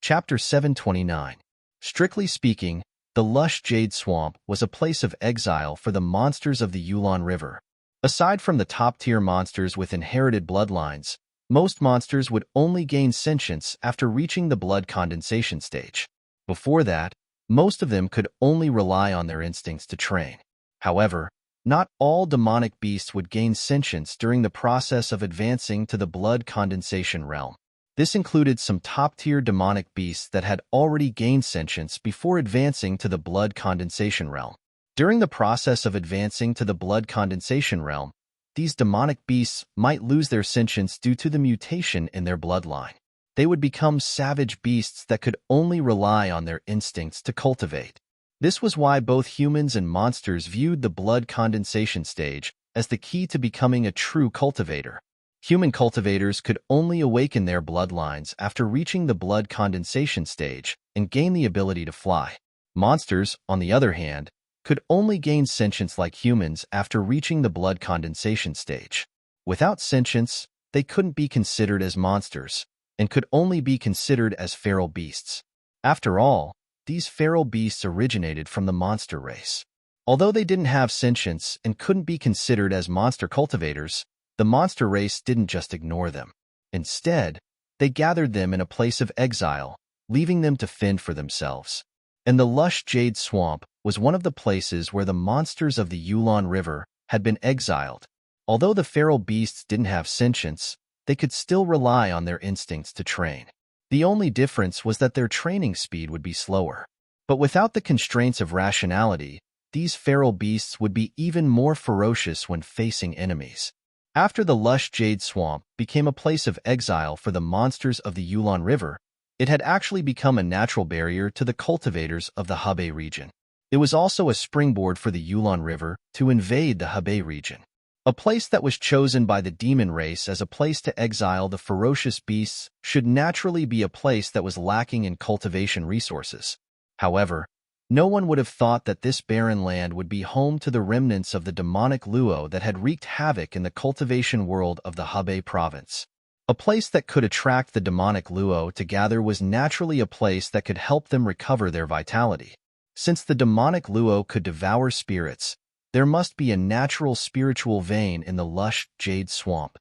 Chapter 729. Strictly speaking, the lush jade swamp was a place of exile for the monsters of the Yulon River. Aside from the top-tier monsters with inherited bloodlines, most monsters would only gain sentience after reaching the blood condensation stage. Before that, most of them could only rely on their instincts to train. However, not all demonic beasts would gain sentience during the process of advancing to the blood condensation realm. This included some top-tier demonic beasts that had already gained sentience before advancing to the blood condensation realm. During the process of advancing to the blood condensation realm, these demonic beasts might lose their sentience due to the mutation in their bloodline. They would become savage beasts that could only rely on their instincts to cultivate. This was why both humans and monsters viewed the blood condensation stage as the key to becoming a true cultivator. Human cultivators could only awaken their bloodlines after reaching the blood condensation stage and gain the ability to fly. Monsters, on the other hand, could only gain sentience like humans after reaching the blood condensation stage. Without sentience, they couldn't be considered as monsters and could only be considered as feral beasts. After all, these feral beasts originated from the monster race. Although they didn't have sentience and couldn't be considered as monster cultivators, the monster race didn't just ignore them. Instead, they gathered them in a place of exile, leaving them to fend for themselves. And the lush jade swamp was one of the places where the monsters of the Yulon River had been exiled. Although the feral beasts didn't have sentience, they could still rely on their instincts to train. The only difference was that their training speed would be slower. But without the constraints of rationality, these feral beasts would be even more ferocious when facing enemies. After the lush jade swamp became a place of exile for the monsters of the Yulon River, it had actually become a natural barrier to the cultivators of the Hebei region. It was also a springboard for the Yulon River to invade the Hebei region. A place that was chosen by the demon race as a place to exile the ferocious beasts should naturally be a place that was lacking in cultivation resources. However, no one would have thought that this barren land would be home to the remnants of the demonic luo that had wreaked havoc in the cultivation world of the Hebei province. A place that could attract the demonic luo to gather was naturally a place that could help them recover their vitality. Since the demonic luo could devour spirits, there must be a natural spiritual vein in the lush jade swamp.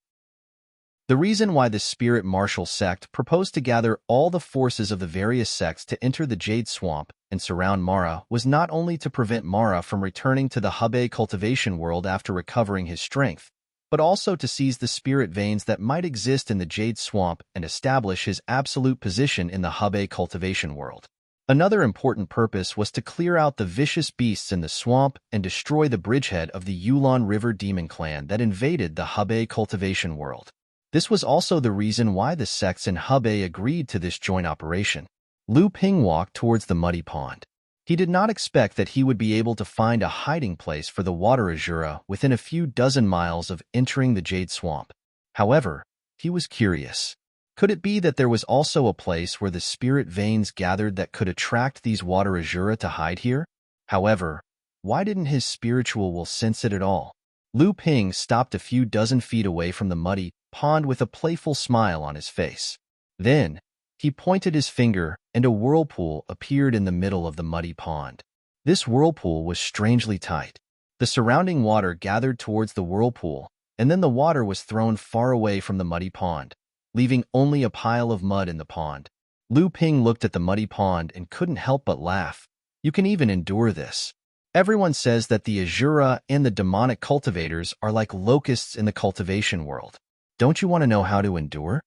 The reason why the spirit martial sect proposed to gather all the forces of the various sects to enter the jade swamp and surround Mara was not only to prevent Mara from returning to the Hebei cultivation world after recovering his strength, but also to seize the spirit veins that might exist in the jade swamp and establish his absolute position in the Hebei cultivation world. Another important purpose was to clear out the vicious beasts in the swamp and destroy the bridgehead of the Yulon River demon clan that invaded the Hebei cultivation world. This was also the reason why the sects in Hebei agreed to this joint operation. Lu Ping walked towards the muddy pond. He did not expect that he would be able to find a hiding place for the water azura within a few dozen miles of entering the jade swamp. However, he was curious. Could it be that there was also a place where the spirit veins gathered that could attract these water azura to hide here? However, why didn't his spiritual will sense it at all? Lu Ping stopped a few dozen feet away from the muddy pond with a playful smile on his face. Then, he pointed his finger and a whirlpool appeared in the middle of the muddy pond. This whirlpool was strangely tight. The surrounding water gathered towards the whirlpool, and then the water was thrown far away from the muddy pond, leaving only a pile of mud in the pond. Lu Ping looked at the muddy pond and couldn't help but laugh. You can even endure this. Everyone says that the azura and the demonic cultivators are like locusts in the cultivation world. Don't you want to know how to endure?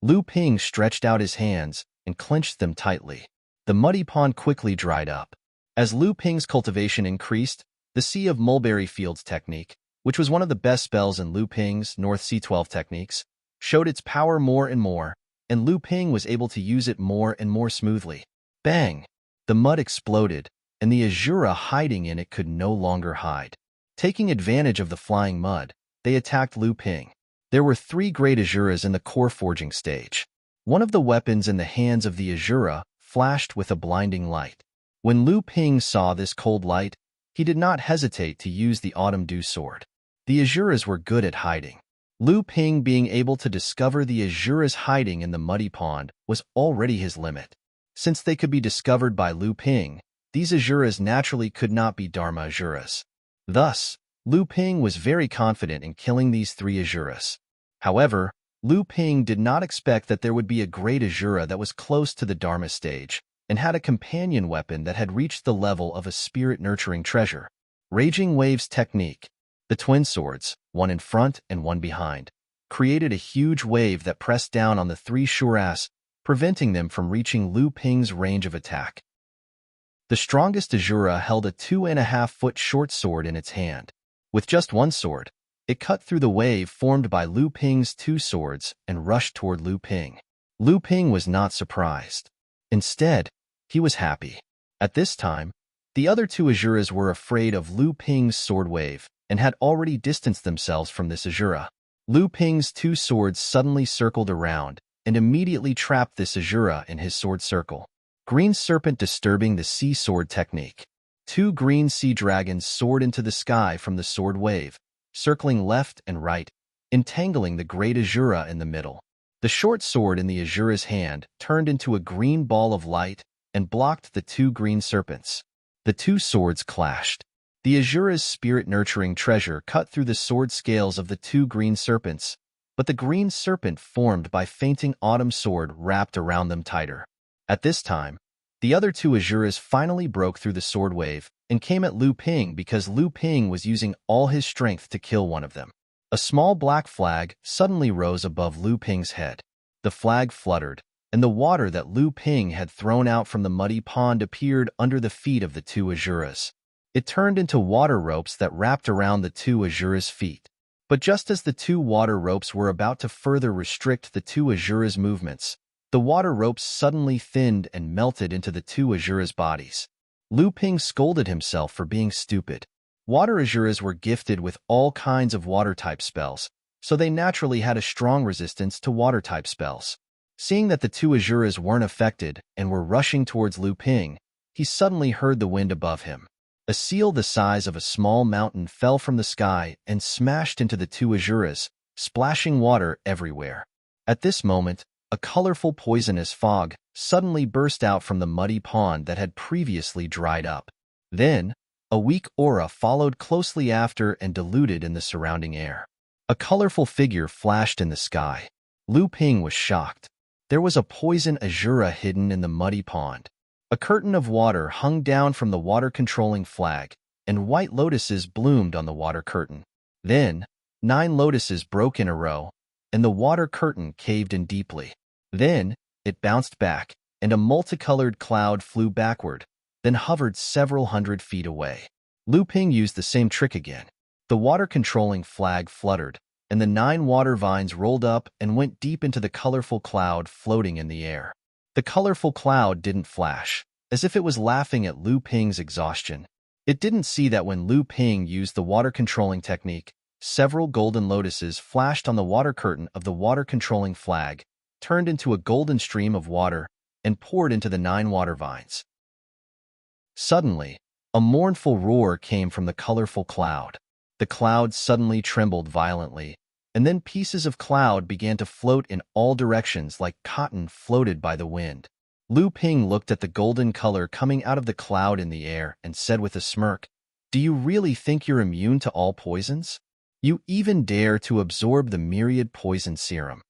Lu Ping stretched out his hands and clenched them tightly. The muddy pond quickly dried up. As Lu Ping's cultivation increased, the Sea of Mulberry Fields technique, which was one of the best spells in Lu Ping's North C12 techniques, showed its power more and more, and Lu Ping was able to use it more and more smoothly. Bang! The mud exploded, and the azura hiding in it could no longer hide. Taking advantage of the flying mud, they attacked Lu Ping. There were 3 great azuras in the core forging stage. One of the weapons in the hands of the azura flashed with a blinding light. When Lu Ping saw this cold light, he did not hesitate to use the autumn dew sword. The azuras were good at hiding. Lu Ping being able to discover the azura's hiding in the muddy pond was already his limit. Since they could be discovered by Lu Ping, these Asuras naturally could not be Dharma Asuras. Thus, Lu Ping was very confident in killing these 3 Asuras. However, Lu Ping did not expect that there would be a great Asura that was close to the Dharma stage and had a companion weapon that had reached the level of a spirit-nurturing treasure. Raging Waves Technique. The twin swords, one in front and one behind, created a huge wave that pressed down on the 3 Shuras, preventing them from reaching Lu Ping's range of attack. The strongest Asura held a 2.5-foot short sword in its hand. With just one sword, it cut through the wave formed by Lu Ping's 2 swords and rushed toward Lu Ping. Lu Ping was not surprised. Instead, he was happy. At this time, the other 2 Asuras were afraid of Lu Ping's sword wave and had already distanced themselves from this Asura. Lu Ping's 2 swords suddenly circled around and immediately trapped this Asura in his sword circle. Green Serpent Disturbing the Sea Sword Technique. 2 green sea dragons soared into the sky from the sword wave, circling left and right, entangling the great Asura in the middle. The short sword in the Asura's hand turned into a green ball of light and blocked the 2 green serpents. The 2 swords clashed. The Asura's spirit-nurturing treasure cut through the sword scales of the 2 green serpents, but the green serpent formed by fainting autumn sword wrapped around them tighter. At this time, the other 2 Asuras finally broke through the sword wave and came at Lu Ping because Lu Ping was using all his strength to kill one of them. A small black flag suddenly rose above Lu Ping's head. The flag fluttered, and the water that Lu Ping had thrown out from the muddy pond appeared under the feet of the 2 Asuras. It turned into water ropes that wrapped around the 2 Asuras' feet. But just as the 2 water ropes were about to further restrict the 2 Asuras' movements, the water ropes suddenly thinned and melted into the 2 Asuras' bodies. Lu Ping scolded himself for being stupid. Water Asuras were gifted with all kinds of water-type spells, so they naturally had a strong resistance to water-type spells. Seeing that the 2 Asuras weren't affected and were rushing towards Lu Ping, he suddenly heard the wind above him. A seal the size of a small mountain fell from the sky and smashed into the 2 Asuras, splashing water everywhere. At this moment, a colorful poisonous fog suddenly burst out from the muddy pond that had previously dried up. Then, a weak aura followed closely after and diluted in the surrounding air. A colorful figure flashed in the sky. Lu Ping was shocked. There was a poison Asura hidden in the muddy pond. A curtain of water hung down from the water-controlling flag, and white lotuses bloomed on the water curtain. Then, 9 lotuses broke in a row, and the water curtain caved in deeply. Then, it bounced back, and a multicolored cloud flew backward, then hovered several hundred feet away. Lu Ping used the same trick again. The water-controlling flag fluttered, and the 9 water vines rolled up and went deep into the colorful cloud floating in the air. The colorful cloud didn't flash, as if it was laughing at Lu Ping's exhaustion. It didn't see that when Lu Ping used the water-controlling technique, several golden lotuses flashed on the water curtain of the water-controlling flag, turned into a golden stream of water, and poured into the 9 water vines. Suddenly, a mournful roar came from the colorful cloud. The cloud suddenly trembled violently, and then pieces of cloud began to float in all directions like cotton floated by the wind. Lu Ping looked at the golden color coming out of the cloud in the air and said with a smirk, "Do you really think you're immune to all poisons? You even dare to absorb the myriad poison serum."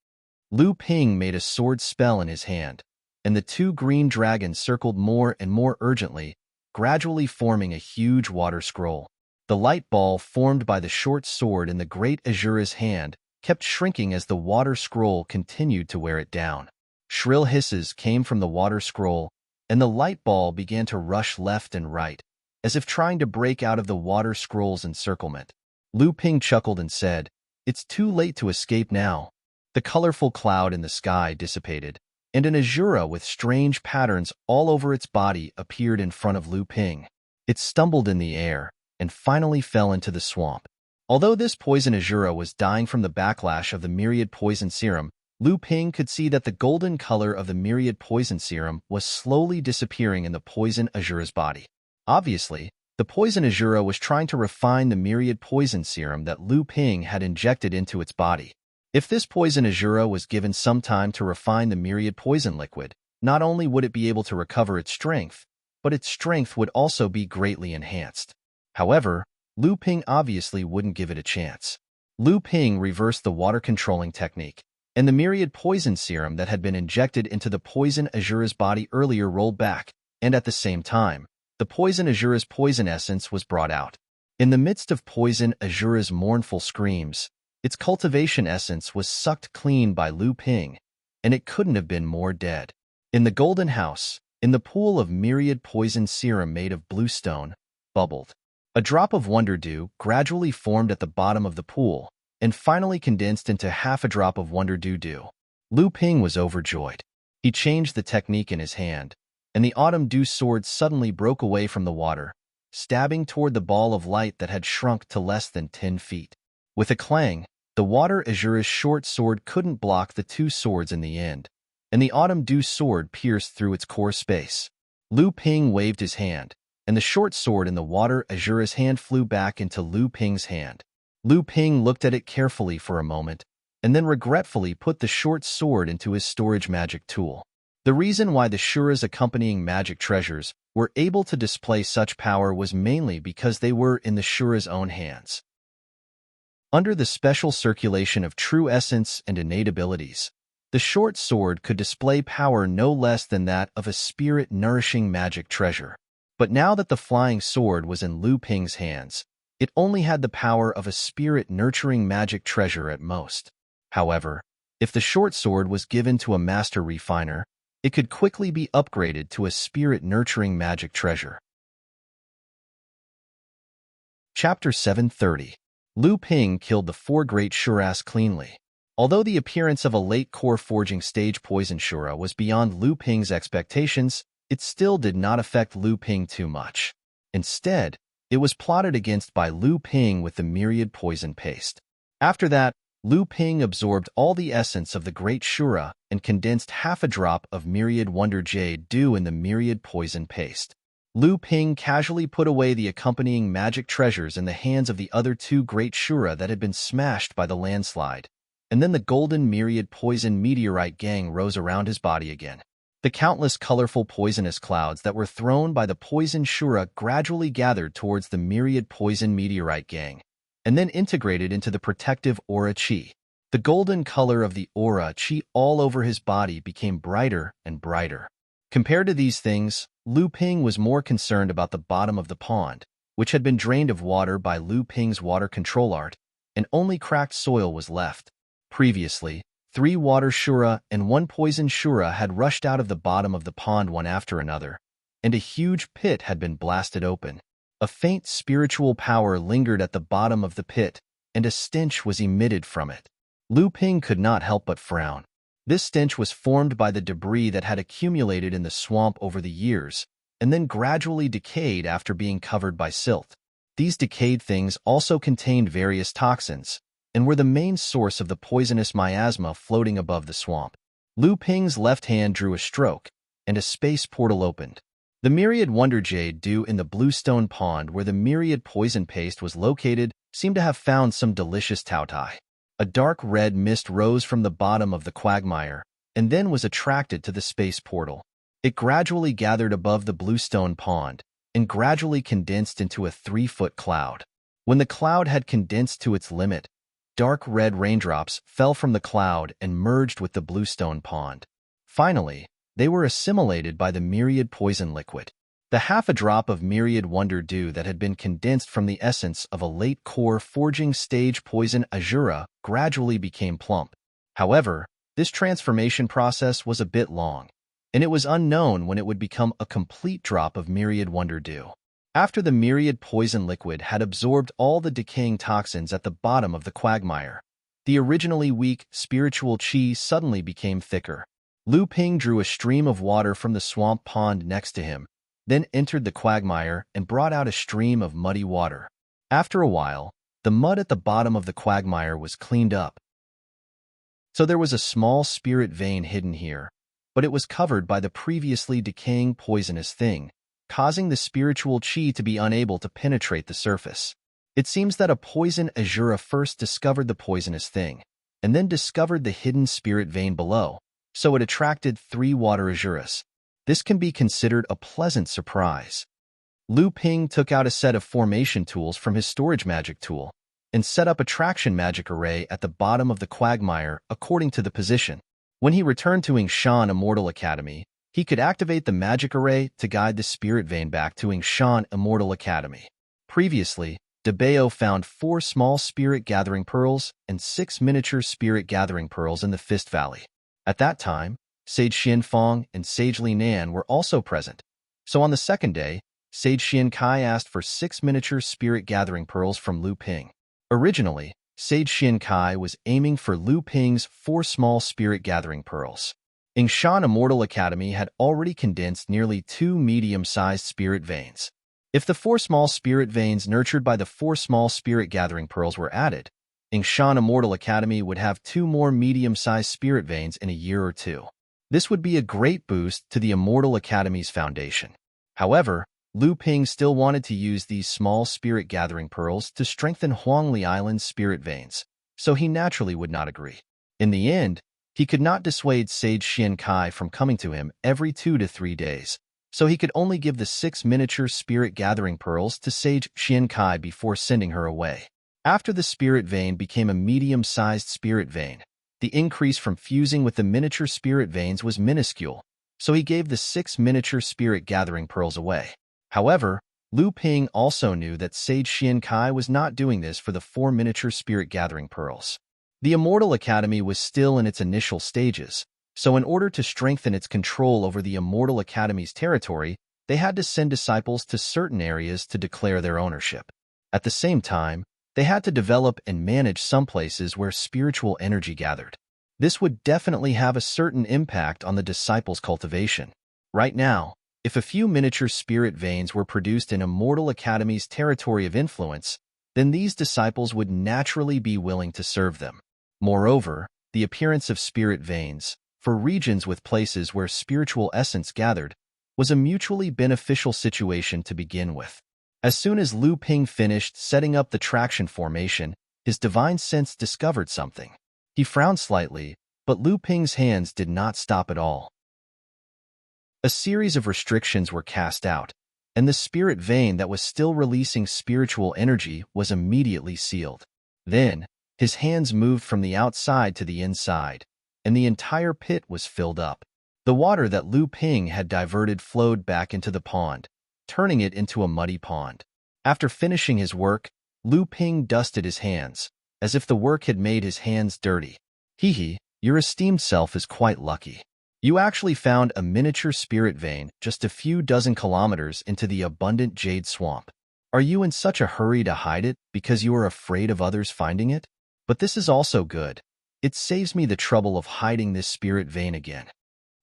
Lu Ping made a sword spell in his hand, and the 2 green dragons circled more and more urgently, gradually forming a huge water scroll. The light ball formed by the short sword in the great Asura's hand kept shrinking as the water scroll continued to wear it down. Shrill hisses came from the water scroll, and the light ball began to rush left and right, as if trying to break out of the water scroll's encirclement. Lu Ping chuckled and said, "It's too late to escape now." The colorful cloud in the sky dissipated, and an Asura with strange patterns all over its body appeared in front of Lu Ping. It stumbled in the air, and finally fell into the swamp. Although this poison Asura was dying from the backlash of the myriad poison serum, Lu Ping could see that the golden color of the myriad poison serum was slowly disappearing in the poison Asura's body. Obviously, the poison Asura was trying to refine the myriad poison serum that Lu Ping had injected into its body. If this poison Asura was given some time to refine the myriad poison liquid, not only would it be able to recover its strength, but its strength would also be greatly enhanced. However, Lu Ping obviously wouldn't give it a chance. Lu Ping reversed the water controlling technique, and the myriad poison serum that had been injected into the poison Azura's body earlier rolled back, and at the same time, the poison Azura's poison essence was brought out. In the midst of poison Azura's mournful screams, its cultivation essence was sucked clean by Lu Ping, and it couldn't have been more dead. In the golden house, in the pool of myriad poison serum made of blue stone, bubbled. A drop of wonder dew gradually formed at the bottom of the pool, and finally condensed into half a drop of wonder dew. Lu Ping was overjoyed. He changed the technique in his hand, and the autumn dew sword suddenly broke away from the water, stabbing toward the ball of light that had shrunk to less than 10 feet. With a clang, the water Azura's short sword couldn't block the two swords in the end, and the autumn dew sword pierced through its core space. Lu Ping waved his hand, and the short sword in the water Azura's hand flew back into Lu Ping's hand. Lu Ping looked at it carefully for a moment, and then regretfully put the short sword into his storage magic tool. The reason why the Shura's accompanying magic treasures were able to display such power was mainly because they were in the Shura's own hands. Under the special circulation of true essence and innate abilities, the short sword could display power no less than that of a spirit-nourishing magic treasure. But now that the flying sword was in Lu Ping's hands, it only had the power of a spirit-nurturing magic treasure at most. However, if the short sword was given to a master refiner, it could quickly be upgraded to a spirit-nurturing magic treasure. Chapter 730. Lu Ping killed the 4 great Shuras cleanly. Although the appearance of a late core forging stage poison Shura was beyond Lu Ping's expectations, it still did not affect Lu Ping too much. Instead, it was plotted against by Lu Ping with the myriad poison paste. After that, Lu Ping absorbed all the essence of the great Shura and condensed half a drop of myriad wonder jade dew in the myriad poison paste. Lu Ping casually put away the accompanying magic treasures in the hands of the other 2 great Shura that had been smashed by the landslide, and then the golden myriad poison meteorite gang rose around his body again. The countless colorful poisonous clouds that were thrown by the poison Shura gradually gathered towards the myriad poison meteorite gang, and then integrated into the protective aura chi. The golden color of the aura chi all over his body became brighter and brighter. Compared to these things, Lu Ping was more concerned about the bottom of the pond, which had been drained of water by Lu Ping's water control art, and only cracked soil was left. Previously, 3 water Shura and 1 poison Shura had rushed out of the bottom of the pond one after another, and a huge pit had been blasted open. A faint spiritual power lingered at the bottom of the pit, and a stench was emitted from it. Lu Ping could not help but frown. This stench was formed by the debris that had accumulated in the swamp over the years, and then gradually decayed after being covered by silt. These decayed things also contained various toxins, and were the main source of the poisonous miasma floating above the swamp. Lu Ping's left hand drew a stroke, and a space portal opened. The myriad wonder jade dew in the bluestone pond where the myriad poison paste was located seemed to have found some delicious tautai. A dark red mist rose from the bottom of the quagmire, and then was attracted to the space portal. It gradually gathered above the bluestone pond, and gradually condensed into a 3-foot cloud. When the cloud had condensed to its limit, dark red raindrops fell from the cloud and merged with the bluestone pond. Finally, they were assimilated by the myriad poison liquid. The half a drop of myriad wonder dew that had been condensed from the essence of a late core forging stage poison Azura gradually became plump. However, this transformation process was a bit long, and it was unknown when it would become a complete drop of myriad wonder dew. After the myriad poison liquid had absorbed all the decaying toxins at the bottom of the quagmire, the originally weak spiritual chi suddenly became thicker. Lu Ping drew a stream of water from the swamp pond next to him, then entered the quagmire and brought out a stream of muddy water. After a while, the mud at the bottom of the quagmire was cleaned up. So there was a small spirit vein hidden here, but it was covered by the previously decaying poisonous thing, causing the spiritual chi to be unable to penetrate the surface. It seems that a poison Azura first discovered the poisonous thing, and then discovered the hidden spirit vein below, so it attracted 3 water azuras. This can be considered a pleasant surprise. Lu Ping took out a set of formation tools from his storage magic tool and set up a traction magic array at the bottom of the quagmire according to the position. When he returned to Yingshan Immortal Academy, he could activate the magic array to guide the spirit vein back to Yingshan Immortal Academy. Previously, De Bao found 4 small spirit gathering pearls and 6 miniature spirit gathering pearls in the Fist Valley. At that time, Sage Xianfang and Sage Li Nan were also present. So on the second day, Sage Xian Kai asked for 6 miniature spirit gathering pearls from Lu Ping. Originally, Sage Xian Kai was aiming for Lu Ping's 4 small spirit gathering pearls. Yingshan Immortal Academy had already condensed nearly 2 medium-sized spirit veins. If the 4 small spirit veins nurtured by the 4 small spirit gathering pearls were added, Yingshan Immortal Academy would have 2 more medium-sized spirit veins in a year or 2. This would be a great boost to the Immortal Academy's foundation. However, Lu Ping still wanted to use these small spirit gathering pearls to strengthen Huangli Island's spirit veins, so he naturally would not agree. In the end, he could not dissuade Sage Xian Kai from coming to him every 2 to 3 days, so he could only give the 6 miniature spirit gathering pearls to Sage Xian Kai before sending her away. After the spirit vein became a medium-sized spirit vein, the increase from fusing with the miniature spirit veins was minuscule, so he gave the 6 miniature spirit gathering pearls away. However, Lu Ping also knew that Sage Xian Kai was not doing this for the 4 miniature spirit gathering pearls. The Immortal Academy was still in its initial stages, so in order to strengthen its control over the Immortal Academy's territory, they had to send disciples to certain areas to declare their ownership. At the same time, they had to develop and manage some places where spiritual energy gathered. This would definitely have a certain impact on the disciples' cultivation. Right now, if a few miniature spirit veins were produced in Immortal Academy's territory of influence, then these disciples would naturally be willing to serve them. Moreover, the appearance of spirit veins, for regions with places where spiritual essence gathered, was a mutually beneficial situation to begin with. As soon as Lu Ping finished setting up the traction formation, his divine sense discovered something. He frowned slightly, but Lu Ping's hands did not stop at all. A series of restrictions were cast out, and the spirit vein that was still releasing spiritual energy was immediately sealed. Then, his hands moved from the outside to the inside, and the entire pit was filled up. The water that Lu Ping had diverted flowed back into the pond, turning it into a muddy pond. After finishing his work, Lu Ping dusted his hands, as if the work had made his hands dirty. Hee, your esteemed self is quite lucky. You actually found a miniature spirit vein just a few dozen kilometers into the abundant jade swamp. Are you in such a hurry to hide it because you are afraid of others finding it? But this is also good. It saves me the trouble of hiding this spirit vein again.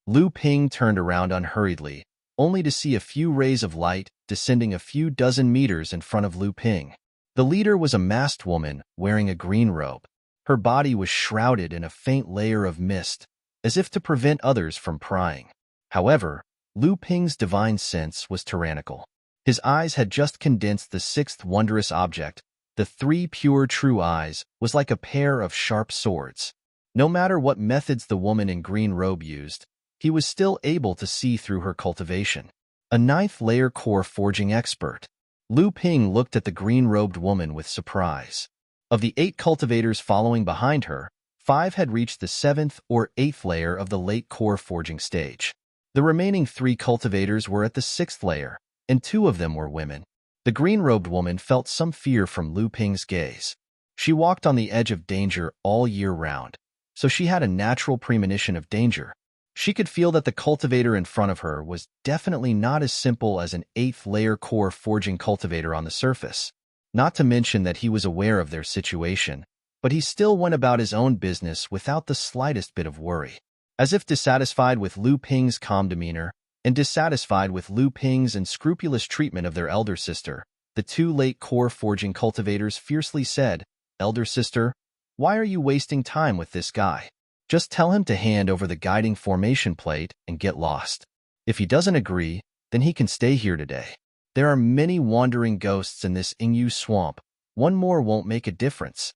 Lu Ping turned around unhurriedly, only to see a few rays of light descending a few dozen meters in front of Lu Ping. The leader was a masked woman wearing a green robe. Her body was shrouded in a faint layer of mist, as if to prevent others from prying. However, Lu Ping's divine sense was tyrannical. His eyes had just condensed the 6th wondrous object. The 3 pure true eyes was like a pair of sharp swords. No matter what methods the woman in green robe used, he was still able to see through her cultivation. A 9th layer core forging expert. Lu Ping looked at the green-robed woman with surprise. Of the 8 cultivators following behind her, 5 had reached the 7th or 8th layer of the late core forging stage. The remaining 3 cultivators were at the 6th layer, and 2 of them were women. The green-robed woman felt some fear from Lu Ping's gaze. She walked on the edge of danger all year round, so she had a natural premonition of danger. She could feel that the cultivator in front of her was definitely not as simple as an 8th layer core forging cultivator on the surface. Not to mention that he was aware of their situation, but he still went about his own business without the slightest bit of worry. As if dissatisfied with Lu Ping's calm demeanor, and dissatisfied with Lu Ping's unscrupulous treatment of their elder sister, the 2 late core forging cultivators fiercely said, "Elder sister, why are you wasting time with this guy? Just tell him to hand over the guiding formation plate and get lost. If he doesn't agree, then he can stay here today. There are many wandering ghosts in this Yingyu swamp. One more won't make a difference."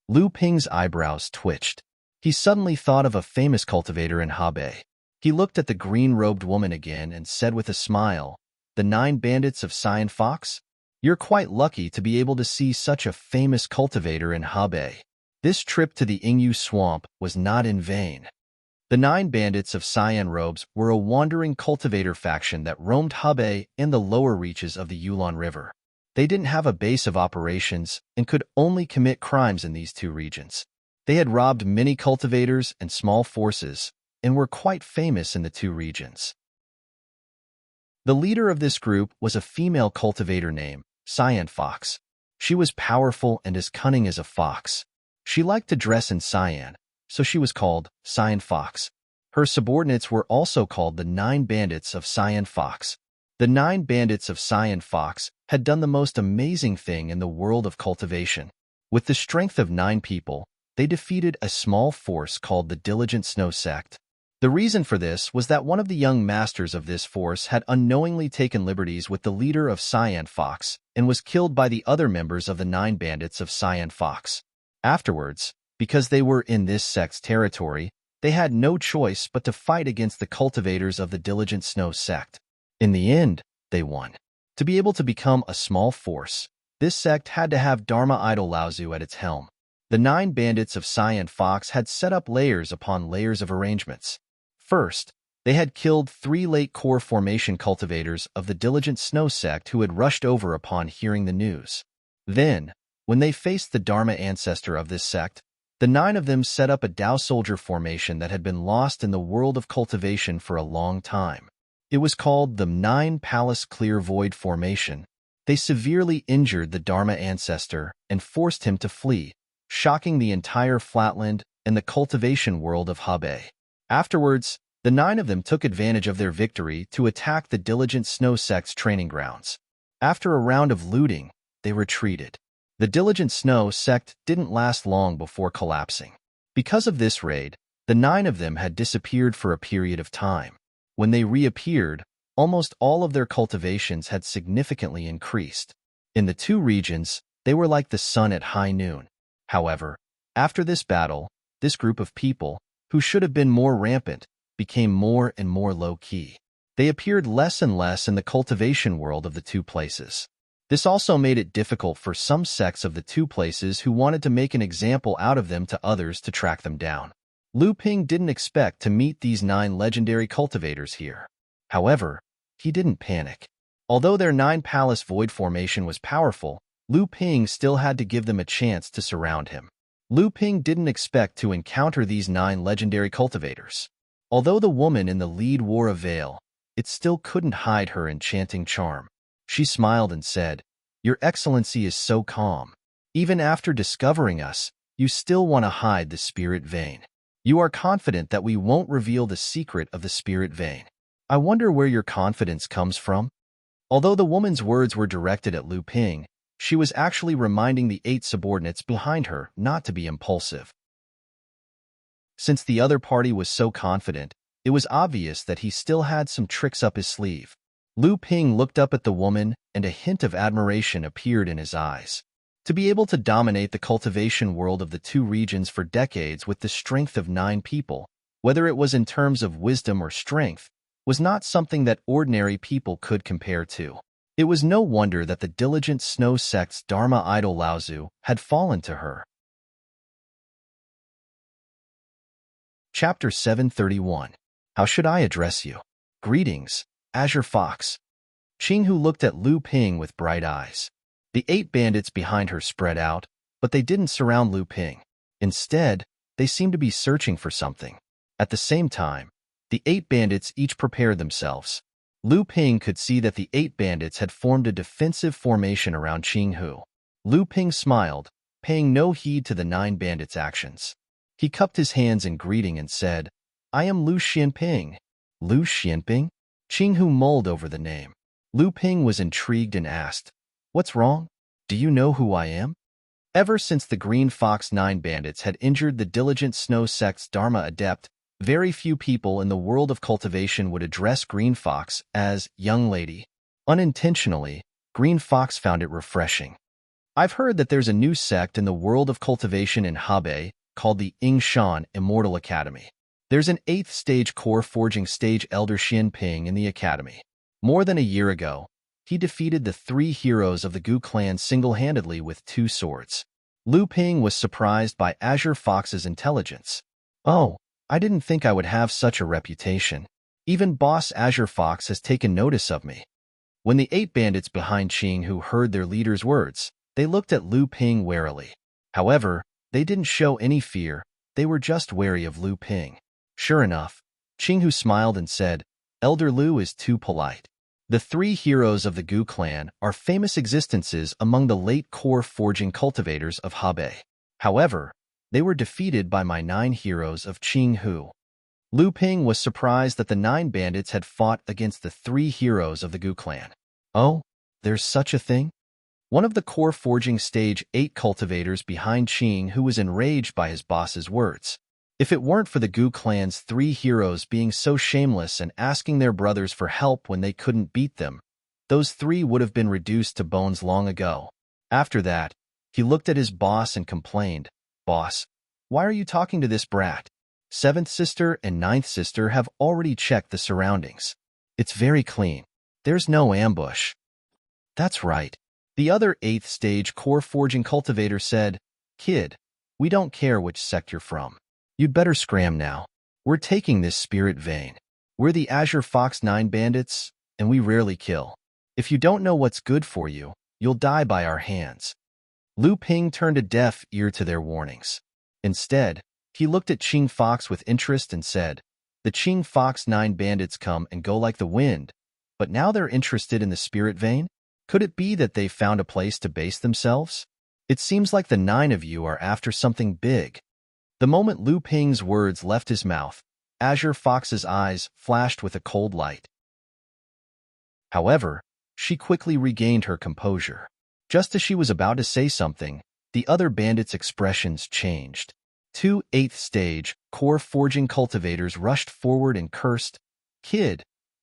Lu Ping's eyebrows twitched. He suddenly thought of a famous cultivator in Habe. He looked at the green-robed woman again and said with a smile, "The 9 bandits of Cyan Fox? You're quite lucky to be able to see such a famous cultivator in Habe. This trip to the Ingyu swamp was not in vain." The 9 bandits of Cyan Robes were a wandering cultivator faction that roamed Habe and the lower reaches of the Yulon River. They didn't have a base of operations and could only commit crimes in these two regions. They had robbed many cultivators and small forces and were quite famous in the two regions. The leader of this group was a female cultivator named Cyan Fox. She was powerful and as cunning as a fox. She liked to dress in cyan, so she was called Cyan Fox. Her subordinates were also called the 9 bandits of Cyan Fox. The 9 bandits of Cyan Fox had done the most amazing thing in the world of cultivation. With the strength of 9 people, they defeated a small force called the Diligent Snow Sect. The reason for this was that one of the young masters of this force had unknowingly taken liberties with the leader of Cyan Fox and was killed by the other members of the 9 bandits of Cyan Fox. Afterwards, because they were in this sect's territory, they had no choice but to fight against the cultivators of the Diligent Snow Sect. In the end, they won. To be able to become a small force, this sect had to have Dharma Idol Laozu at its helm. The 9 bandits of Cyan Fox had set up layers upon layers of arrangements. First, they had killed 3 late core formation cultivators of the Diligent Snow Sect who had rushed over upon hearing the news. Then, when they faced the Dharma ancestor of this sect, the 9 of them set up a Tao soldier formation that had been lost in the world of cultivation for a long time. It was called the 9 Palace Clear Void Formation. They severely injured the Dharma ancestor and forced him to flee, shocking the entire flatland and the cultivation world of Habe. Afterwards, the 9 of them took advantage of their victory to attack the Diligent Snow Sect's training grounds. After a round of looting, they retreated. The Diligent Snow Sect didn't last long before collapsing. Because of this raid, the 9 of them had disappeared for a period of time. When they reappeared, almost all of their cultivations had significantly increased. In the two regions, they were like the sun at high noon. However, after this battle, this group of people, who should have been more rampant, became more and more low-key. They appeared less and less in the cultivation world of the two places. This also made it difficult for some sects of the two places who wanted to make an example out of them to others to track them down. Lu Ping didn't expect to meet these 9 legendary cultivators here. However, he didn't panic. Although their 9 palace void formation was powerful, Lu Ping still had to give them a chance to surround him. Lu Ping didn't expect to encounter these 9 legendary cultivators. Although the woman in the lead wore a veil, it still couldn't hide her enchanting charm. She smiled and said, "Your Excellency is so calm. Even after discovering us, you still want to hide the spirit vein. You are confident that we won't reveal the secret of the spirit vein. I wonder where your confidence comes from?" Although the woman's words were directed at Lu Ping, she was actually reminding the 8 subordinates behind her not to be impulsive. Since the other party was so confident, it was obvious that he still had some tricks up his sleeve. Lu Ping looked up at the woman, and a hint of admiration appeared in his eyes. To be able to dominate the cultivation world of the two regions for decades with the strength of 9 people, whether it was in terms of wisdom or strength, was not something that ordinary people could compare to. It was no wonder that the Diligent Snow Sect's Dharma idol Laozu had fallen to her. Chapter 731. How should I address you? Greetings, Azure Fox. Qinghu looked at Lu Ping with bright eyes. The 8 bandits behind her spread out, but they didn't surround Lu Ping. Instead, they seemed to be searching for something. At the same time, the 8 bandits each prepared themselves. Lu Ping could see that the 8 bandits had formed a defensive formation around Qinghu. Lu Ping smiled, paying no heed to the 9 bandits' actions. He cupped his hands in greeting and said, "I am Lu Xianping." Lu Xianping? Qinghu mulled over the name. Lu Ping was intrigued and asked, "What's wrong? Do you know who I am?" Ever since the Green Fox 9 bandits had injured the Diligent Snow Sect's Dharma adept, very few people in the world of cultivation would address Green Fox as young lady. Unintentionally, Green Fox found it refreshing. "I've heard that there's a new sect in the world of cultivation in Habe called the Yingshan Immortal Academy. There's an 8th stage core forging stage elder Xian Ping in the academy. More than a year ago, he defeated the 3 heroes of the Gu clan single-handedly with 2 swords. Lu Ping was surprised by Azure Fox's intelligence. "Oh, I didn't think I would have such a reputation. Even Boss Azure Fox has taken notice of me." When the 8 bandits behind Qing Hu heard their leader's words, they looked at Lu Ping warily. However, they didn't show any fear, they were just wary of Lu Ping. Sure enough, Qing Hu smiled and said, "Elder Lu is too polite." The 3 heroes of the Gu clan are famous existences among the late core forging cultivators of Hebei. However, they were defeated by my 9 heroes of Qing Hu. Lu Ping was surprised that the 9 bandits had fought against the 3 heroes of the Gu clan. "Oh, there's such a thing?" One of the core forging stage 8 cultivators behind Qing Hu was enraged by his boss's words. If it weren't for the Gu clan's 3 heroes being so shameless and asking their brothers for help when they couldn't beat them, those 3 would have been reduced to bones long ago. After that, he looked at his boss and complained, "Boss, why are you talking to this brat? 7th sister and 9th sister have already checked the surroundings. It's very clean. There's no ambush." "That's right." The other 8th stage core forging cultivator said, "Kid, we don't care which sect you're from. You'd better scram now. We're taking this spirit vein. We're the Azure Fox 9 bandits, and we rarely kill. If you don't know what's good for you, you'll die by our hands." Lu Ping turned a deaf ear to their warnings. Instead, he looked at Qing Fox with interest and said, "The Qing Fox 9 bandits come and go like the wind, but now they're interested in the spirit vein? Could it be that they've found a place to base themselves? It seems like the 9 of you are after something big." The moment Lu Ping's words left his mouth, Azure Fox's eyes flashed with a cold light. However, she quickly regained her composure. Just as she was about to say something, the other bandits' expressions changed. 2 8th stage core forging cultivators rushed forward and cursed, "Kid,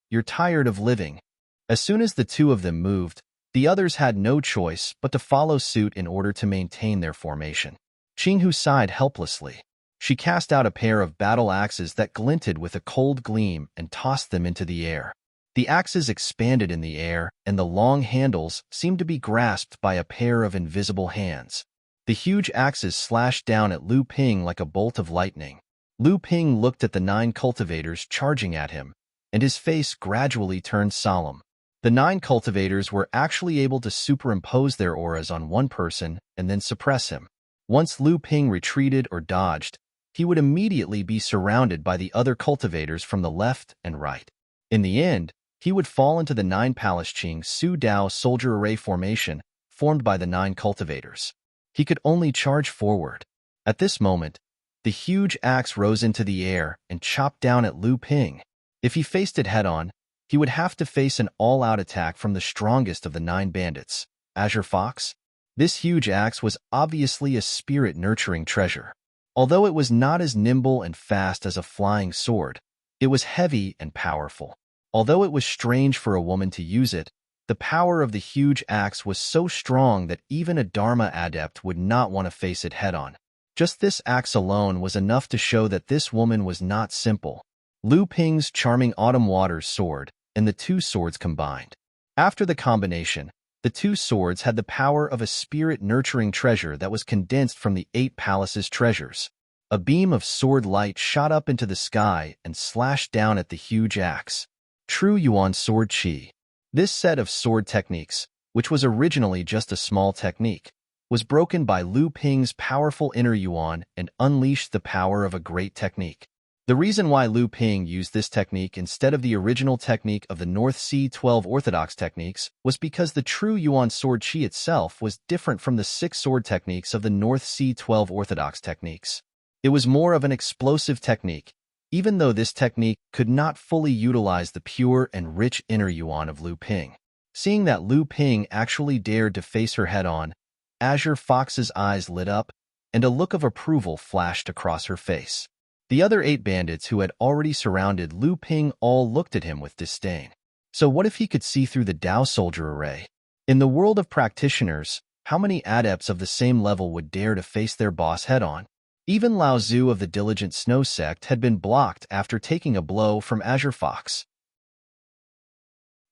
you're tired of living." As soon as the 2 of them moved, the others had no choice but to follow suit in order to maintain their formation. Qing Hu sighed helplessly. She cast out a pair of battle axes that glinted with a cold gleam and tossed them into the air. The axes expanded in the air, and the long handles seemed to be grasped by a pair of invisible hands. The huge axes slashed down at Lu Ping like a bolt of lightning. Lu Ping looked at the 9 cultivators charging at him, and his face gradually turned solemn. The 9 cultivators were actually able to superimpose their auras on one person and then suppress him. Once Lu Ping retreated or dodged, he would immediately be surrounded by the other cultivators from the left and right. In the end, he would fall into the 9 Palace Qing Su Dao soldier array formation formed by the 9 cultivators. He could only charge forward. At this moment, the huge axe rose into the air and chopped down at Lu Ping. If he faced it head-on, he would have to face an all-out attack from the strongest of the 9 bandits, Azure Fox. This huge axe was obviously a spirit-nurturing treasure. Although it was not as nimble and fast as a flying sword, it was heavy and powerful. Although it was strange for a woman to use it, the power of the huge axe was so strong that even a Dharma adept would not want to face it head-on. Just this axe alone was enough to show that this woman was not simple. Lu Ping's charming Autumn Waters sword and the 2 swords combined. After the combination, the 2 swords had the power of a spirit-nurturing treasure that was condensed from the 8 palaces' treasures. A beam of sword light shot up into the sky and slashed down at the huge axe. True Yuan Sword Qi. This set of sword techniques, which was originally just a small technique, was broken by Lu Ping's powerful inner Yuan and unleashed the power of a great technique. The reason why Lu Ping used this technique instead of the original technique of the North Sea 12 Orthodox techniques was because the true Yuan Sword Qi itself was different from the 6 sword techniques of the North Sea 12 Orthodox techniques. It was more of an explosive technique, even though this technique could not fully utilize the pure and rich inner Yuan of Lu Ping. Seeing that Lu Ping actually dared to face her head-on, Azure Fox's eyes lit up, and a look of approval flashed across her face. The other 8 bandits who had already surrounded Lu Ping all looked at him with disdain. So what if he could see through the Dao soldier array? In the world of practitioners, how many adepts of the same level would dare to face their boss head-on? Even Lao Tzu of the Diligent Snow sect had been blocked after taking a blow from Azure Fox.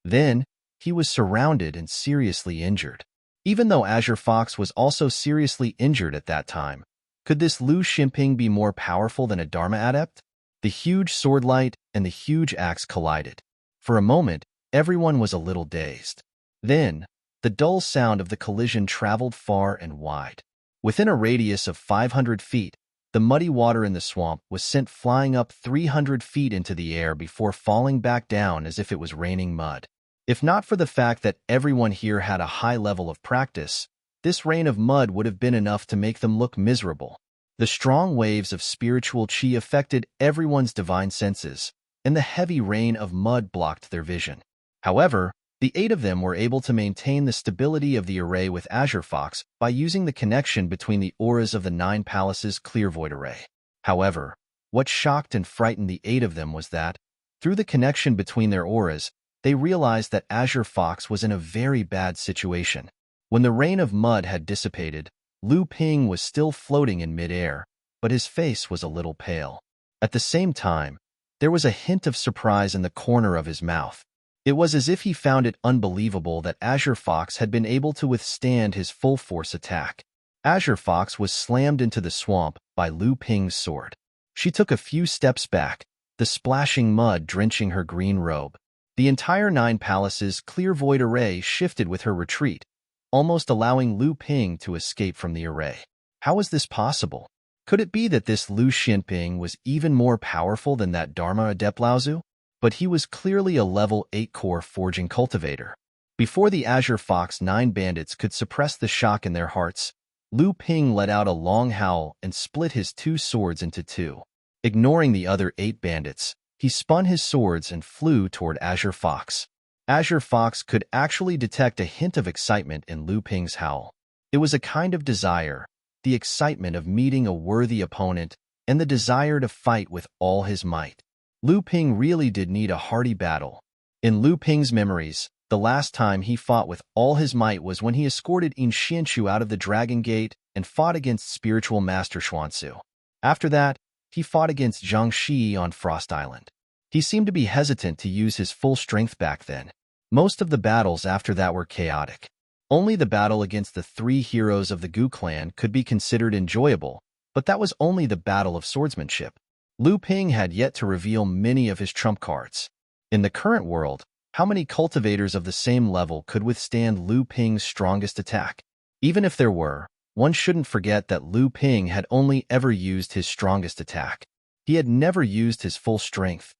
Then, he was surrounded and seriously injured. Even though Azure Fox was also seriously injured at that time, could this Lu Xinping be more powerful than a Dharma adept? The huge sword light and the huge axe collided. For a moment, everyone was a little dazed. Then, the dull sound of the collision traveled far and wide. Within a radius of 500 feet, the muddy water in the swamp was sent flying up 300 feet into the air before falling back down as if it was raining mud. If not for the fact that everyone here had a high level of practice, this rain of mud would have been enough to make them look miserable. The strong waves of spiritual qi affected everyone's divine senses, and the heavy rain of mud blocked their vision. However, the 8 of them were able to maintain the stability of the array with Azure Fox by using the connection between the auras of the 9 palaces clear void array. However, what shocked and frightened the 8 of them was that, through the connection between their auras, they realized that Azure Fox was in a very bad situation. When the rain of mud had dissipated, Lu Ping was still floating in midair, but his face was a little pale. At the same time, there was a hint of surprise in the corner of his mouth. It was as if he found it unbelievable that Azure Fox had been able to withstand his full-force attack. Azure Fox was slammed into the swamp by Lu Ping's sword. She took a few steps back, the splashing mud drenching her green robe. The entire 9 palaces clear void array shifted with her retreat, almost allowing Lu Ping to escape from the array. How was this possible? Could it be that this Lu Xinping was even more powerful than that Dharma adept Lao Tzu? But he was clearly a level 8 core forging cultivator. Before the Azure Fox 9 bandits could suppress the shock in their hearts, Lu Ping let out a long howl and split his 2 swords into 2. Ignoring the other 8 bandits, he spun his swords and flew toward Azure Fox. Azure Fox could actually detect a hint of excitement in Lu Ping's howl. It was a kind of desire, the excitement of meeting a worthy opponent and the desire to fight with all his might. Lu Ping really did need a hearty battle. In Lu Ping's memories, the last time he fought with all his might was when he escorted In Xianchu out of the Dragon Gate and fought against spiritual master Xuanzu. After that, he fought against Zhang Shi on Frost Island. He seemed to be hesitant to use his full strength back then. Most of the battles after that were chaotic. Only the battle against the 3 heroes of the Gu clan could be considered enjoyable, but that was only the battle of swordsmanship. Lu Ping had yet to reveal many of his trump cards. In the current world, how many cultivators of the same level could withstand Lu Ping's strongest attack? Even if there were, one shouldn't forget that Lu Ping had only ever used his strongest attack. He had never used his full strength.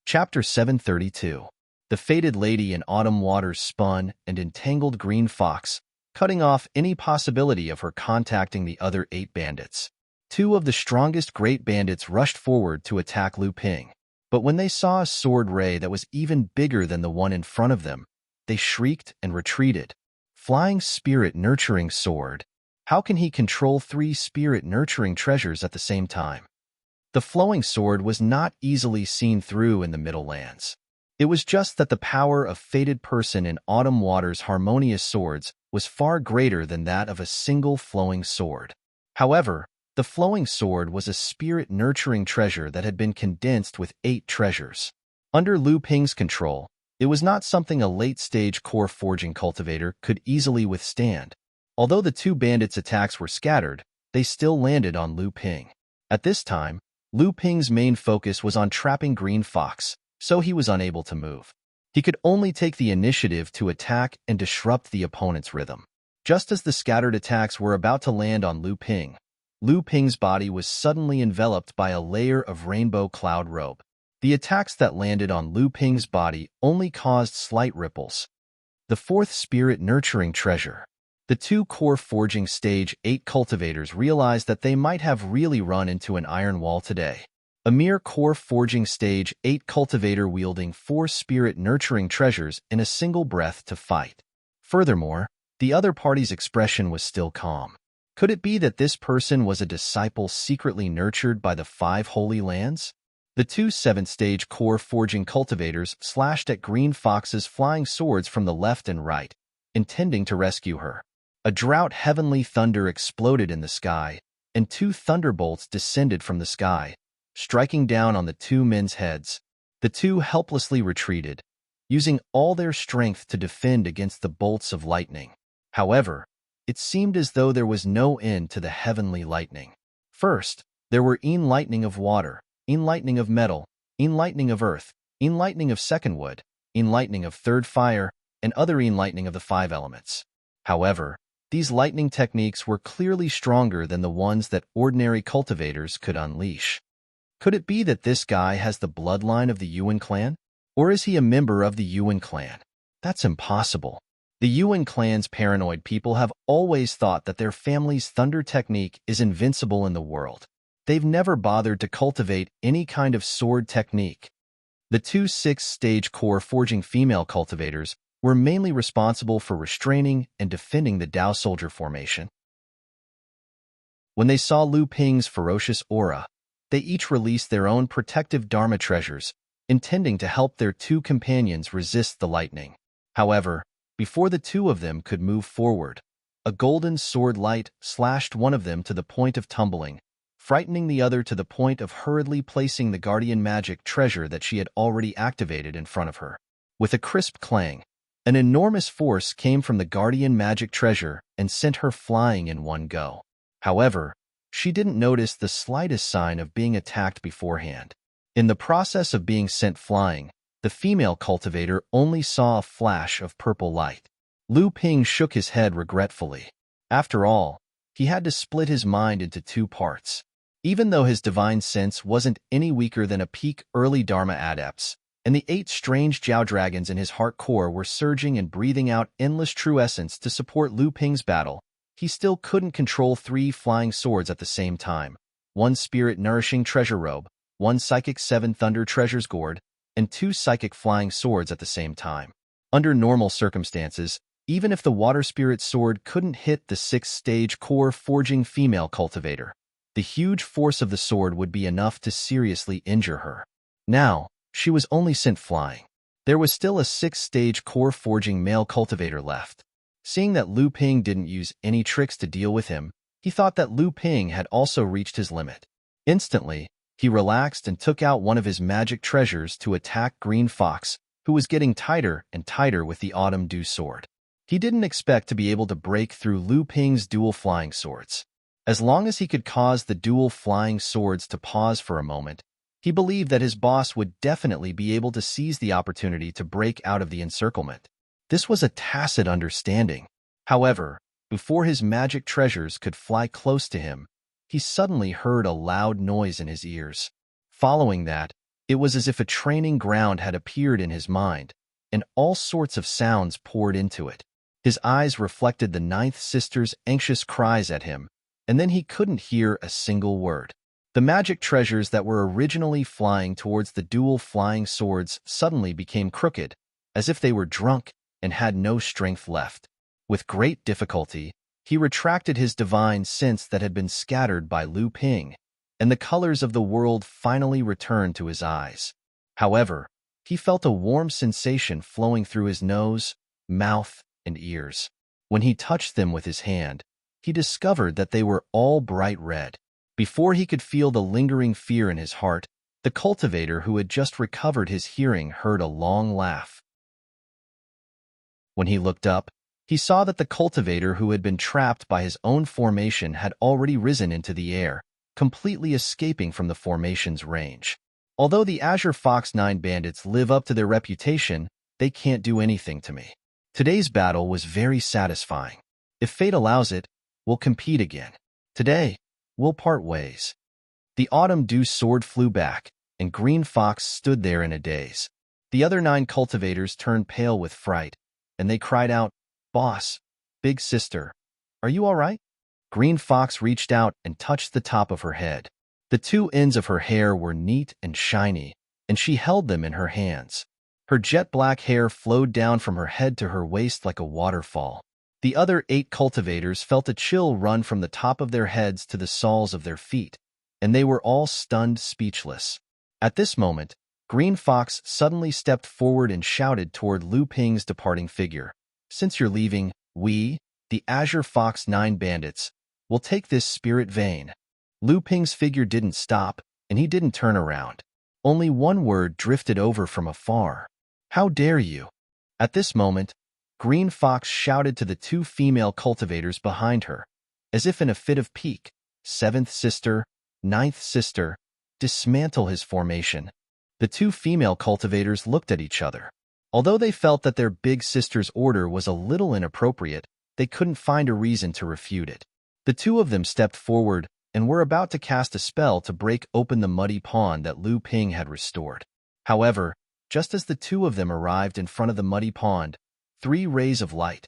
Chapter 732. The fated lady in autumn waters spun and entangled Green Fox, cutting off any possibility of her contacting the other 8 bandits. 2 of the strongest great bandits rushed forward to attack Lu Ping. But when they saw a sword ray that was even bigger than the one in front of them, they shrieked and retreated. Flying spirit nurturing sword. How can he control 3 spirit nurturing treasures at the same time? The flowing sword was not easily seen through in the Middle Lands. It was just that the power of fated person in Autumn Water's harmonious swords was far greater than that of a single flowing sword. However, the flowing sword was a spirit-nurturing treasure that had been condensed with 8 treasures. Under Lu Ping's control, it was not something a late-stage core forging cultivator could easily withstand. Although the 2 bandits' attacks were scattered, they still landed on Lu Ping. At this time, Lu Ping's main focus was on trapping Green Fox, so he was unable to move. He could only take the initiative to attack and disrupt the opponent's rhythm. Just as the scattered attacks were about to land on Lu Ping's body was suddenly enveloped by a layer of rainbow cloud robe. The attacks that landed on Lu Ping's body only caused slight ripples. The 4th spirit nurturing treasure. The 2 core forging stage 8 cultivators realized that they might have really run into an iron wall today. A mere core forging stage 8 cultivator wielding 4 spirit nurturing treasures in a single breath to fight. Furthermore, the other party's expression was still calm. Could it be that this person was a disciple secretly nurtured by the 5 holy lands? The 2 7th stage core forging cultivators slashed at Green Fox's flying swords from the left and right, intending to rescue her. A drought heavenly thunder exploded in the sky, and two thunderbolts descended from the sky, striking down on the two men's heads. The two helplessly retreated, using all their strength to defend against the bolts of lightning. However, it seemed as though there was no end to the heavenly lightning. First, there were een lightning of water, een lightning of metal, een lightning of earth, een lightning of second wood, een lightning of third fire, and other een lightning of the five elements. However, these lightning techniques were clearly stronger than the ones that ordinary cultivators could unleash. Could it be that this guy has the bloodline of the Yuan clan? Or is he a member of the Yuan clan? That's impossible. The Yuan clan's paranoid people have always thought that their family's thunder technique is invincible in the world. They've never bothered to cultivate any kind of sword technique. The two six-stage core forging female cultivators were mainly responsible for restraining and defending the Dao soldier formation. When they saw Lu Ping's ferocious aura, they each released their own protective Dharma treasures, intending to help their two companions resist the lightning. However, before the two of them could move forward, a golden sword light slashed one of them to the point of tumbling, frightening the other to the point of hurriedly placing the guardian magic treasure that she had already activated in front of her. With a crisp clang, an enormous force came from the guardian magic treasure and sent her flying in one go. However, she didn't notice the slightest sign of being attacked beforehand. In the process of being sent flying, the female cultivator only saw a flash of purple light. Lu Ping shook his head regretfully. After all, he had to split his mind into two parts. Even though his divine sense wasn't any weaker than a peak early Dharma adept's, and the 8 strange Jiao dragons in his heart core were surging and breathing out endless true essence to support Lu Ping's battle, he still couldn't control 3 flying swords at the same time, 1 spirit-nourishing treasure robe, 1 psychic 7 thunder treasures gourd, and 2 psychic flying swords at the same time. Under normal circumstances, even if the water spirit sword couldn't hit the 6th-stage core forging female cultivator, the huge force of the sword would be enough to seriously injure her. Now, she was only sent flying. There was still a 6th-stage core forging male cultivator left. Seeing that Lu Ping didn't use any tricks to deal with him, he thought that Lu Ping had also reached his limit. Instantly, he relaxed and took out one of his magic treasures to attack Green Fox, who was getting tighter and tighter with the Autumn Dew sword. He didn't expect to be able to break through Lu Ping's dual flying swords. As long as he could cause the dual flying swords to pause for a moment, he believed that his boss would definitely be able to seize the opportunity to break out of the encirclement. This was a tacit understanding. However, before his magic treasures could fly close to him, he suddenly heard a loud noise in his ears. Following that, it was as if a training ground had appeared in his mind, and all sorts of sounds poured into it. His eyes reflected the 9th sister's anxious cries at him, and then he couldn't hear a single word. The magic treasures that were originally flying towards the dual flying swords suddenly became crooked, as if they were drunk and had no strength left. With great difficulty, he retracted his divine sense that had been scattered by Lu Ping, and the colors of the world finally returned to his eyes. However, he felt a warm sensation flowing through his nose, mouth, and ears. When he touched them with his hand, he discovered that they were all bright red. Before he could feel the lingering fear in his heart, the cultivator who had just recovered his hearing heard a long laugh. When he looked up, he saw that the cultivator who had been trapped by his own formation had already risen into the air, completely escaping from the formation's range. Although the Azure Fox 9 bandits live up to their reputation, they can't do anything to me. Today's battle was very satisfying. If fate allows it, we'll compete again. Today, we'll part ways. The Autumn Dew sword flew back, and Green Fox stood there in a daze. The other 9 cultivators turned pale with fright, and they cried out, "Boss, big sister, are you all right?" Green Fox reached out and touched the top of her head. The 2 ends of her hair were neat and shiny, and she held them in her hands. Her jet-black hair flowed down from her head to her waist like a waterfall. The other 8 cultivators felt a chill run from the top of their heads to the soles of their feet, and they were all stunned speechless. At this moment, Green Fox suddenly stepped forward and shouted toward Lu Ping's departing figure, "Since you're leaving, we, the Azure Fox 9 bandits, will take this spirit vein. Lu Ping's figure didn't stop, and he didn't turn around. Only one word drifted over from afar. How dare you? At this moment, Green Fox shouted to the two female cultivators behind her, as if in a fit of pique. Seventh sister, ninth sister, dismantle his formation. The two female cultivators looked at each other. Although they felt that their big sister's order was a little inappropriate, they couldn't find a reason to refute it. The two of them stepped forward and were about to cast a spell to break open the muddy pond that Lu Ping had restored. However, just as the two of them arrived in front of the muddy pond, 3 rays of light,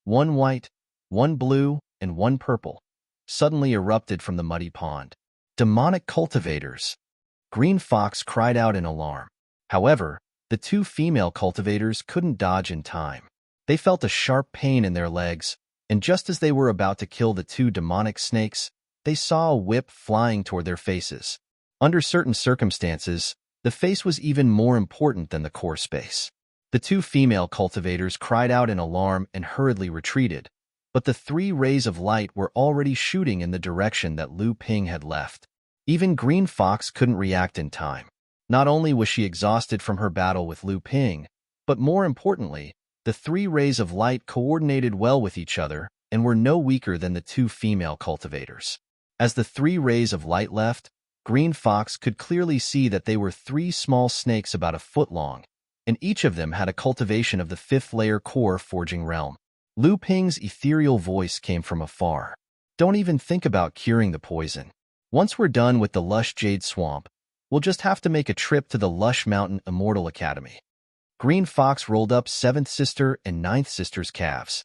one white, one blue, and one purple, suddenly erupted from the muddy pond. Demonic cultivators! Green Fox cried out in alarm. However, the two female cultivators couldn't dodge in time. They felt a sharp pain in their legs, and just as they were about to kill the 2 demonic snakes, they saw a whip flying toward their faces. Under certain circumstances, the face was even more important than the core space. The 2 female cultivators cried out in alarm and hurriedly retreated, but the 3 rays of light were already shooting in the direction that Lu Ping had left. Even Green Fox couldn't react in time. Not only was she exhausted from her battle with Lu Ping, but more importantly, the 3 rays of light coordinated well with each other and were no weaker than the 2 female cultivators. As the 3 rays of light left, Green Fox could clearly see that they were 3 small snakes about a foot long, and each of them had a cultivation of the 5th layer core forging realm. Lu Ping's ethereal voice came from afar. Don't even think about curing the poison. Once we're done with the lush jade swamp, we'll just have to make a trip to the lush mountain Immortal Academy. Green Fox rolled up 7th sister and 9th sister's calves.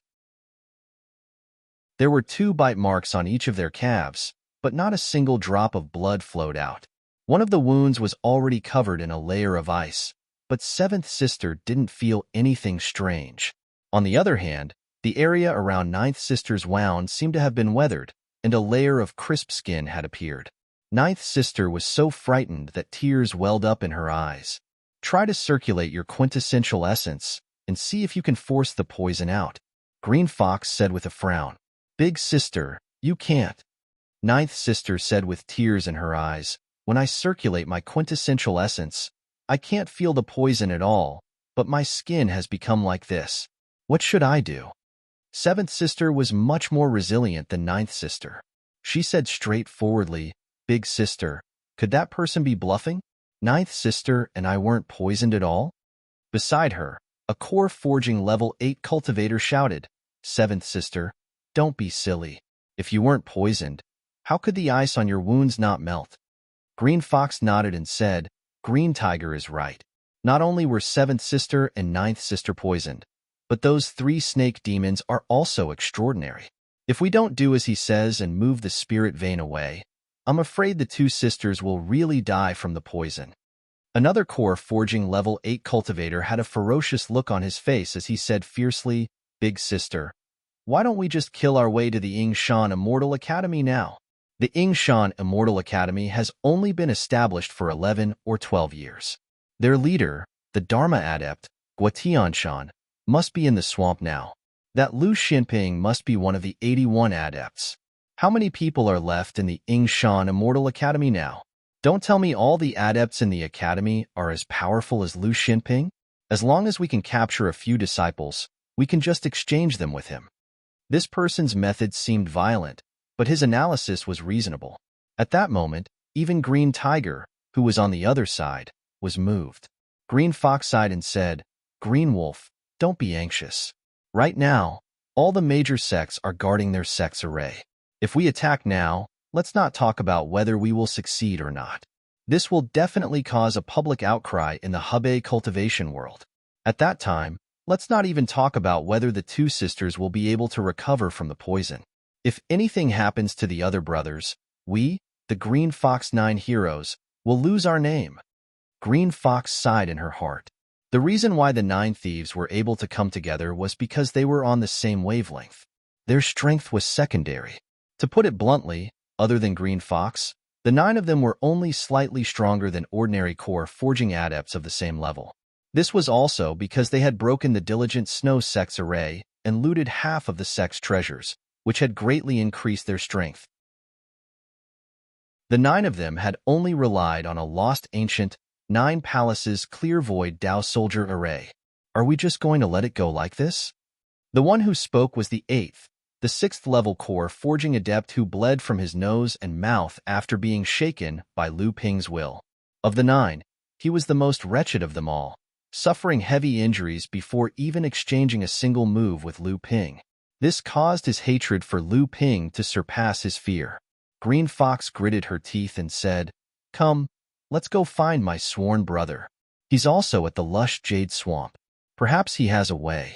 There were 2 bite marks on each of their calves, but not a single drop of blood flowed out. One of the wounds was already covered in a layer of ice, but 7th sister didn't feel anything strange. On the other hand, the area around 9th sister's wound seemed to have been weathered, and a layer of crisp skin had appeared. 9th sister was so frightened that tears welled up in her eyes. Try to circulate your quintessential essence and see if you can force the poison out, Green Fox said with a frown. Big sister, you can't. 9th sister said with tears in her eyes, when I circulate my quintessential essence, I can't feel the poison at all, but my skin has become like this. What should I do? 7th sister was much more resilient than 9th sister. She said straightforwardly, Big sister, could that person be bluffing? 9th sister and I weren't poisoned at all? Beside her, a core forging level 8 cultivator shouted, 7th sister, don't be silly. If you weren't poisoned, how could the ice on your wounds not melt? Green Fox nodded and said, Green Tiger is right. Not only were 7th sister and 9th sister poisoned, but those 3 snake demons are also extraordinary. If we don't do as he says and move the spirit vein away, I'm afraid the 2 sisters will really die from the poison. Another core forging level 8 cultivator had a ferocious look on his face as he said fiercely, Big sister, why don't we just kill our way to the Yingshan Immortal Academy now? The Yingshan Immortal Academy has only been established for 11 or 12 years. Their leader, the Dharma adept, Guotianshan, must be in the swamp now. That Lu Xinping must be one of the 81 adepts. How many people are left in the Yingshan Immortal Academy now? Don't tell me all the adepts in the academy are as powerful as Lu Xinping? As long as we can capture a few disciples, we can just exchange them with him. This person's methods seemed violent, but his analysis was reasonable. At that moment, even Green Tiger, who was on the other side, was moved. Green Fox sighed and said, Green Wolf, don't be anxious. Right now, all the major sects are guarding their sect's array. If we attack now, let's not talk about whether we will succeed or not. This will definitely cause a public outcry in the Hebei cultivation world. At that time, let's not even talk about whether the 2 sisters will be able to recover from the poison. If anything happens to the other brothers, we, the Green Fox 9 heroes, will lose our name. Green Fox sighed in her heart. The reason why the 9 thieves were able to come together was because they were on the same wavelength. Their strength was secondary. To put it bluntly, other than Green Fox, the 9 of them were only slightly stronger than ordinary core forging adepts of the same level. This was also because they had broken the Diligent Snow sect's array and looted half of the sect's treasures, which had greatly increased their strength. The 9 of them had only relied on a lost ancient 9 palaces clear void Dao soldier array. Are we just going to let it go like this? The one who spoke was the 8th, the 6th level core forging adept who bled from his nose and mouth after being shaken by Lu Ping's will. Of the 9, he was the most wretched of them all, suffering heavy injuries before even exchanging a single move with Lu Ping. This caused his hatred for Lu Ping to surpass his fear. Green Fox gritted her teeth and said, "Come, let's go find my sworn brother. He's also at the lush jade swamp. Perhaps he has a way."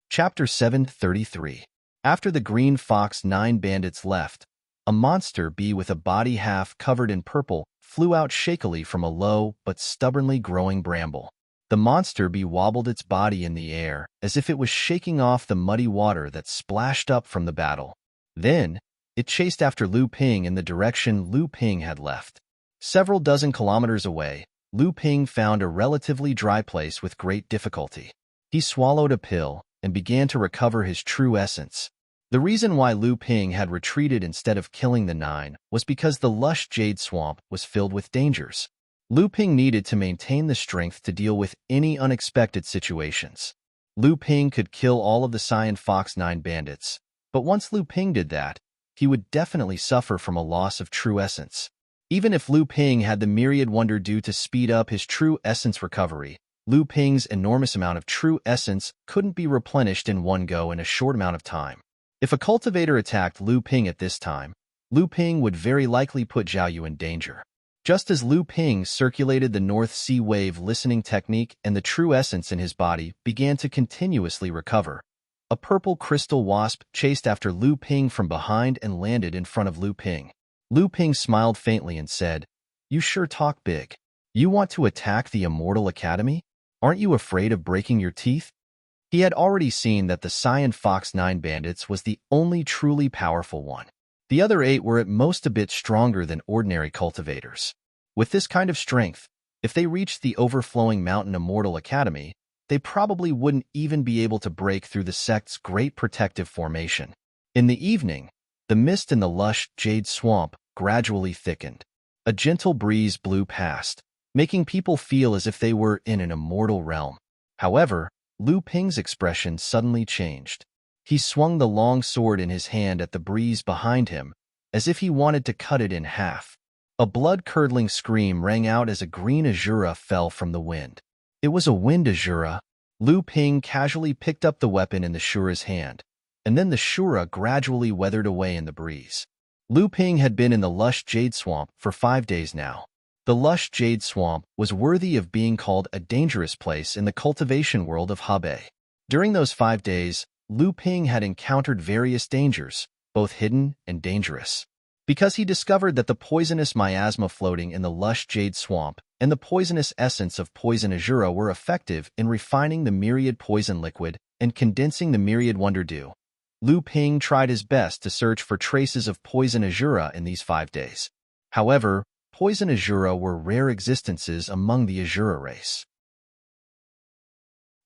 Chapter 733. After the Green Fox 9 bandits left, a monster bee with a body half covered in purple flew out shakily from a low but stubbornly growing bramble. The monster bee wobbled its body in the air as if it was shaking off the muddy water that splashed up from the battle. Then, it chased after Lu Ping in the direction Lu Ping had left. Several dozen kilometers away, Lu Ping found a relatively dry place with great difficulty. He swallowed a pill and began to recover his true essence. The reason why Lu Ping had retreated instead of killing the 9 was because the lush jade swamp was filled with dangers. Lu Ping needed to maintain the strength to deal with any unexpected situations. Lu Ping could kill all of the Cyan Fox 9 bandits, but once Lu Ping did that, he would definitely suffer from a loss of true essence. Even if Lu Ping had the myriad wonder due to speed up his true essence recovery, Lu Ping's enormous amount of true essence couldn't be replenished in one go in a short amount of time. If a cultivator attacked Lu Ping at this time, Lu Ping would very likely put Zhao Yu in danger. Just as Lu Ping circulated the North Sea wave listening technique and the true essence in his body began to continuously recover, a purple crystal wasp chased after Lu Ping from behind and landed in front of Lu Ping. Lu Ping smiled faintly and said, "You sure talk big. You want to attack the Immortal Academy? Aren't you afraid of breaking your teeth?" He had already seen that the Cyan Fox 9 bandits was the only truly powerful one. The other 8 were at most a bit stronger than ordinary cultivators. With this kind of strength, if they reached the overflowing Mountain Immortal Academy, they probably wouldn't even be able to break through the sect's great protective formation. In the evening, the mist in the lush jade swamp gradually thickened. A gentle breeze blew past, making people feel as if they were in an immortal realm. However, Lu Ping's expression suddenly changed. He swung the long sword in his hand at the breeze behind him, as if he wanted to cut it in half. A blood-curdling scream rang out as a green azura fell from the wind. It was a wind azura. Lu Ping casually picked up the weapon in the shura's hand, and then the shura gradually weathered away in the breeze. Lu Ping had been in the lush jade swamp for 5 days now. The lush jade swamp was worthy of being called a dangerous place in the cultivation world of Hebei. During those 5 days, Lu Ping had encountered various dangers, both hidden and dangerous. Because he discovered that the poisonous miasma floating in the lush jade swamp and the poisonous essence of poison azura were effective in refining the myriad poison liquid and condensing the myriad wonder dew, Lu Ping tried his best to search for traces of poison azura in these 5 days. However, poison azura were rare existences among the azura race.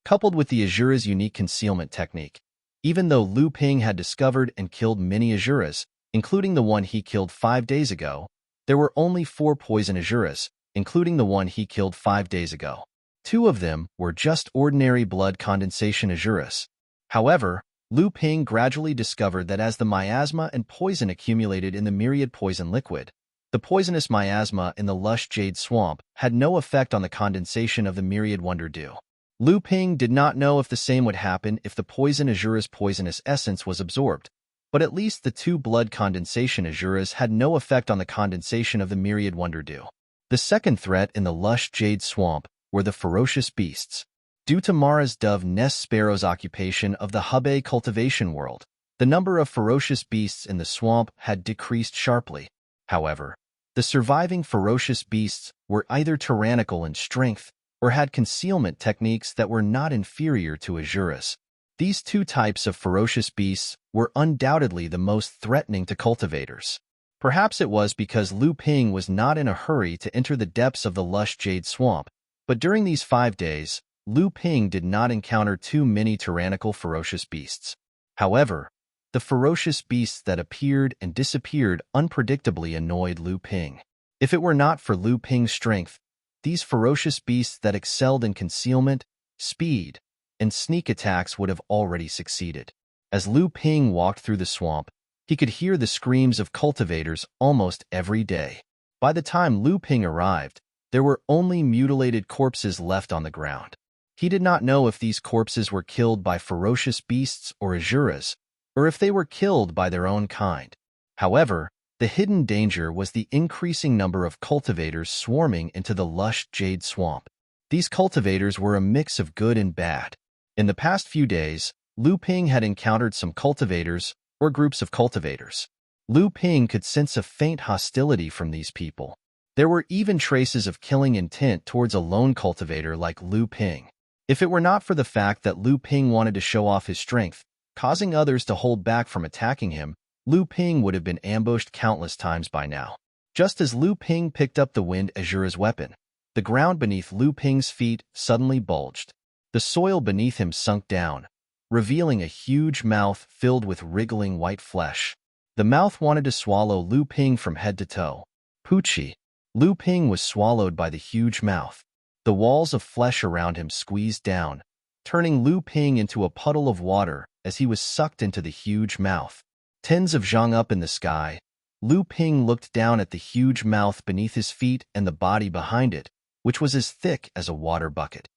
Coupled with the azura's unique concealment technique, even though Lu Ping had discovered and killed many azuras, including the one he killed 5 days ago, there were only 4 poison azuras, including the one he killed 5 days ago. 2 of them were just ordinary blood condensation azuras. However, Lu Ping gradually discovered that as the miasma and poison accumulated in the myriad poison liquid, the poisonous miasma in the lush jade swamp had no effect on the condensation of the myriad wonder dew. Lu Ping did not know if the same would happen if the poison azura's poisonous essence was absorbed, but at least the 2 blood condensation azuras had no effect on the condensation of the myriad wonder dew. The second threat in the lush jade swamp were the ferocious beasts. Due to Mara's dove nest sparrow's occupation of the Hebei cultivation world, the number of ferocious beasts in the swamp had decreased sharply. However, the surviving ferocious beasts were either tyrannical in strength or had concealment techniques that were not inferior to azuras. These 2 types of ferocious beasts were undoubtedly the most threatening to cultivators. Perhaps it was because Lu Ping was not in a hurry to enter the depths of the lush jade swamp But during these 5 days, Lu Ping did not encounter too many tyrannical ferocious beasts. However, the ferocious beasts that appeared and disappeared unpredictably annoyed Lu Ping. If it were not for Lu Ping's strength, these ferocious beasts that excelled in concealment, speed, and sneak attacks would have already succeeded. As Lu Ping walked through the swamp, he could hear the screams of cultivators almost every day. By the time Lu Ping arrived, there were only mutilated corpses left on the ground. He did not know if these corpses were killed by ferocious beasts or asuras, or if they were killed by their own kind. However, the hidden danger was the increasing number of cultivators swarming into the lush jade swamp. These cultivators were a mix of good and bad. In the past few days, Lu Ping had encountered some cultivators or groups of cultivators. Lu Ping could sense a faint hostility from these people. There were even traces of killing intent towards a lone cultivator like Lu Ping. If it were not for the fact that Lu Ping wanted to show off his strength, causing others to hold back from attacking him, Lu Ping would have been ambushed countless times by now. Just as Lu Ping picked up the Wind Azura's weapon, the ground beneath Lu Ping's feet suddenly bulged. The soil beneath him sunk down, revealing a huge mouth filled with wriggling white flesh. The mouth wanted to swallow Lu Ping from head to toe. Poochie! Lu Ping was swallowed by the huge mouth. The walls of flesh around him squeezed down, turning Lu Ping into a puddle of water as he was sucked into the huge mouth. Tens of zhang up in the sky, Lu Ping looked down at the huge mouth beneath his feet and the body behind it, which was as thick as a water bucket.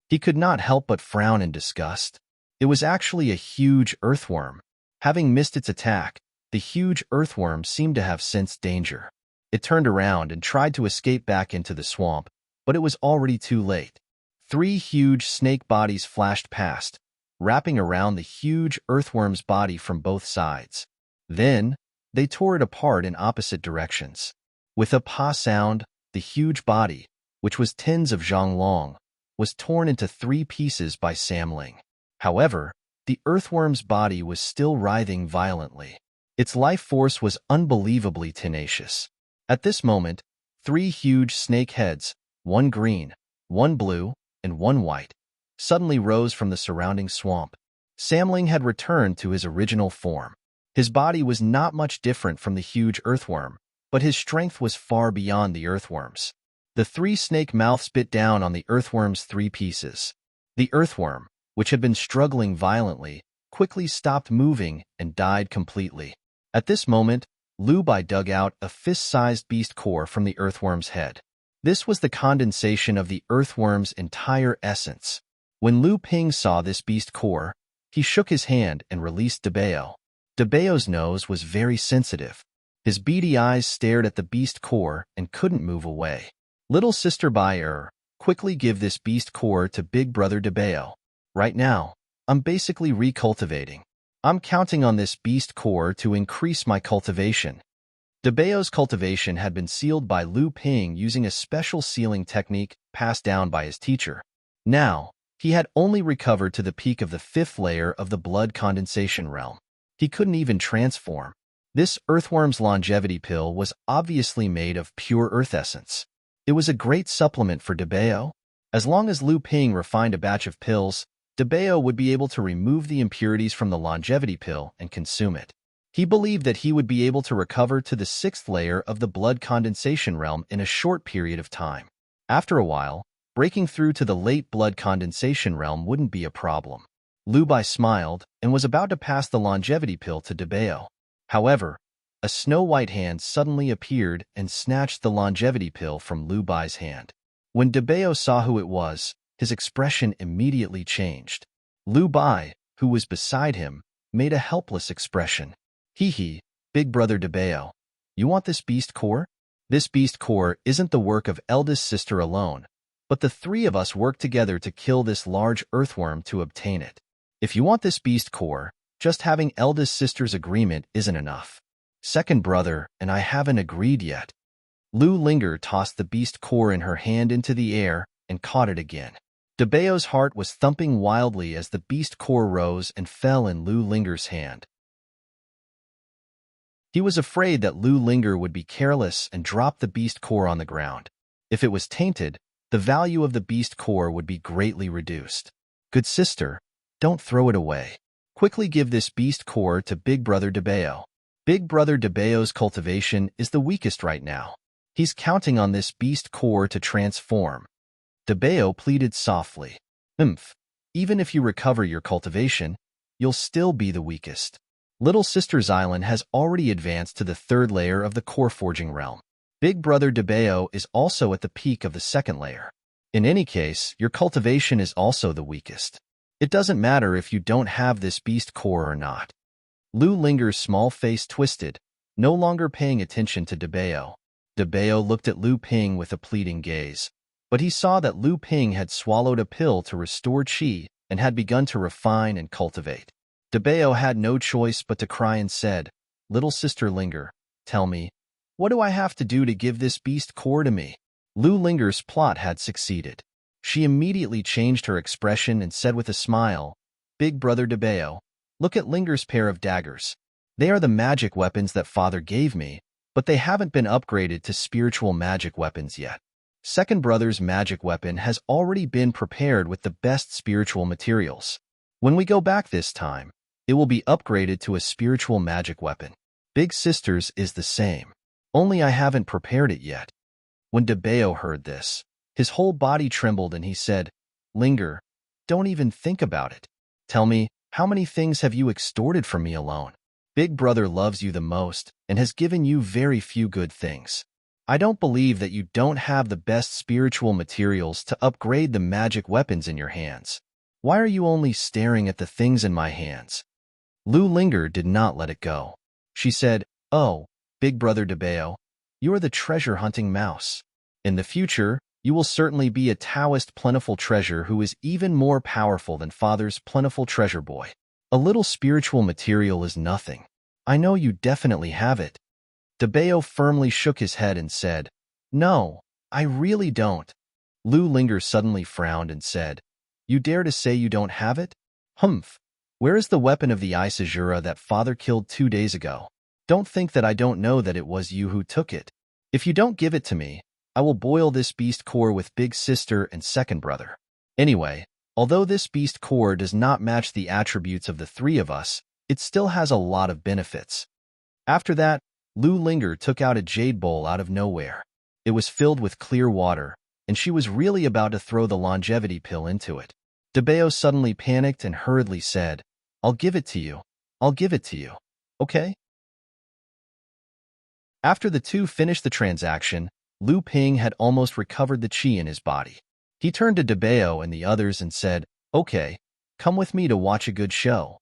He could not help but frown in disgust. It was actually a huge earthworm. Having missed its attack, the huge earthworm seemed to have sensed danger. It turned around and tried to escape back into the swamp, but it was already too late. 3 huge snake bodies flashed past, wrapping around the huge earthworm's body from both sides. Then, they tore it apart in opposite directions. With a pa sound, the huge body, which was tens of zhang long, was torn into 3 pieces by Samling. However, the earthworm's body was still writhing violently. Its life force was unbelievably tenacious. At this moment, 3 huge snake heads, 1 green, 1 blue, and 1 white, suddenly rose from the surrounding swamp. Samling had returned to his original form. His body was not much different from the huge earthworm, but his strength was far beyond the earthworm's. The 3 snake mouths bit down on the earthworm's 3 pieces. The earthworm, which had been struggling violently, quickly stopped moving and died completely. At this moment, Lu Bai dug out a fist-sized beast core from the earthworm's head. This was the condensation of the earthworm's entire essence. When Lu Ping saw this beast core, he shook his hand and released Debao. Debao's nose was very sensitive. His beady eyes stared at the beast core and couldn't move away. Little sister Bai quickly give this beast core to big brother Debao. Right now, I'm basically recultivating. I'm counting on this beast core to increase my cultivation. Debao's cultivation had been sealed by Lu Ping using a special sealing technique passed down by his teacher. Now, he had only recovered to the peak of the 5th layer of the blood condensation realm. He couldn't even transform. This earthworm's longevity pill was obviously made of pure earth essence. It was a great supplement for Debao. As long as Lu Ping refined a batch of pills, Debao would be able to remove the impurities from the longevity pill and consume it. He believed that he would be able to recover to the 6th layer of the blood condensation realm in a short period of time. After a while, breaking through to the late blood condensation realm wouldn't be a problem. Lu Bai smiled and was about to pass the longevity pill to Debao. However, a snow-white hand suddenly appeared and snatched the longevity pill from Lu Bai's hand. When Debao saw who it was, his expression immediately changed. Lu Bai, who was beside him, made a helpless expression. Hee, big brother Debao, you want this beast core? This beast core isn't the work of eldest sister alone, but the 3 of us work together to kill this large earthworm to obtain it. If you want this beast core, just having eldest sister's agreement isn't enough. Second brother and I haven't agreed yet. Lu Linger tossed the beast core in her hand into the air and caught it again. Debao's heart was thumping wildly as the beast core rose and fell in Lu Linger's hand. He was afraid that Lu Linger would be careless and drop the beast core on the ground. If it was tainted, the value of the beast core would be greatly reduced. Good sister, don't throw it away. Quickly give this beast core to Big Brother Debeo. Big Brother Debeo's cultivation is the weakest right now. He's counting on this beast core to transform. Debeo pleaded softly. Even if you recover your cultivation, you'll still be the weakest. Little Sister's Island has already advanced to the 3rd layer of the core forging realm. Big Brother Debeo is also at the peak of the 2nd layer. In any case, your cultivation is also the weakest. It doesn't matter if you don't have this beast core or not. Lu Linger's small face twisted, no longer paying attention to Debeo. Debeo looked at Lu Ping with a pleading gaze, but he saw that Lu Ping had swallowed a pill to restore qi and had begun to refine and cultivate. Debeo had no choice but to cry and said, "Little Sister Linger, tell me, what do I have to do to give this beast core to me?" Lu Linger's plot had succeeded. She immediately changed her expression and said with a smile, "Big Brother Debeo, look at Linger's pair of daggers. They are the magic weapons that Father gave me, but they haven't been upgraded to spiritual magic weapons yet. Second Brother's magic weapon has already been prepared with the best spiritual materials. When we go back this time, it will be upgraded to a spiritual magic weapon. Big Sister's is the same. Only I haven't prepared it yet." When Debeo heard this, his whole body trembled and he said, "Linger, don't even think about it. Tell me, how many things have you extorted from me alone? Big Brother loves you the most and has given you very few good things. I don't believe that you don't have the best spiritual materials to upgrade the magic weapons in your hands. Why are you only staring at the things in my hands?" Lu Linger did not let it go. She said, "Oh, Big Brother Debeo, you are the treasure-hunting mouse. In the future, you will certainly be a Taoist plentiful treasure who is even more powerful than Father's plentiful treasure boy. A little spiritual material is nothing. I know you definitely have it." Debeo firmly shook his head and said, "No, I really don't." Lu Linger suddenly frowned and said, "You dare to say you don't have it? Where is the weapon of the Isajura that Father killed 2 days ago? Don't think that I don't know that it was you who took it. If you don't give it to me, I will boil this beast core with Big Sister and Second Brother. Anyway, although this beast core does not match the attributes of the 3 of us, it still has a lot of benefits." After that, Lu Linger took out a jade bowl out of nowhere. It was filled with clear water, and she was really about to throw the longevity pill into it. Debeo suddenly panicked and hurriedly said, "I'll give it to you. I'll give it to you. Okay?" After the two finished the transaction, Lu Ping had almost recovered the qi in his body. He turned to Debeo and the others and said, "Okay, come with me to watch a good show."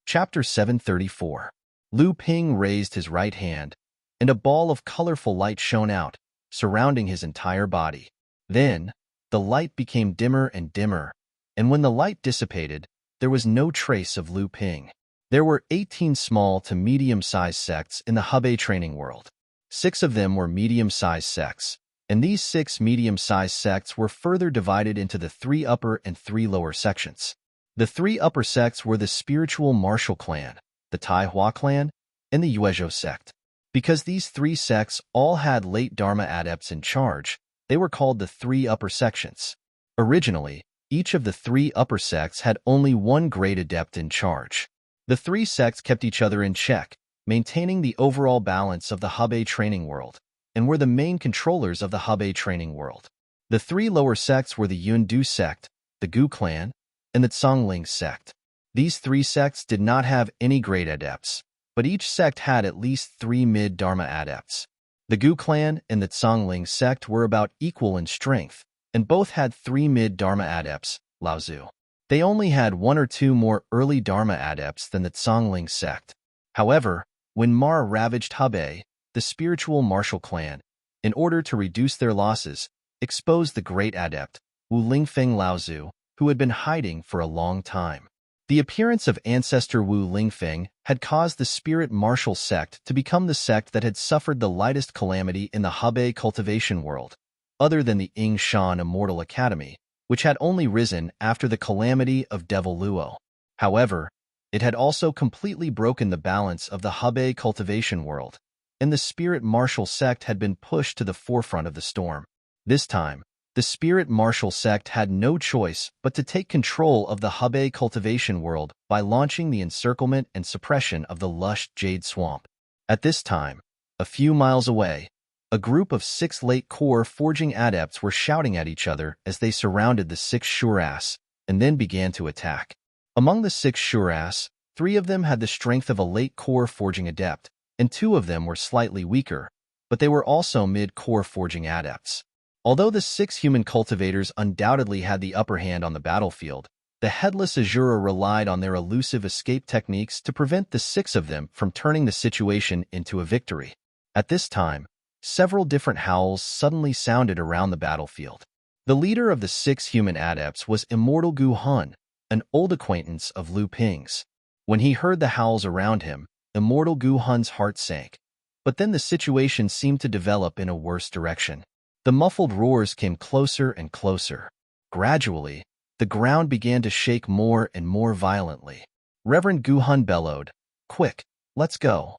Chapter 734. Lu Ping raised his right hand, and a ball of colorful light shone out, surrounding his entire body. Then, the light became dimmer and dimmer, and when the light dissipated, there was no trace of Lu Ping. There were 18 small to medium-sized sects in the Hebei training world. 6 of them were medium-sized sects, and these 6 medium-sized sects were further divided into the 3 upper and 3 lower sections. The 3 upper sects were the spiritual martial clan, the Taihua clan, and the Yuezhou sect. Because these 3 sects all had late Dharma adepts in charge, they were called the 3 upper sections. Originally, each of the 3 upper sects had only 1 great adept in charge. The 3 sects kept each other in check, maintaining the overall balance of the Hebei training world, and were the main controllers of the Hebei training world. The 3 lower sects were the Yundu sect, the Gu clan, and the Zhongling sect. These 3 sects did not have any great adepts, but each sect had at least 3 mid-Dharma adepts. The Gu clan and the Zhongling sect were about equal in strength, and both had 3 mid-Dharma adepts, Laozu. They only had 1 or 2 more early Dharma adepts than the Zhongling sect. However, when Mara ravaged Hebei, the spiritual martial clan, in order to reduce their losses, exposed the great adept, Wu Lingfeng Laozu, who had been hiding for a long time. The appearance of ancestor Wu Lingfeng had caused the spirit martial sect to become the sect that had suffered the lightest calamity in the Hebei cultivation world, other than the Yingshan Immortal Academy, which had only risen after the calamity of Devil Luo. However, It had also completely broken the balance of the Hebei cultivation world, and the spirit martial sect had been pushed to the forefront of the storm. This time, the spirit martial sect had no choice but to take control of the Hebei cultivation world by launching the encirclement and suppression of the lush jade swamp. At this time, a few miles away, a group of 6 late core forging adepts were shouting at each other as they surrounded the 6 Shuras and then began to attack. Among the 6 Shuras, 3 of them had the strength of a late core forging adept, and 2 of them were slightly weaker, but they were also mid-core forging adepts. Although the 6 human cultivators undoubtedly had the upper hand on the battlefield, the headless Azura relied on their elusive escape techniques to prevent the 6 of them from turning the situation into a victory. At this time, several different howls suddenly sounded around the battlefield. The leader of the 6 human adepts was Immortal Gu Hun, an old acquaintance of Lu Ping's. When he heard the howls around him, Immortal Gu Hun's heart sank. But then the situation seemed to develop in a worse direction. The muffled roars came closer and closer. Gradually, the ground began to shake more and more violently. Reverend Gu Hun bellowed, "Quick, let's go.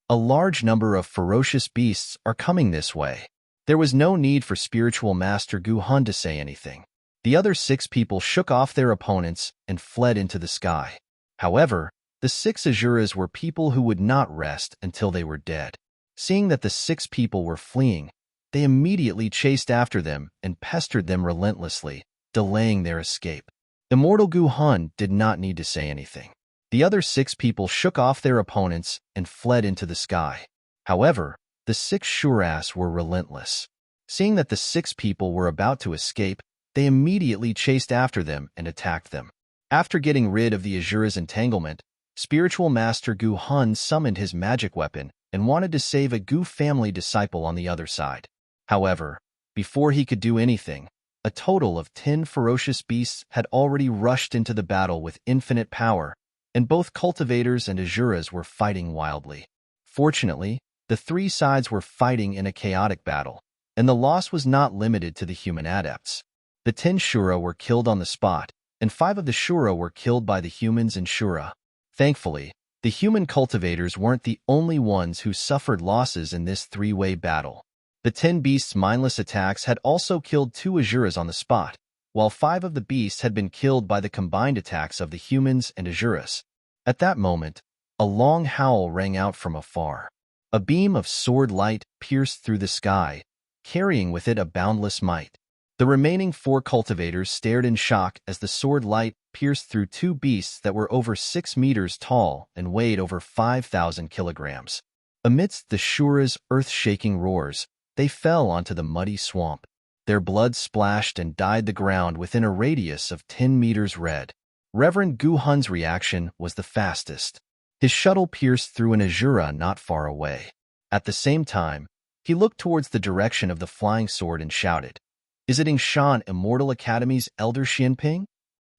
A large number of ferocious beasts are coming this way." There was no need for spiritual master Gu Hun to say anything. The other 6 people shook off their opponents and fled into the sky. However, the 6 Azuras were people who would not rest until they were dead. Seeing that the 6 people were fleeing, they immediately chased after them and pestered them relentlessly, delaying their escape. Immortal Gu Hun did not need to say anything. The other 6 people shook off their opponents and fled into the sky. However, the 6 Shuras were relentless. Seeing that the 6 people were about to escape, they immediately chased after them and attacked them. After getting rid of the Azura's entanglement, Spiritual Master Gu Hun summoned his magic weapon and wanted to save a Gu family disciple on the other side. However, before he could do anything, a total of 10 ferocious beasts had already rushed into the battle with infinite power, and both cultivators and Azuras were fighting wildly. Fortunately, the 3 sides were fighting in a chaotic battle, and the loss was not limited to the human adepts. The 10 Shura were killed on the spot, and 5 of the Shura were killed by the humans and Shura. Thankfully, the human cultivators weren't the only ones who suffered losses in this 3-way battle. The 10 beasts' mindless attacks had also killed 2 Azuras on the spot, while 5 of the beasts had been killed by the combined attacks of the humans and Azuras. At that moment, a long howl rang out from afar. A beam of sword light pierced through the sky, carrying with it a boundless might. The remaining 4 cultivators stared in shock as the sword light pierced through 2 beasts that were over 6 meters tall and weighed over 5,000 kilograms. Amidst the Shura's earth-shaking roars, they fell onto the muddy swamp. Their blood splashed and dyed the ground within a radius of 10 meters red. Reverend Gu Hun's reaction was the fastest. His shuttle pierced through an Azura not far away. At the same time, he looked towards the direction of the flying sword and shouted, "Is it Yingshan Immortal Academy's Elder Xianping?"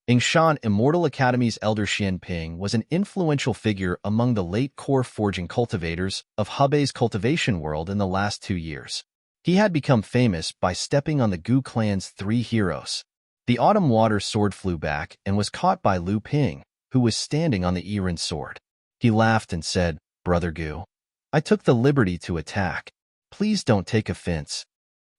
Yingshan Immortal Academy's Elder Xianping was an influential figure among the late core forging cultivators of Hebei's cultivation world in the last 2 years. He had become famous by stepping on the Gu clan's 3 heroes. The autumn water sword flew back and was caught by Lu Ping, who was standing on the Iran sword. He laughed and said, "Brother Gu, I took the liberty to attack. Please don't take offense."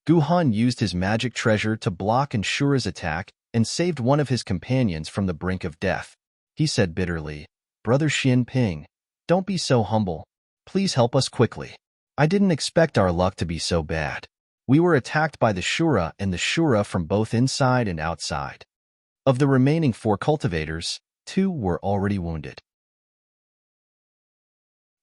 Gu Hun used his magic treasure to block Anshura's attack and saved one of his companions from the brink of death. He said bitterly, "Brother Xianping, don't be so humble. Please help us quickly. I didn't expect our luck to be so bad. We were attacked by the Shura and the Shura from both inside and outside. Of the remaining 4 cultivators, 2 were already wounded.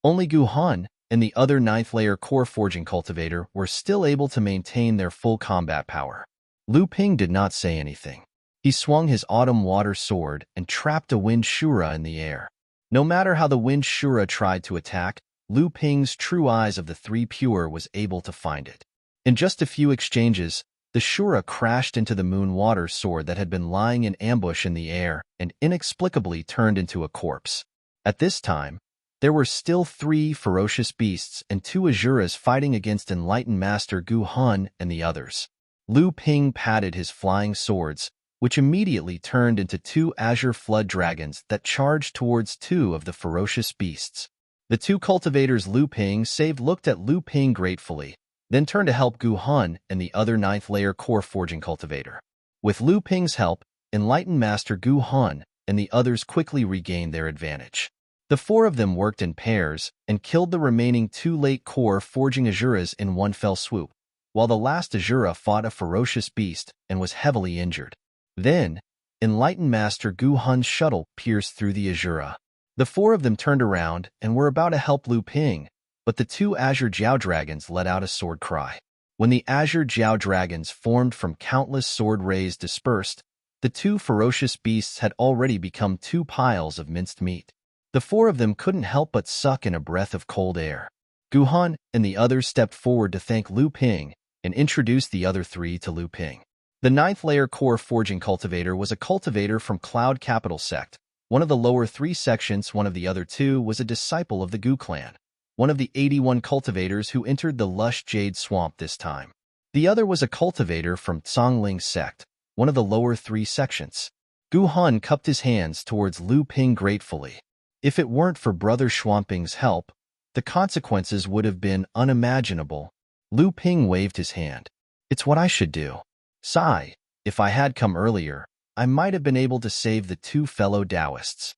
Only Gu Hun and the other 9th-layer core forging cultivator were still able to maintain their full combat power." Lu Ping did not say anything. He swung his autumn water sword and trapped a wind Shura in the air. No matter how the wind Shura tried to attack, Lu Ping's true eyes of the 3 pure was able to find it. In just a few exchanges, the Shura crashed into the moon water sword that had been lying in ambush in the air and inexplicably turned into a corpse. At this time, there were still 3 ferocious beasts and 2 Azuras fighting against Enlightened Master Gu Hun and the others. Lu Ping patted his flying swords, which immediately turned into two azure flood dragons that charged towards two of the ferocious beasts. The two cultivators Lu Ping saved looked at Lu Ping gratefully, then turned to help Gu Hun and the other ninth-layer core forging cultivator. With Lu Ping's help, enlightened Master Gu Hun and the others quickly regained their advantage. The four of them worked in pairs and killed the remaining two late core forging Azuras in one fell swoop, while the last Azura fought a ferocious beast and was heavily injured. Then, enlightened Master Gu Hun's shuttle pierced through the Azura. The four of them turned around and were about to help Lu Ping, but the two Azure Jiao Dragons let out a sword cry. When the Azure Jiao Dragons formed from countless sword rays dispersed, the two ferocious beasts had already become two piles of minced meat. The four of them couldn't help but suck in a breath of cold air. Gu Hun and the others stepped forward to thank Lu Ping and introduced the other three to Lu Ping. The ninth-layer core forging cultivator was a cultivator from Cloud Capital Sect, one of the lower three sections. One of the other two was a disciple of the Gu clan, one of the 81 cultivators who entered the lush jade swamp this time. The other was a cultivator from Tsongling Sect, one of the lower three sections. Gu Hun cupped his hands towards Lu Ping gratefully. If it weren't for Brother Swamping's help, the consequences would have been unimaginable. Lu Ping waved his hand. It's what I should do. Sigh, if I had come earlier, I might have been able to save the two fellow Taoists.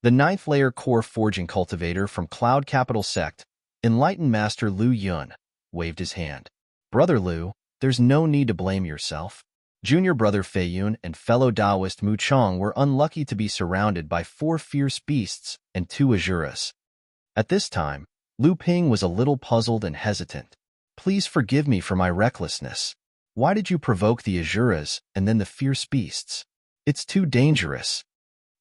The ninth-layer core forging cultivator from Cloud Capital Sect, enlightened Master Lu Yun, waved his hand. Brother Lu, there's no need to blame yourself. Junior brother Fei Yun and fellow Taoist Mu Chong were unlucky to be surrounded by four fierce beasts and two Azuras. At this time, Lu Ping was a little puzzled and hesitant. Please forgive me for my recklessness. Why did you provoke the Azuras and then the fierce beasts? It's too dangerous.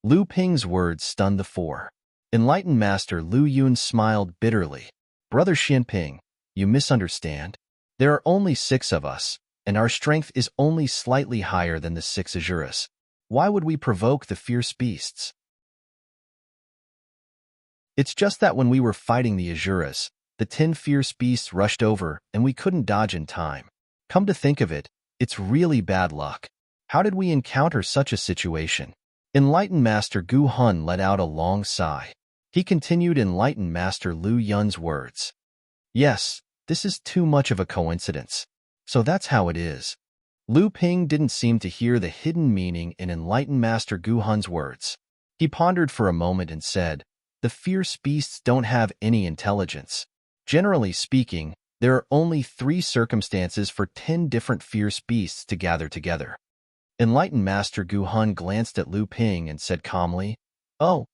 Lu Ping's words stunned the four. Enlightened Master Lu Yun smiled bitterly. Brother Xinping, you misunderstand. There are only 6 of us, and our strength is only slightly higher than the 6 Azuras. Why would we provoke the fierce beasts? It's just that when we were fighting the Azuras, the 10 fierce beasts rushed over and we couldn't dodge in time. Come to think of it, it's really bad luck. How did we encounter such a situation? Enlightened Master Gu Hun let out a long sigh. He continued enlightened Master Lu Yun's words. Yes, this is too much of a coincidence. So that's how it is. Lu Ping didn't seem to hear the hidden meaning in enlightened Master Gu Hun's words. He pondered for a moment and said, the fierce beasts don't have any intelligence. Generally speaking, there are only 3 circumstances for 10 different fierce beasts to gather together. Enlightened Master Gu Hun glanced at Lu Ping and said calmly, Oh,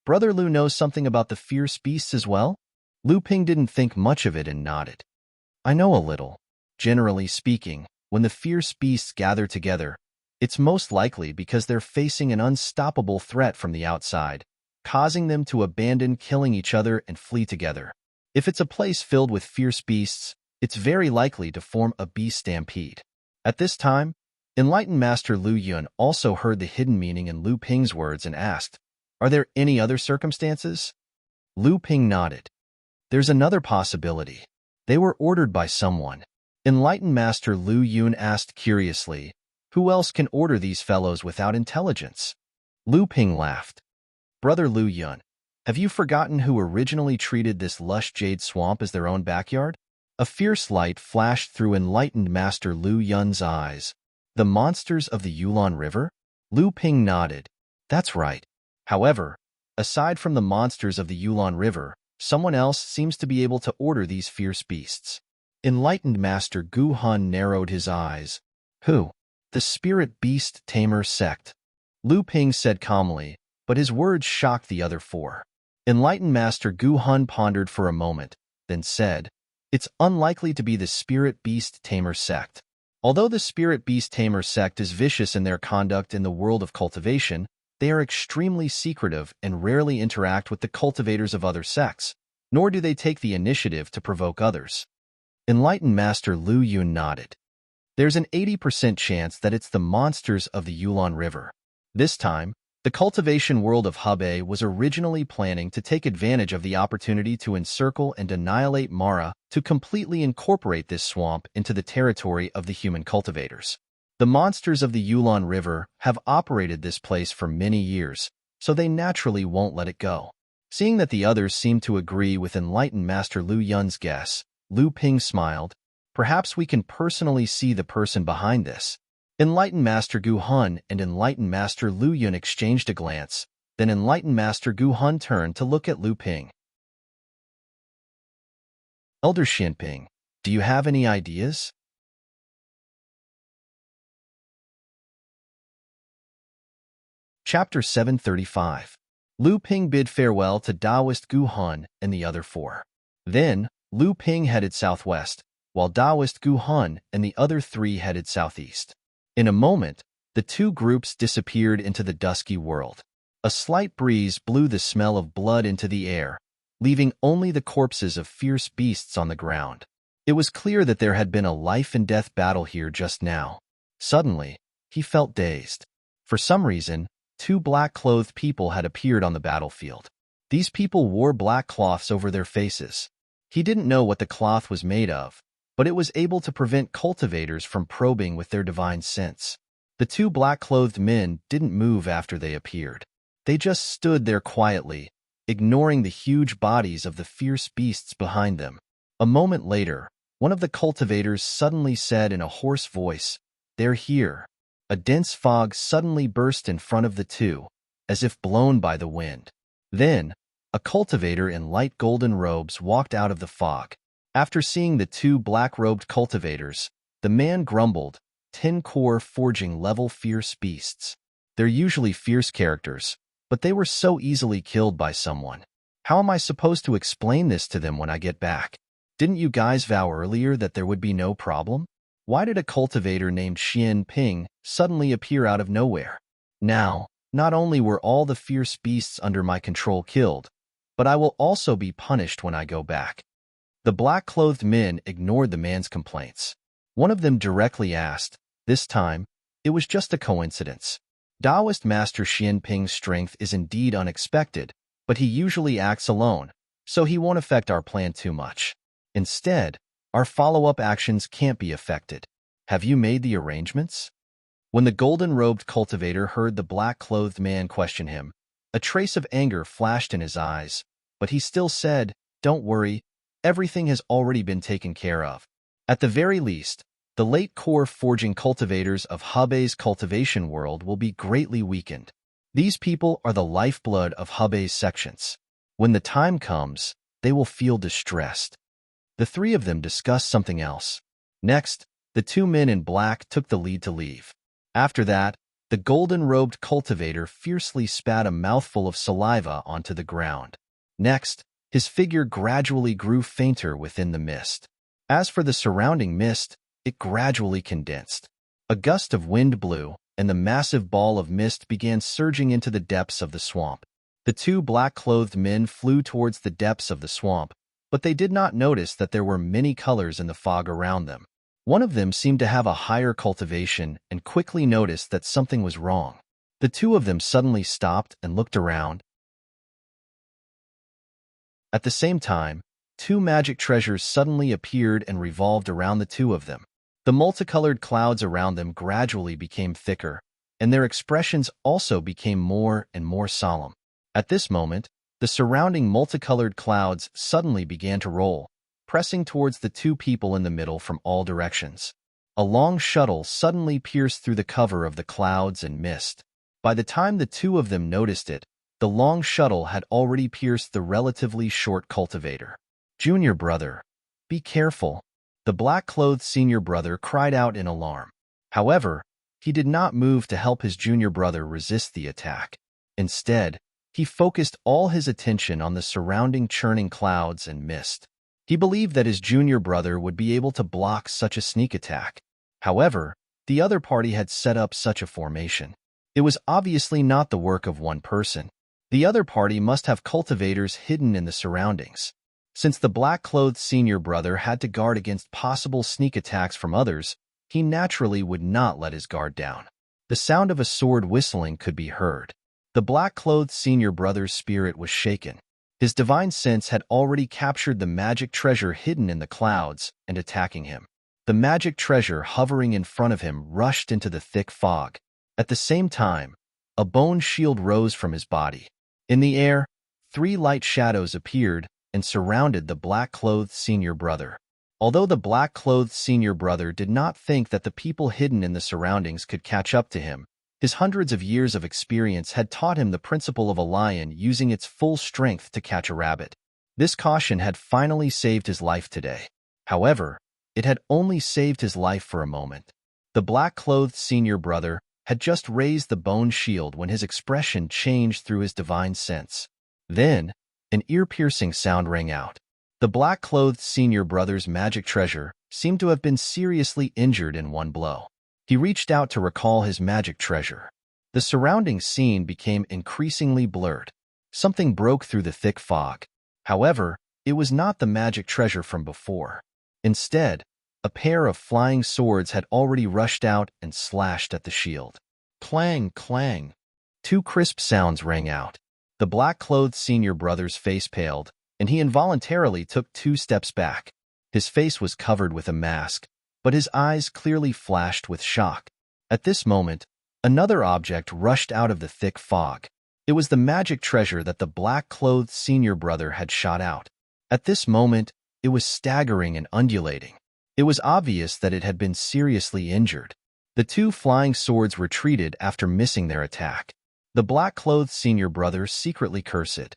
Brother Lu knows something about the fierce beasts as well? Lu Ping didn't think much of it and nodded. I know a little. Generally speaking, when the fierce beasts gather together, it's most likely because they're facing an unstoppable threat from the outside, causing them to abandon killing each other and flee together. If it's a place filled with fierce beasts, it's very likely to form a beast stampede. At this time, enlightened Master Lu Yun also heard the hidden meaning in Lu Ping's words and asked, Are there any other circumstances? Lu Ping nodded. There's another possibility. They were ordered by someone. Enlightened Master Lu Yun asked curiously, Who else can order these fellows without intelligence? Lu Ping laughed. Brother Lu Yun, have you forgotten who originally treated this lush jade swamp as their own backyard? A fierce light flashed through enlightened Master Lu Yun's eyes. The monsters of the Yulon River? Lu Ping nodded. That's right. However, aside from the monsters of the Yulon River, someone else seems to be able to order these fierce beasts. Enlightened Master Gu Hun narrowed his eyes. Who? The Spirit Beast Tamer Sect. Lu Ping said calmly, but his words shocked the other 4. Enlightened Master Gu Hun pondered for a moment, then said, It's unlikely to be the Spirit Beast Tamer Sect. Although the Spirit Beast Tamer Sect is vicious in their conduct in the world of cultivation, they are extremely secretive and rarely interact with the cultivators of other sects, nor do they take the initiative to provoke others. Enlightened Master Lu Yun nodded. There's an 80% chance that it's the monsters of the Yulon River. This time, the cultivation world of Hubei was originally planning to take advantage of the opportunity to encircle and annihilate Mara to completely incorporate this swamp into the territory of the human cultivators. The monsters of the Yulon River have operated this place for many years, so they naturally won't let it go. Seeing that the others seemed to agree with enlightened Master Lu Yun's guess, Lu Ping smiled. Perhaps we can personally see the person behind this. Enlightened Master Gu Hun and Enlightened Master Lu Yun exchanged a glance, then Enlightened Master Gu Hun turned to look at Lu Ping. Elder Xianping, do you have any ideas? Chapter 735. Lu Ping bid farewell to Taoist Gu Hun and the other four. Then, Lu Ping headed southwest, while Taoist Gu Hun and the other three headed southeast. In a moment, the two groups disappeared into the dusky world. A slight breeze blew the smell of blood into the air, leaving only the corpses of fierce beasts on the ground. It was clear that there had been a life-and-death battle here just now. Suddenly, he felt dazed. For some reason, two black-clothed people had appeared on the battlefield. These people wore black cloths over their faces. He didn't know what the cloth was made of, but it was able to prevent cultivators from probing with their divine sense. The two black-clothed men didn't move after they appeared. They just stood there quietly, ignoring the huge bodies of the fierce beasts behind them. A moment later, one of the cultivators suddenly said in a hoarse voice, "They're here." A dense fog suddenly burst in front of the two, as if blown by the wind. Then, a cultivator in light golden robes walked out of the fog. After seeing the two black-robed cultivators, the man grumbled, 10 core forging level fierce beasts. They're usually fierce characters, but they were so easily killed by someone. How am I supposed to explain this to them when I get back? Didn't you guys vow earlier that there would be no problem? Why did a cultivator named Xian Ping suddenly appear out of nowhere? Now, not only were all the fierce beasts under my control killed, but I will also be punished when I go back. The black-clothed men ignored the man's complaints. One of them directly asked, this time, it was just a coincidence. Taoist Master Xian Ping's strength is indeed unexpected, but he usually acts alone, so he won't affect our plan too much. Instead, our follow-up actions can't be affected. Have you made the arrangements? When the golden-robed cultivator heard the black-clothed man question him, a trace of anger flashed in his eyes, but he still said, "Don't worry, everything has already been taken care of." At the very least, the late core forging cultivators of Hebei's cultivation world will be greatly weakened. These people are the lifeblood of Hebei's sections. When the time comes, they will feel distressed. The three of them discussed something else. Next, the two men in black took the lead to leave. After that, the golden-robed cultivator fiercely spat a mouthful of saliva onto the ground. Next, his figure gradually grew fainter within the mist. As for the surrounding mist, it gradually condensed. A gust of wind blew, and the massive ball of mist began surging into the depths of the swamp. The two black-clothed men flew towards the depths of the swamp, but they did not notice that there were many colors in the fog around them. One of them seemed to have a higher cultivation and quickly noticed that something was wrong. The two of them suddenly stopped and looked around. At the same time, two magic treasures suddenly appeared and revolved around the two of them. The multicolored clouds around them gradually became thicker, and their expressions also became more and more solemn. At this moment, the surrounding multicolored clouds suddenly began to roll, pressing towards the two people in the middle from all directions. A long shuttle suddenly pierced through the cover of the clouds and mist. By the time the two of them noticed it, the long shuttle had already pierced the relatively short cultivator. "Junior brother, be careful," the black-clothed senior brother cried out in alarm. However, he did not move to help his junior brother resist the attack. Instead, he focused all his attention on the surrounding churning clouds and mist. He believed that his junior brother would be able to block such a sneak attack. However, the other party had set up such a formation. It was obviously not the work of one person. The other party must have cultivators hidden in the surroundings. Since the black-clothed senior brother had to guard against possible sneak attacks from others, he naturally would not let his guard down. The sound of a sword whistling could be heard. The black-clothed senior brother's spirit was shaken. His divine sense had already captured the magic treasure hidden in the clouds and attacking him. The magic treasure hovering in front of him rushed into the thick fog. At the same time, a bone shield rose from his body. In the air, 3 light shadows appeared and surrounded the black-clothed senior brother. Although the black-clothed senior brother did not think that the people hidden in the surroundings could catch up to him, his hundreds of years of experience had taught him the principle of a lion using its full strength to catch a rabbit. This caution had finally saved his life today. However, it had only saved his life for a moment. The black-clothed senior brother had just raised the bone shield when his expression changed through his divine sense. Then, an ear-piercing sound rang out. The black-clothed senior brother's magic treasure seemed to have been seriously injured in one blow. He reached out to recall his magic treasure. The surrounding scene became increasingly blurred. Something broke through the thick fog. However, it was not the magic treasure from before. Instead, a pair of flying swords had already rushed out and slashed at the shield. Clang, clang. 2 crisp sounds rang out. The black-clothed senior brother's face paled, and he involuntarily took 2 steps back. His face was covered with a mask, but his eyes clearly flashed with shock. At this moment, another object rushed out of the thick fog. It was the magic treasure that the black-clothed senior brother had shot out. At this moment, it was staggering and undulating. It was obvious that it had been seriously injured. The 2 flying swords retreated after missing their attack. The black-clothed senior brother secretly cursed.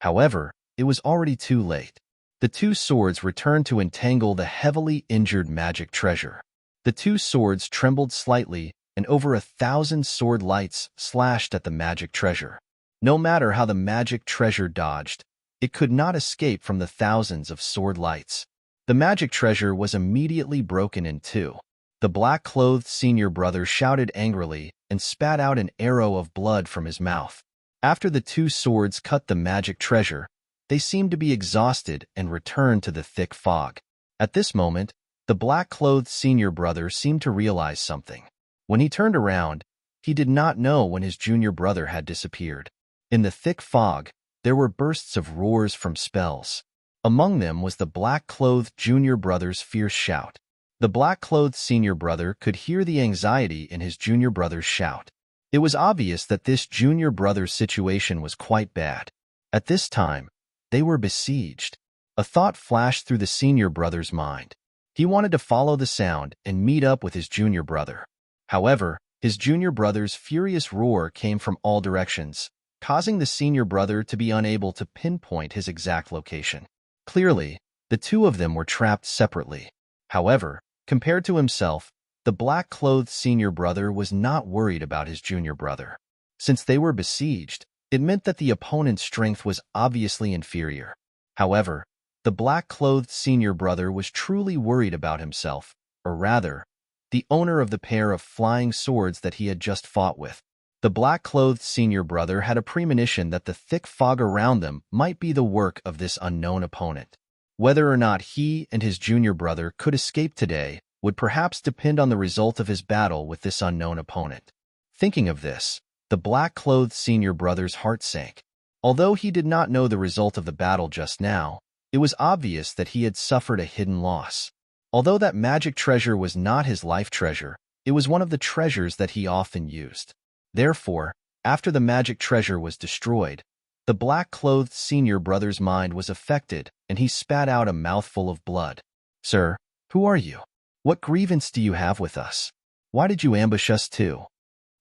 However, it was already too late. The 2 swords returned to entangle the heavily injured magic treasure. The 2 swords trembled slightly, and over 1,000 sword lights slashed at the magic treasure. No matter how the magic treasure dodged, it could not escape from the thousands of sword lights. The magic treasure was immediately broken in 2. The black-clothed senior brother shouted angrily and spat out an arrow of blood from his mouth. After the 2 swords cut the magic treasure, they seemed to be exhausted and returned to the thick fog. At this moment, the black-clothed senior brother seemed to realize something. When he turned around, he did not know when his junior brother had disappeared. In the thick fog, there were bursts of roars from spells. Among them was the black-clothed junior brother's fierce shout. The black-clothed senior brother could hear the anxiety in his junior brother's shout. It was obvious that this junior brother's situation was quite bad. At this time, they were besieged. A thought flashed through the senior brother's mind. He wanted to follow the sound and meet up with his junior brother. However, his junior brother's furious roar came from all directions, causing the senior brother to be unable to pinpoint his exact location. Clearly, the 2 of them were trapped separately. However, compared to himself, the black-clothed senior brother was not worried about his junior brother. Since they were besieged, it meant that the opponent's strength was obviously inferior. However, the black-clothed senior brother was truly worried about himself, or rather, the owner of the pair of flying swords that he had just fought with. The black-clothed senior brother had a premonition that the thick fog around them might be the work of this unknown opponent. Whether or not he and his junior brother could escape today would perhaps depend on the result of his battle with this unknown opponent. Thinking of this, the black-clothed senior brother's heart sank. Although he did not know the result of the battle just now, it was obvious that he had suffered a hidden loss. Although that magic treasure was not his life treasure, it was one of the treasures that he often used. Therefore, after the magic treasure was destroyed, the black-clothed senior brother's mind was affected, and he spat out a mouthful of blood. "Sir, who are you? What grievance do you have with us? Why did you ambush us too?"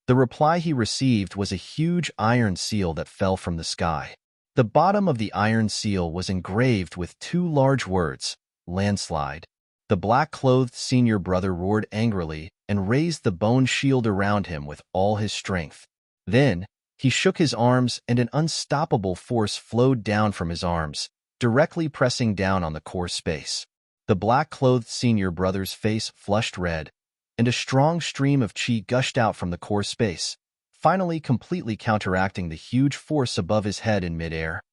The reply he received was a huge iron seal that fell from the sky. The bottom of the iron seal was engraved with 2 large words, "Landslide." The black-clothed senior brother roared angrily and raised the bone shield around him with all his strength. Then, he shook his arms and an unstoppable force flowed down from his arms, directly pressing down on the core space. The black-clothed senior brother's face flushed red, and a strong stream of chi gushed out from the core space, finally completely counteracting the huge force above his head in midair.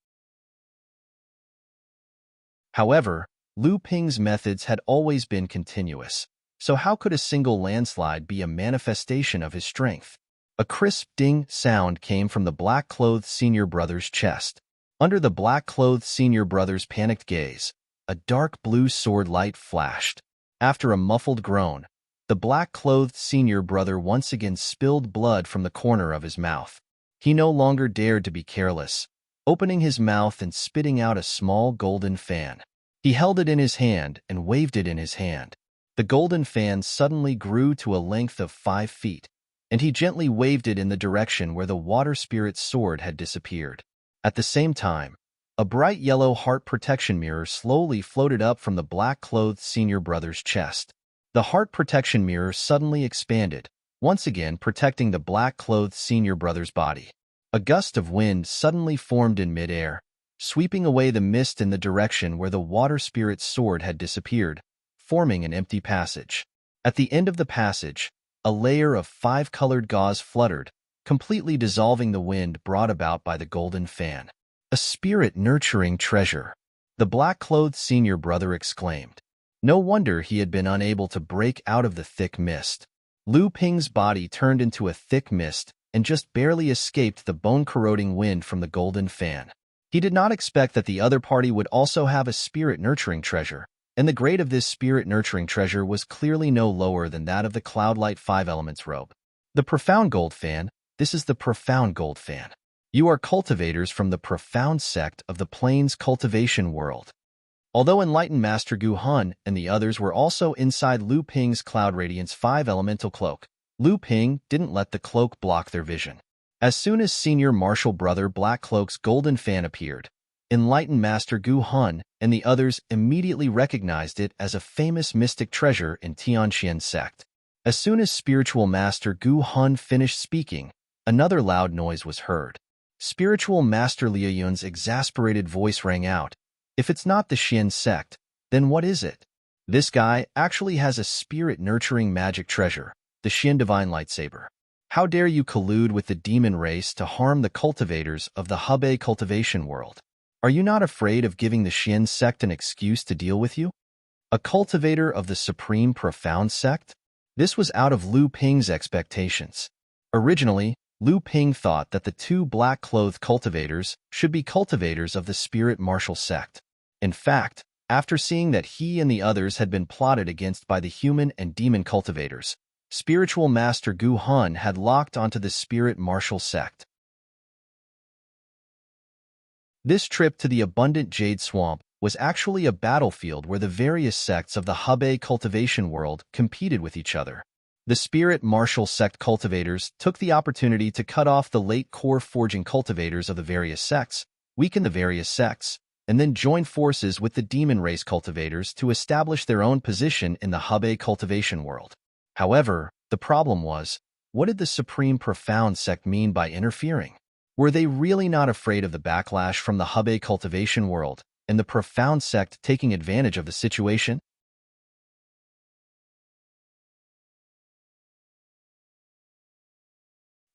However, Lu Ping's methods had always been continuous, so how could a single landslide be a manifestation of his strength? A crisp ding sound came from the black-clothed senior brother's chest. Under the black-clothed senior brother's panicked gaze, a dark blue sword light flashed. After a muffled groan, the black-clothed senior brother once again spilled blood from the corner of his mouth. He no longer dared to be careless, opening his mouth and spitting out a small golden fan. He held it in his hand and waved it in his hand. The golden fan suddenly grew to a length of 5 feet, and he gently waved it in the direction where the water spirit's sword had disappeared. At the same time, a bright yellow heart protection mirror slowly floated up from the black-clothed senior brother's chest. The heart protection mirror suddenly expanded, once again protecting the black-clothed senior brother's body. A gust of wind suddenly formed in midair, sweeping away the mist in the direction where the water spirit's sword had disappeared, forming an empty passage. At the end of the passage, a layer of 5-colored gauze fluttered, completely dissolving the wind brought about by the golden fan. A spirit-nurturing treasure, the black-clothed senior brother exclaimed. No wonder he had been unable to break out of the thick mist. Lu Ping's body turned into a thick mist and just barely escaped the bone-corroding wind from the golden fan. He did not expect that the other party would also have a spirit-nurturing treasure, and the grade of this spirit-nurturing treasure was clearly no lower than that of the Cloudlight 5 Elements robe. The Profound Gold Fan. This is the Profound Gold Fan. You are cultivators from the Profound sect of the Plains Cultivation World. Although Enlightened Master Gu Hun and the others were also inside Lu Ping's Cloud Radiance 5 Elemental Cloak, Lu Ping didn't let the cloak block their vision. As soon as Senior Martial Brother Black Cloak's golden fan appeared, Enlightened Master Gu Hun and the others immediately recognized it as a famous mystic treasure in Tianxian sect. As soon as Spiritual Master Gu Hun finished speaking, another loud noise was heard. Spiritual Master Liu Yun's exasperated voice rang out. If it's not the Xian sect, then what is it? This guy actually has a spirit-nurturing magic treasure, the Xian Divine Lightsaber. How dare you collude with the demon race to harm the cultivators of the Hebei cultivation world? Are you not afraid of giving the Xian sect an excuse to deal with you? A cultivator of the Supreme Profound sect? This was out of Lu Ping's expectations. Originally, Lu Ping thought that the two black-clothed cultivators should be cultivators of the Spirit Martial sect. In fact, after seeing that he and the others had been plotted against by the human and demon cultivators, Spiritual Master Gu Hun had locked onto the Spirit Martial sect. This trip to the abundant Jade Swamp was actually a battlefield where the various sects of the Hebei cultivation world competed with each other. The Spirit Martial sect cultivators took the opportunity to cut off the late core forging cultivators of the various sects, weaken the various sects, and then join forces with the demon race cultivators to establish their own position in the Hebei cultivation world. However, the problem was, what did the Supreme Profound sect mean by interfering? Were they really not afraid of the backlash from the Hebei cultivation world and the Profound sect taking advantage of the situation?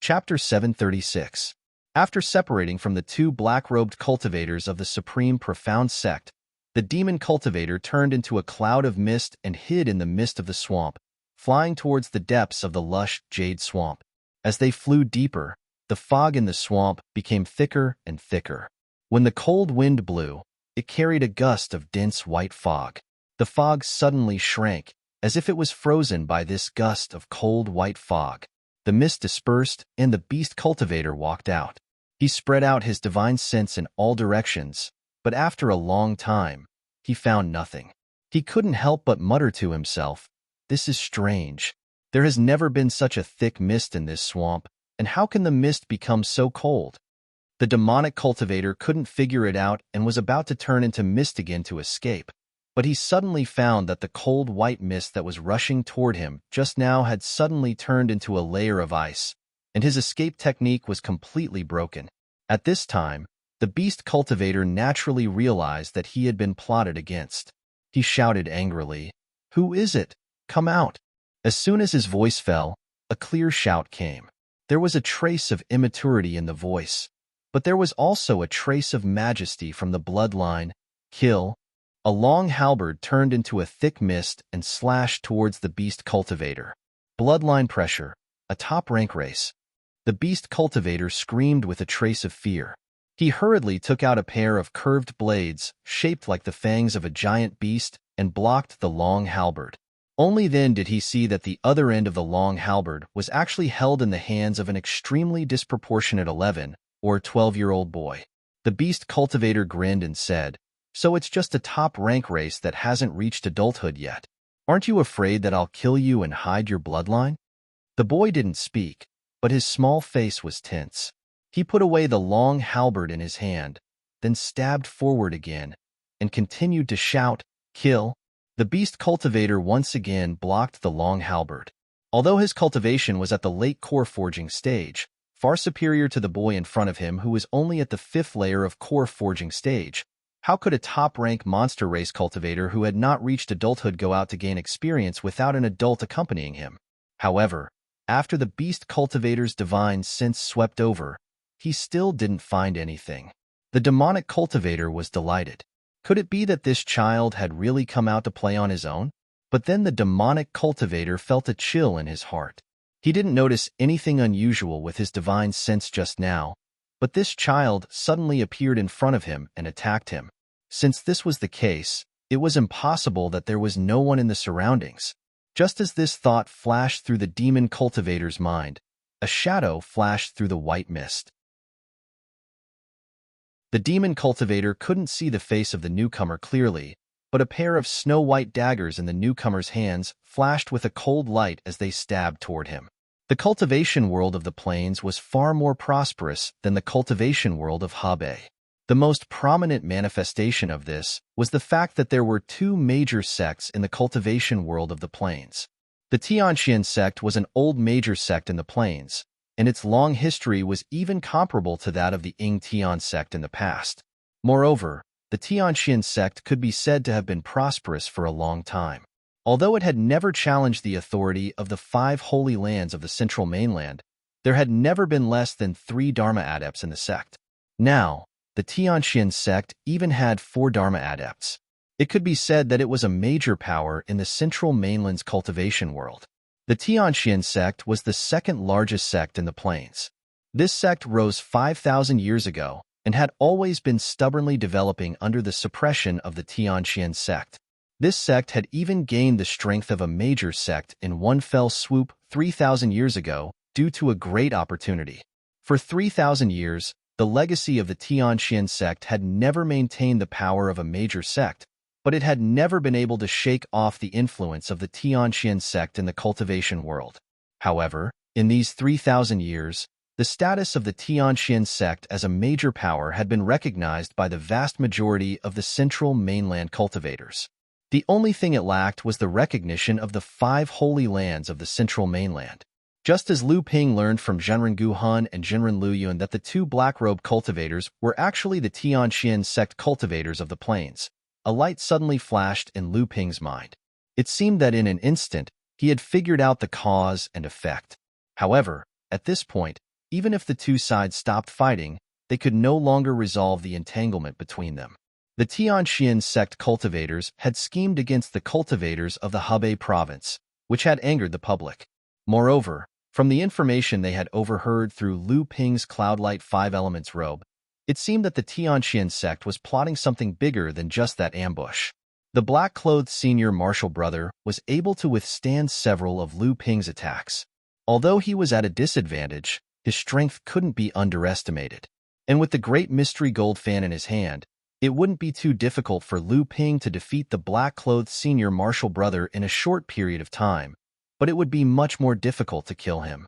Chapter 736. After separating from the two black-robed cultivators of the Supreme Profound sect, the demon cultivator turned into a cloud of mist and hid in the mist of the swamp, flying towards the depths of the lush jade swamp. As they flew deeper, the fog in the swamp became thicker and thicker. When the cold wind blew, it carried a gust of dense white fog. The fog suddenly shrank, as if it was frozen by this gust of cold white fog. The mist dispersed, and the beast cultivator walked out. He spread out his divine sense in all directions, but after a long time, he found nothing. He couldn't help but mutter to himself, "This is strange. There has never been such a thick mist in this swamp, and how can the mist become so cold?" The demonic cultivator couldn't figure it out and was about to turn into mist again to escape. But he suddenly found that the cold white mist that was rushing toward him just now had suddenly turned into a layer of ice, and his escape technique was completely broken. At this time, the beast cultivator naturally realized that he had been plotted against. He shouted angrily, "Who is it? Come out!" As soon as his voice fell, a clear shout came. There was a trace of immaturity in the voice, but there was also a trace of majesty from the bloodline. "Kill!" A long halberd turned into a thick mist and slashed towards the beast cultivator. Bloodline pressure, a top-rank race. The beast cultivator screamed with a trace of fear. He hurriedly took out a pair of curved blades, shaped like the fangs of a giant beast, and blocked the long halberd. Only then did he see that the other end of the long halberd was actually held in the hands of an extremely disproportionate 11 or 12-year-old boy. The beast cultivator grinned and said, "So it's just a top-rank race that hasn't reached adulthood yet. Aren't you afraid that I'll kill you and hide your bloodline?" The boy didn't speak, but his small face was tense. He put away the long halberd in his hand, then stabbed forward again, and continued to shout, "Kill!" The beast cultivator once again blocked the long halberd. Although his cultivation was at the late core forging stage, far superior to the boy in front of him who was only at the 5th layer of core forging stage, how could a top-rank monster race cultivator who had not reached adulthood go out to gain experience without an adult accompanying him? However, after the beast cultivator's divine sense swept over, he still didn't find anything. The demonic cultivator was delighted. Could it be that this child had really come out to play on his own? But then the demonic cultivator felt a chill in his heart. He didn't notice anything unusual with his divine sense just now, but this child suddenly appeared in front of him and attacked him. Since this was the case, it was impossible that there was no one in the surroundings. Just as this thought flashed through the demon cultivator's mind, a shadow flashed through the white mist. The demon cultivator couldn't see the face of the newcomer clearly, but a pair of snow-white daggers in the newcomer's hands flashed with a cold light as they stabbed toward him. The cultivation world of the plains was far more prosperous than the cultivation world of Habe. The most prominent manifestation of this was the fact that there were two major sects in the cultivation world of the plains. The Tianqian sect was an old major sect in the plains, and its long history was even comparable to that of the Ying Tian sect in the past. Moreover, the Tianqian sect could be said to have been prosperous for a long time. Although it had never challenged the authority of the 5 holy lands of the central mainland, there had never been less than 3 Dharma adepts in the sect. Now, the Tianqian sect even had 4 Dharma adepts. It could be said that it was a major power in the central mainland's cultivation world. The Tianqian sect was the second largest sect in the plains. This sect rose 5,000 years ago and had always been stubbornly developing under the suppression of the Tianqian sect. This sect had even gained the strength of a major sect in one fell swoop 3,000 years ago due to a great opportunity. For 3,000 years, the legacy of the Tianqian sect had never maintained the power of a major sect, but it had never been able to shake off the influence of the Tianqian sect in the cultivation world. However, in these 3,000 years, the status of the Tianqian sect as a major power had been recognized by the vast majority of the central mainland cultivators. The only thing it lacked was the recognition of the 5 holy lands of the central mainland. Just as Lu Ping learned from Zhenren Guhan and Zhenren Luyuan that the 2 black-robe cultivators were actually the Tianqian sect cultivators of the plains, a light suddenly flashed in Lu Ping's mind. It seemed that in an instant, he had figured out the cause and effect. However, at this point, even if the 2 sides stopped fighting, they could no longer resolve the entanglement between them. The Tianqian sect cultivators had schemed against the cultivators of the Hebei province, which had angered the public. Moreover, from the information they had overheard through Lu Ping's Cloudlight 5 Elements robe, it seemed that the Tianqian sect was plotting something bigger than just that ambush. The black-clothed senior martial brother was able to withstand several of Lu Ping's attacks. Although he was at a disadvantage, his strength couldn't be underestimated. And with the great mystery gold fan in his hand, it wouldn't be too difficult for Lu Ping to defeat the black-clothed senior martial brother in a short period of time, but it would be much more difficult to kill him.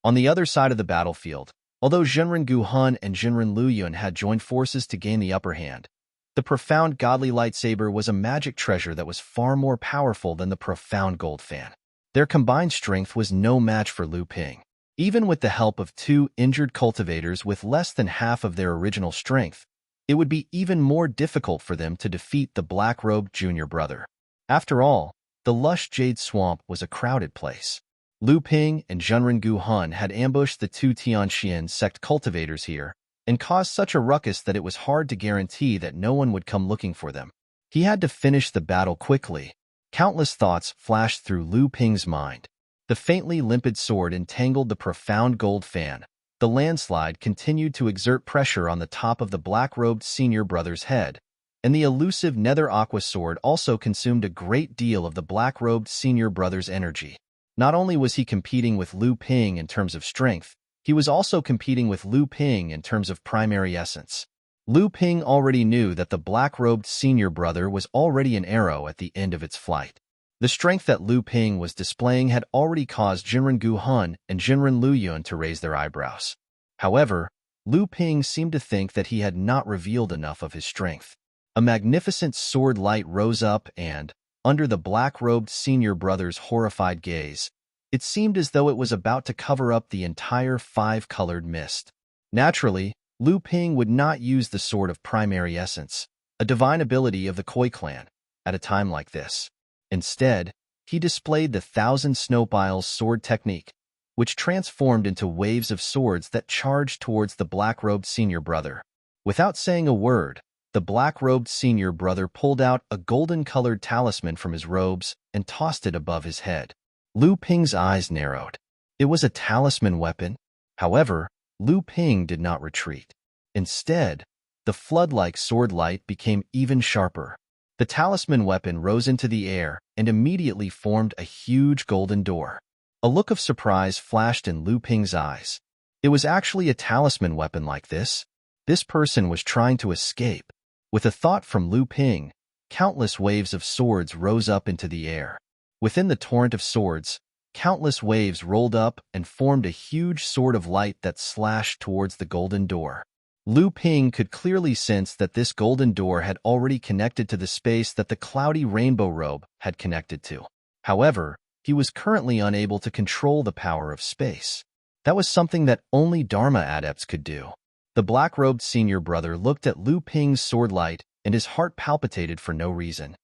On the other side of the battlefield, although Zhenren Guhan and Zhenren Luyuan had joined forces to gain the upper hand, the profound godly lightsaber was a magic treasure that was far more powerful than the profound gold fan. Their combined strength was no match for Lu Ping. Even with the help of 2 injured cultivators with less than half of their original strength, it would be even more difficult for them to defeat the black-robed junior brother. After all, the lush jade swamp was a crowded place. Lu Ping and Zhenren Guhan had ambushed the 2 Tianqian sect cultivators here and caused such a ruckus that it was hard to guarantee that no one would come looking for them. He had to finish the battle quickly. Countless thoughts flashed through Lu Ping's mind. The faintly limpid sword entangled the profound gold fan. The The landslide continued to exert pressure on the top of the black-robed senior brother's head, and the elusive nether aqua sword also consumed a great deal of the black-robed senior brother's energy. Not only was he competing with Lu Ping in terms of strength, he was also competing with Lu Ping in terms of primary essence. Lu Ping already knew that the black-robed senior brother was already an arrow at the end of its flight. The strength that Lu Ping was displaying had already caused Jinren Guhun and Jinren Luyun to raise their eyebrows. However, Lu Ping seemed to think that he had not revealed enough of his strength. A magnificent sword light rose up and, under the black-robed senior brother's horrified gaze, it seemed as though it was about to cover up the entire five-colored mist. Naturally, Lu Ping would not use the sword of primary essence, a divine ability of the Koi clan, at a time like this. Instead, he displayed the Thousand Snow sword technique, which transformed into waves of swords that charged towards the black-robed senior brother. Without saying a word, the black-robed senior brother pulled out a golden-colored talisman from his robes and tossed it above his head. Lu Ping's eyes narrowed. It was a talisman weapon. However, Lu Ping did not retreat. Instead, the flood-like sword light became even sharper. The talisman weapon rose into the air and immediately formed a huge golden door. A look of surprise flashed in Lu Ping's eyes. It was actually a talisman weapon like this. This person was trying to escape. With a thought from Lu Ping, countless waves of swords rose up into the air. Within the torrent of swords, countless waves rolled up and formed a huge sword of light that slashed towards the golden door. Lu Ping could clearly sense that this golden door had already connected to the space that the cloudy rainbow robe had connected to. However, he was currently unable to control the power of space. That was something that only Dharma adepts could do. The black-robed senior brother looked at Lu Ping's sword light, and his heart palpitated for no reason.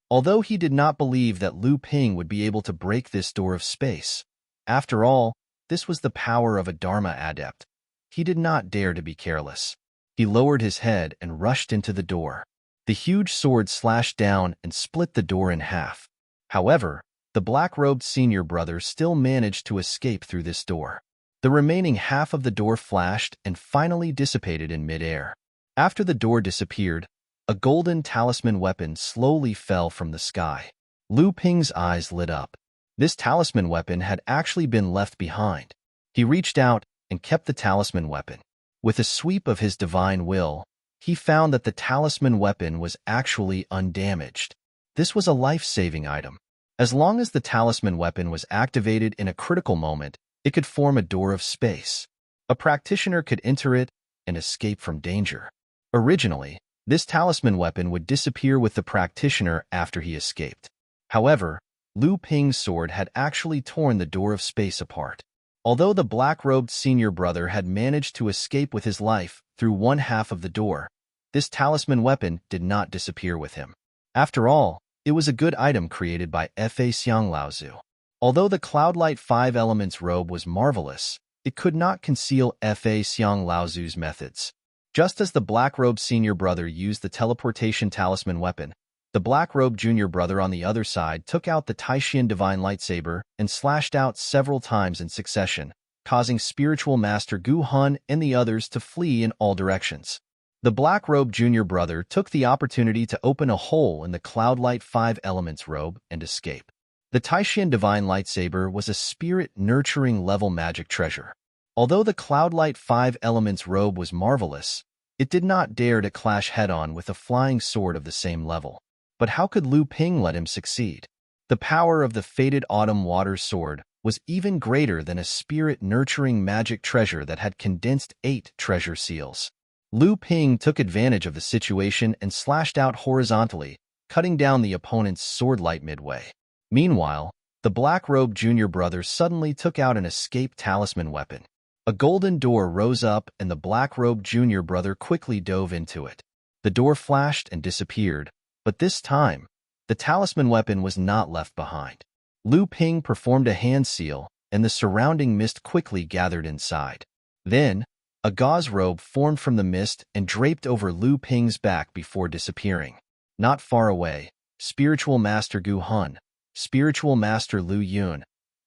Although he did not believe that Lu Ping would be able to break this door of space, after all, this was the power of a Dharma adept. He did not dare to be careless. He lowered his head and rushed into the door. The huge sword slashed down and split the door in half. However, the black-robed senior brother still managed to escape through this door. The remaining half of the door flashed and finally dissipated in midair. After the door disappeared, a golden talisman weapon slowly fell from the sky. Lu Ping's eyes lit up. This talisman weapon had actually been left behind. He reached out and kept the talisman weapon. With a sweep of his divine will, he found that the talisman weapon was actually undamaged. This was a life-saving item. As long as the talisman weapon was activated in a critical moment, it could form a door of space. A practitioner could enter it and escape from danger. Originally, this talisman weapon would disappear with the practitioner after he escaped. However, Lu Ping's sword had actually torn the door of space apart. Although the black-robed senior brother had managed to escape with his life through one half of the door, this talisman weapon did not disappear with him. After all, it was a good item created by Fa Xiang Laozu. Although the Cloudlight 5 Elements robe was marvelous, it could not conceal Fa Xiang Laozu's methods. Just as the black-robed senior brother used the teleportation talisman weapon, the black-robed junior brother on the other side took out the Taishian divine lightsaber and slashed out several times in succession, causing spiritual master Gu Hun and the others to flee in all directions. The black-robed junior brother took the opportunity to open a hole in the Cloudlight 5 Elements robe and escape. The Taishian divine lightsaber was a spirit-nurturing level magic treasure. Although the Cloudlight 5 Elements robe was marvelous, it did not dare to clash head-on with a flying sword of the same level. But how could Lu Ping let him succeed? The power of the fated autumn water sword was even greater than a spirit-nurturing magic treasure that had condensed 8 treasure seals. Lu Ping took advantage of the situation and slashed out horizontally, cutting down the opponent's sword light midway. Meanwhile, the black-robed junior brother suddenly took out an escape talisman weapon. A golden door rose up and the black-robed junior brother quickly dove into it. The door flashed and disappeared, but this time, the talisman weapon was not left behind. Lu Ping performed a hand seal, and the surrounding mist quickly gathered inside. Then, a gauze robe formed from the mist and draped over Lu Ping's back before disappearing. Not far away, spiritual master Gu Hun, spiritual master Lu Yun,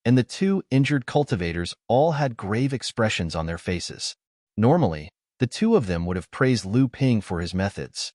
and the two injured cultivators all had grave expressions on their faces. Normally, the two of them would have praised Lu Ping for his methods.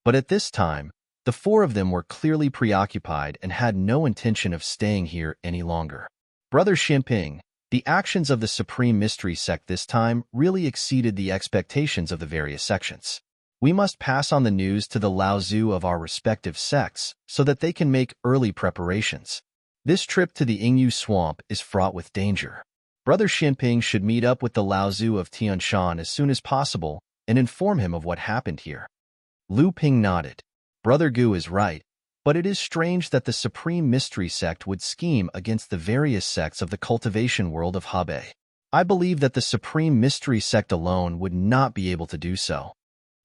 But at this time, the four of them were clearly preoccupied and had no intention of staying here any longer. Brother Ximping, the actions of the Supreme Mystery Sect this time really exceeded the expectations of the various sections. We must pass on the news to the Laozu of our respective sects so that they can make early preparations. This trip to the Yingyu Swamp is fraught with danger. Brother Ximping should meet up with the Laozu of Tianshan as soon as possible and inform him of what happened here. Lu Ping nodded. Brother Gu is right, but it is strange that the Supreme Mystery Sect would scheme against the various sects of the cultivation world of Hebei. I believe that the Supreme Mystery Sect alone would not be able to do so.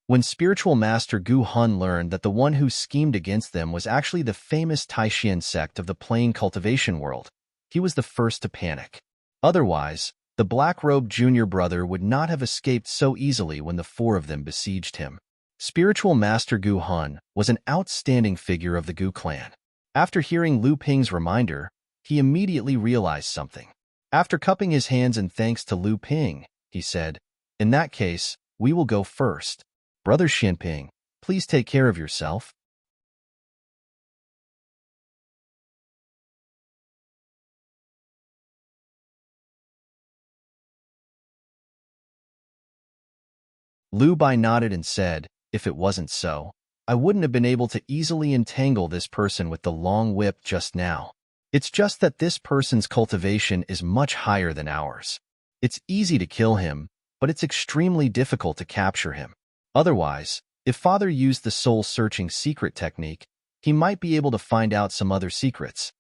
When Spiritual Master Gu Hun learned that the one who schemed against them was actually the famous Taishan sect of the plain cultivation world, he was the first to panic. Otherwise, the black-robed junior brother would not have escaped so easily when the four of them besieged him. Spiritual Master Gu Hun was an outstanding figure of the Gu clan. After hearing Lu Ping's reminder, he immediately realized something. After cupping his hands in thanks to Lu Ping, he said, "In that case, we will go first. Brother Ximping, please take care of yourself." Lu Bai nodded and said, "If it wasn't so, I wouldn't have been able to easily entangle this person with the long whip just now. It's just that this person's cultivation is much higher than ours. It's easy to kill him, but it's extremely difficult to capture him. Otherwise, if Father used the soul-searching secret technique, he might be able to find out some other secrets.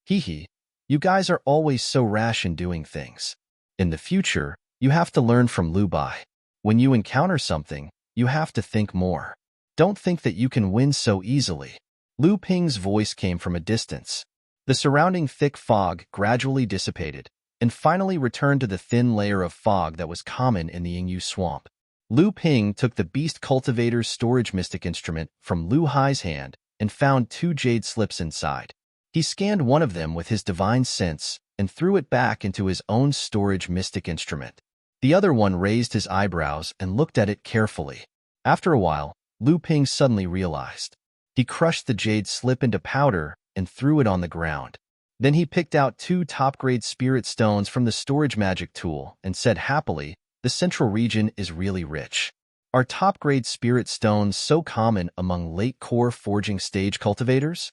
Hee, you guys are always so rash in doing things. In the future, you have to learn from Lu Bai. When you encounter something, you have to think more. Don't think that you can win so easily." Lu Ping's voice came from a distance. The surrounding thick fog gradually dissipated, and finally returned to the thin layer of fog that was common in the Yingyu Swamp. Lu Ping took the Beast Cultivator's storage mystic instrument from Lu Hai's hand and found 2 jade slips inside. He scanned one of them with his divine sense and threw it back into his own storage mystic instrument. The other one raised his eyebrows and looked at it carefully. After a while, Lu Ping suddenly realized. He crushed the jade slip into powder and threw it on the ground. Then he picked out 2 top-grade spirit stones from the storage magic tool and said happily, "The central region is really rich. Are top-grade spirit stones so common among late-core forging stage cultivators?"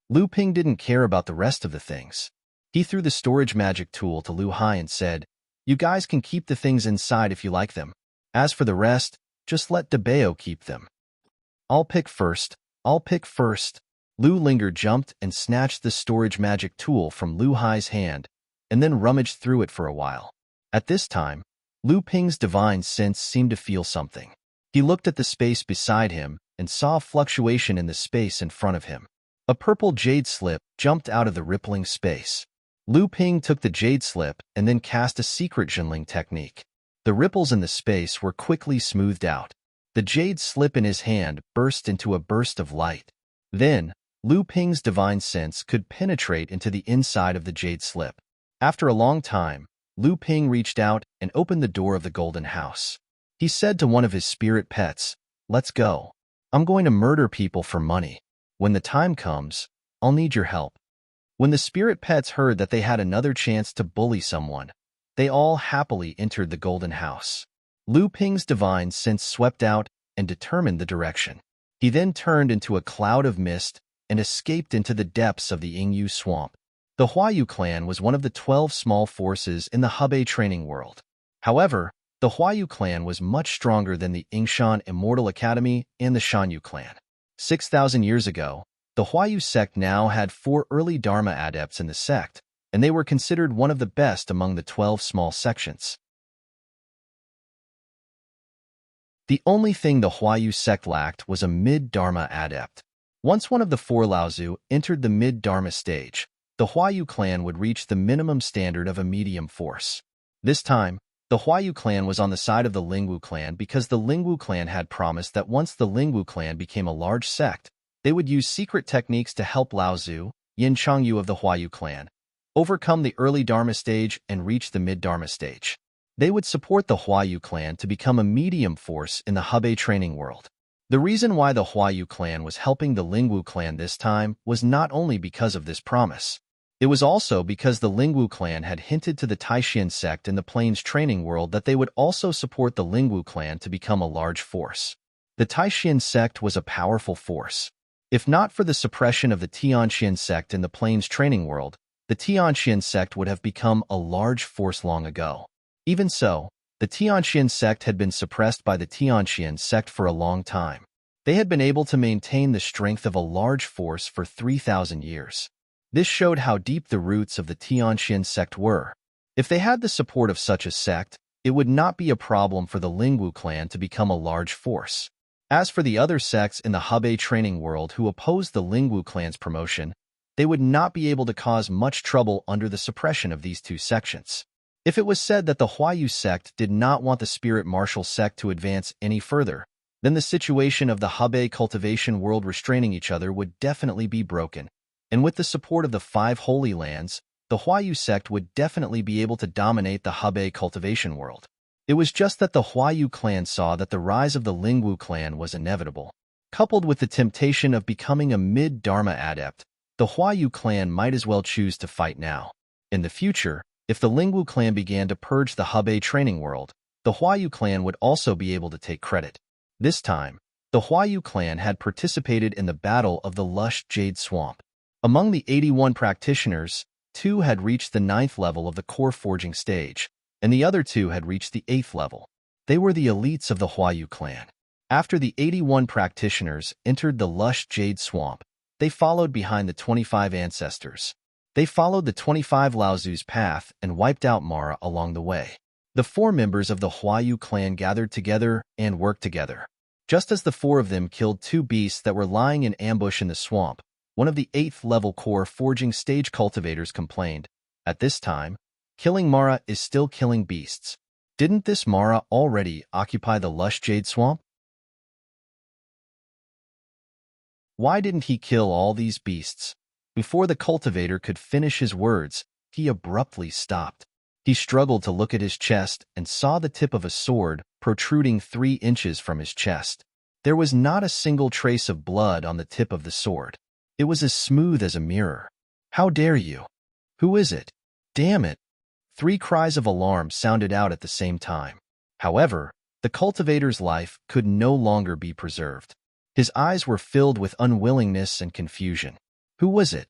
Lu Ping didn't care about the rest of the things. He threw the storage magic tool to Lu Hai and said, "You guys can keep the things inside if you like them. As for the rest, just let Debeo keep them." I'll pick first. Lu Linger jumped and snatched the storage magic tool from Lu Hai's hand, and then rummaged through it for a while. At this time, Lu Ping's divine sense seemed to feel something. He looked at the space beside him and saw a fluctuation in the space in front of him. A purple jade slip jumped out of the rippling space. Lu Ping took the jade slip and then cast a secret Zhenling technique. The ripples in the space were quickly smoothed out. The jade slip in his hand burst into a burst of light. Then, Lu Ping's divine sense could penetrate into the inside of the jade slip. After a long time, Lu Ping reached out and opened the door of the golden house. He said to one of his spirit pets, "Let's go. I'm going to murder people for money. When the time comes, I'll need your help." When the spirit pets heard that they had another chance to bully someone, they all happily entered the golden house. Lu Ping's divine sense swept out and determined the direction. He then turned into a cloud of mist and escaped into the depths of the Yingyu Swamp. The Huayu clan was one of the 12 small forces in the Hebei training world. However, the Huayu clan was much stronger than the Yingshan Immortal Academy and the Shanyu clan. 6,000 years ago, the Huayu sect now had 4 early Dharma adepts in the sect, and they were considered one of the best among the 12 small sections. The only thing the Huayu sect lacked was a mid-Dharma adept. Once one of the 4 Laozu entered the mid-Dharma stage, the Huayu clan would reach the minimum standard of a medium force. This time, the Huayu clan was on the side of the Lingwu clan because the Lingwu clan had promised that once the Lingwu clan became a large sect, they would use secret techniques to help Laozu, Yin Changyu of the Huayu clan, overcome the early Dharma stage and reach the mid-Dharma stage. They would support the Huayu clan to become a medium force in the Hebei training world. The reason why the Huayu clan was helping the Lingwu clan this time was not only because of this promise. It was also because the Lingwu clan had hinted to the Taishan sect in the Plains training world that they would also support the Lingwu clan to become a large force. The Taishan sect was a powerful force. If not for the suppression of the Tianxian sect in the Plains training world, the Tianxian sect would have become a large force long ago. Even so, the Tianxian sect had been suppressed by the Tianxian sect for a long time. They had been able to maintain the strength of a large force for 3,000 years. This showed how deep the roots of the Tianxian sect were. If they had the support of such a sect, it would not be a problem for the Lingwu clan to become a large force. As for the other sects in the Hebei training world who opposed the Lingwu clan's promotion, they would not be able to cause much trouble under the suppression of these two sections. If it was said that the Huayu sect did not want the spirit martial sect to advance any further, then the situation of the Hebei cultivation world restraining each other would definitely be broken. And with the support of the 5 Holy Lands, the Huayu sect would definitely be able to dominate the Hebei cultivation world. It was just that the Huayu clan saw that the rise of the Lingwu clan was inevitable. Coupled with the temptation of becoming a mid-Dharma adept, the Huayu clan might as well choose to fight now. In the future, if the Lingwu clan began to purge the Hebei training world, the Huayu clan would also be able to take credit. This time, the Huayu clan had participated in the Battle of the Lush Jade Swamp. Among the 81 practitioners, 2 had reached the 9th level of the core forging stage, and the other 2 had reached the 8th level. They were the elites of the Huayu clan. After the 81 practitioners entered the Lush Jade Swamp, they followed behind the 25 ancestors. They followed the 25 Laozu's path and wiped out Mara along the way. The 4 members of the Huayu clan gathered together and worked together. Just as the 4 of them killed 2 beasts that were lying in ambush in the swamp, one of the 8th level core forging stage cultivators complained, "At this time, killing Mara is still killing beasts. Didn't this Mara already occupy the Lush Jade Swamp? Why didn't he kill all these beasts?" Before the cultivator could finish his words, he abruptly stopped. He struggled to look at his chest and saw the tip of a sword protruding 3 inches from his chest. There was not a single trace of blood on the tip of the sword. It was as smooth as a mirror. "How dare you? Who is it? Damn it!" 3 cries of alarm sounded out at the same time. However, the cultivator's life could no longer be preserved. His eyes were filled with unwillingness and confusion. Who was it?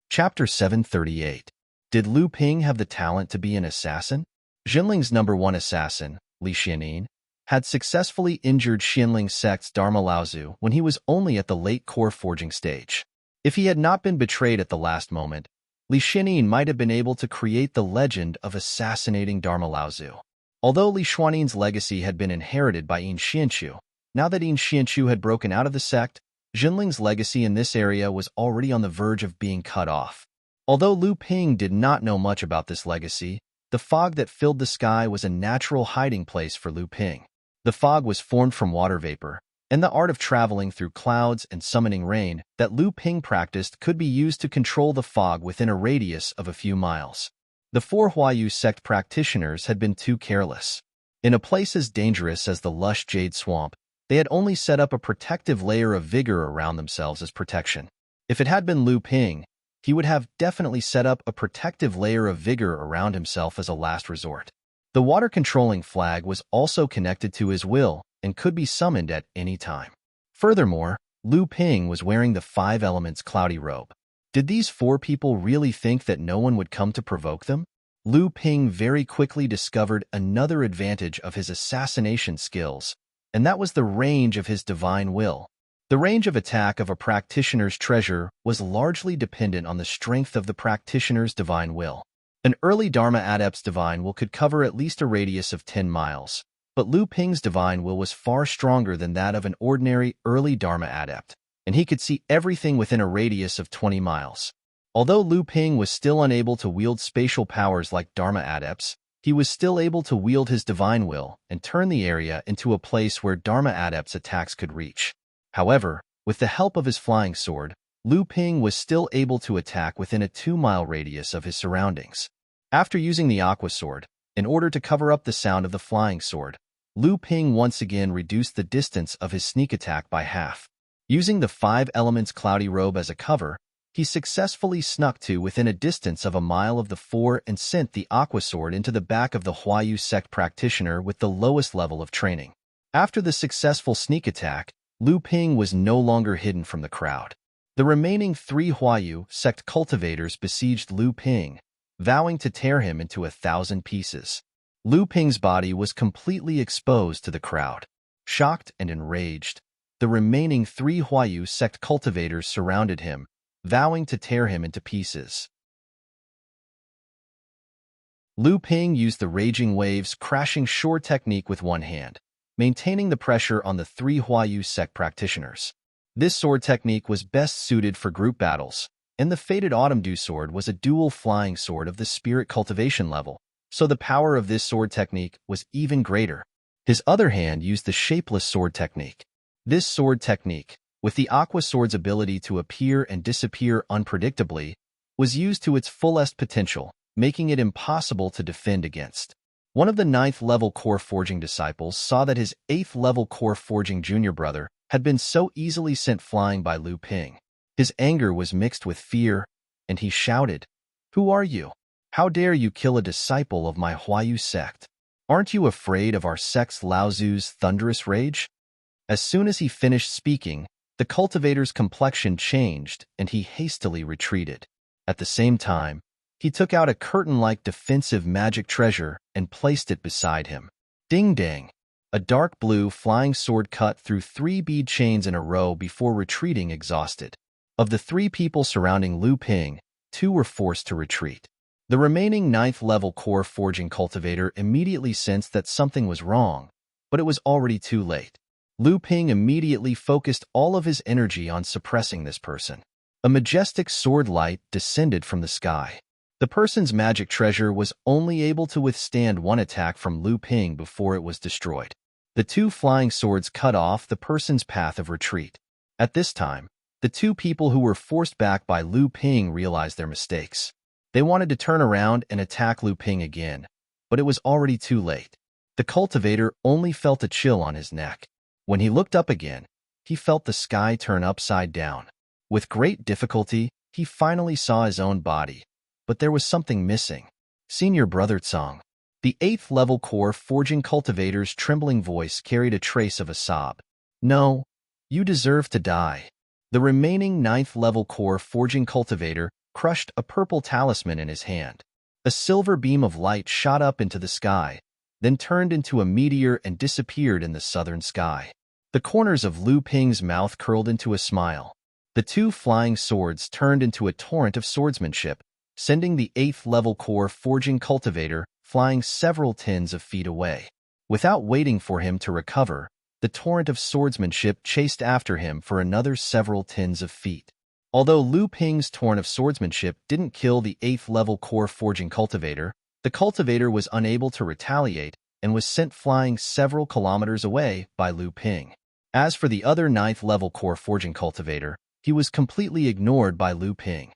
Chapter 738. Did Lu Ping have the talent to be an assassin? Jinling's #1 assassin, Li Xianin, had successfully injured Xinling sect's Dharma Laozu when he was only at the late core forging stage. If he had not been betrayed at the last moment, Li Xianin might have been able to create the legend of assassinating Dharma Laozu. Although Li Xuanin's legacy had been inherited by Yin Xianchu, now that Yin Xianchu had broken out of the sect, Jinling's legacy in this area was already on the verge of being cut off. Although Lu Ping did not know much about this legacy, the fog that filled the sky was a natural hiding place for Lu Ping. The fog was formed from water vapor, and the art of traveling through clouds and summoning rain that Lu Ping practiced could be used to control the fog within a radius of a few miles. The 4 Huayu sect practitioners had been too careless. In a place as dangerous as the Lush Jade Swamp, they had only set up a protective layer of vigor around themselves as protection. If it had been Lu Ping, he would have definitely set up a protective layer of vigor around himself as a last resort. The water-controlling flag was also connected to his will and could be summoned at any time. Furthermore, Lu Ping was wearing the 5 elements cloudy robe. Did these 4 people really think that no one would come to provoke them? Lu Ping very quickly discovered another advantage of his assassination skills, and that was the range of his divine will. The range of attack of a practitioner's treasure was largely dependent on the strength of the practitioner's divine will. An early Dharma adept's divine will could cover at least a radius of 10 miles, but Lu Ping's divine will was far stronger than that of an ordinary early Dharma adept, and he could see everything within a radius of 20 miles. Although Lu Ping was still unable to wield spatial powers like Dharma adepts, he was still able to wield his divine will and turn the area into a place where Dharma adepts' attacks could reach. However, with the help of his flying sword, Lu Ping was still able to attack within a 2-mile radius of his surroundings. After using the aqua sword, in order to cover up the sound of the flying sword, Lu Ping once again reduced the distance of his sneak attack by half. Using the 5 elements cloudy robe as a cover, he successfully snuck to within a distance of a mile of the 4 and sent the aqua sword into the back of the Huayu sect practitioner with the lowest level of training. After the successful sneak attack, Lu Ping was no longer hidden from the crowd. The remaining 3 Huayu sect cultivators besieged Lu Ping, vowing to tear him into 1,000 pieces. Lu Ping's body was completely exposed to the crowd. Shocked and enraged, the remaining 3 Huayu sect cultivators surrounded him, vowing to tear him into pieces. Lu Ping used the raging waves crashing shore technique with one hand, maintaining the pressure on the 3 Huayu sect practitioners. This sword technique was best suited for group battles, and the Fated Autumn Dew sword was a dual flying sword of the spirit cultivation level, so the power of this sword technique was even greater. His other hand used the shapeless sword technique. This sword technique, with the aqua sword's ability to appear and disappear unpredictably, was used to its fullest potential, making it impossible to defend against. One of the 9th-level core forging disciples saw that his 8th-level core forging junior brother had been so easily sent flying by Lu Ping. His anger was mixed with fear, and he shouted, "Who are you? How dare you kill a disciple of my Huayu sect? Aren't you afraid of our sect's Laozu's thunderous rage?" As soon as he finished speaking, the cultivator's complexion changed and he hastily retreated. At the same time, he took out a curtain-like defensive magic treasure and placed it beside him. Ding-dang! A dark blue flying sword cut through 3 bead chains in a row before retreating exhausted. Of the 3 people surrounding Lu Ping, 2 were forced to retreat. The remaining 9th-level core forging cultivator immediately sensed that something was wrong, but it was already too late. Lu Ping immediately focused all of his energy on suppressing this person. A majestic sword light descended from the sky. The person's magic treasure was only able to withstand one attack from Lu Ping before it was destroyed. The 2 flying swords cut off the person's path of retreat. At this time, the 2 people who were forced back by Lu Ping realized their mistakes. They wanted to turn around and attack Lu Ping again, but it was already too late. The cultivator only felt a chill on his neck. When he looked up again, he felt the sky turn upside down. With great difficulty, he finally saw his own body, but there was something missing. Senior Brother Tsang. The 8th-level core forging cultivator's trembling voice carried a trace of a sob. "No, you deserve to die." The remaining 9th-level core forging cultivator crushed a purple talisman in his hand. A silver beam of light shot up into the sky, then turned into a meteor and disappeared in the southern sky. The corners of Lu Ping's mouth curled into a smile. The 2 flying swords turned into a torrent of swordsmanship, sending the 8th-level core forging cultivator flying several tens of feet away. Without waiting for him to recover, the torrent of swordsmanship chased after him for another several tens of feet. Although Lu Ping's torrent of swordsmanship didn't kill the 8th-level core forging cultivator, the cultivator was unable to retaliate and was sent flying several kilometers away by Lu Ping. As for the other 9th-level core forging cultivator, he was completely ignored by Lu Ping.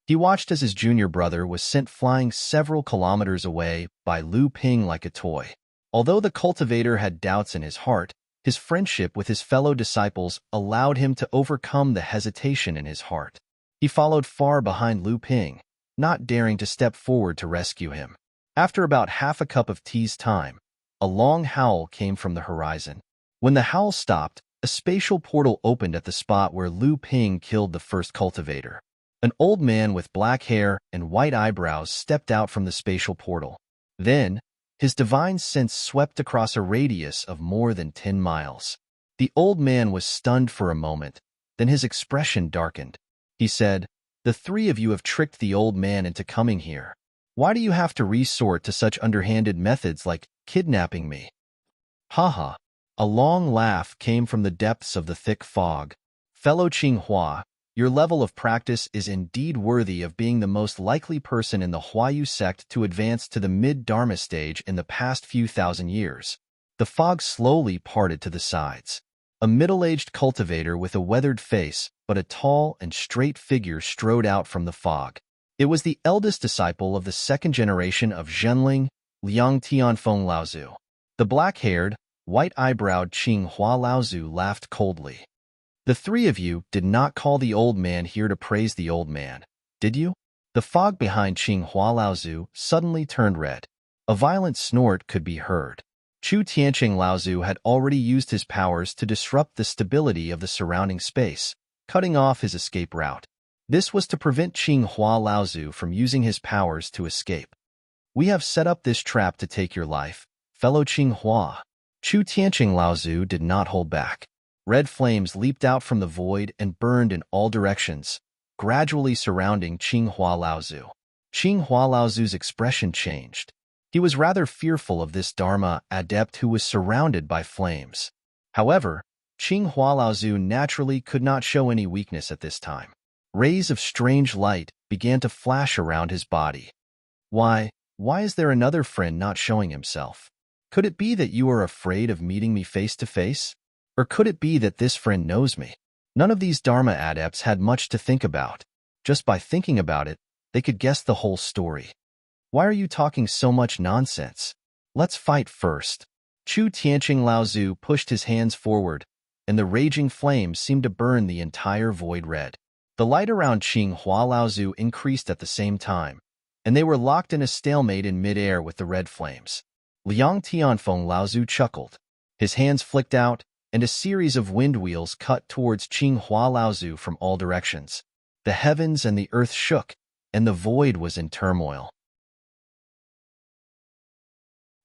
He watched as his junior brother was sent flying several kilometers away by Lu Ping like a toy. Although the cultivator had doubts in his heart, his friendship with his fellow disciples allowed him to overcome the hesitation in his heart. He followed far behind Lu Ping, not daring to step forward to rescue him. After about half a cup of tea's time, a long howl came from the horizon. When the howl stopped, a spatial portal opened at the spot where Lu Ping killed the first cultivator. An old man with black hair and white eyebrows stepped out from the spatial portal. Then, his divine sense swept across a radius of more than 10 miles. The old man was stunned for a moment, then his expression darkened. He said, "The 3 of you have tricked the old man into coming here. Why do you have to resort to such underhanded methods like kidnapping me?" "Ha." A long laugh came from the depths of the thick fog. "Fellow Qinghua, Your level of practice is indeed worthy of being the most likely person in the Huayu sect to advance to the mid-Dharma stage in the past few thousand years. The fog slowly parted to the sides. A middle-aged cultivator with a weathered face, but a tall and straight figure strode out from the fog. It was the eldest disciple of the second generation of Zhenling, Liang Tianfeng Laozu. The black-haired, white-eyebrowed Qing Hua Laozu laughed coldly. The three of you did not call the old man here to praise the old man, did you? The fog behind Qing Hua Laozu suddenly turned red. A violent snort could be heard. Chu Tianqing Laozu had already used his powers to disrupt the stability of the surrounding space, cutting off his escape route. This was to prevent Qing Hua Laozu from using his powers to escape. We have set up this trap to take your life, fellow Qing Hua. Chu Tianqing Laozu did not hold back. Red flames leaped out from the void and burned in all directions, gradually surrounding Qing Hua Laozu. Qing Hua Laozu's expression changed. He was rather fearful of this Dharma adept who was surrounded by flames. However, Qing Hua Laozu naturally could not show any weakness at this time. Rays of strange light began to flash around his body. Why is there another friend not showing himself? Could it be that you are afraid of meeting me face to face? Or could it be that this friend knows me? None of these Dharma adepts had much to think about. Just by thinking about it, they could guess the whole story. Why are you talking so much nonsense? Let's fight first. Chu Tianqing Laozu pushed his hands forward, and the raging flames seemed to burn the entire void red. The light around Qing Hua Laozu increased at the same time, and they were locked in a stalemate in mid-air with the red flames. Liang Tianfeng Laozu chuckled. His hands flicked out, and a series of wind wheels cut towards Qing Hua Laozu from all directions. The heavens and the earth shook, and the void was in turmoil.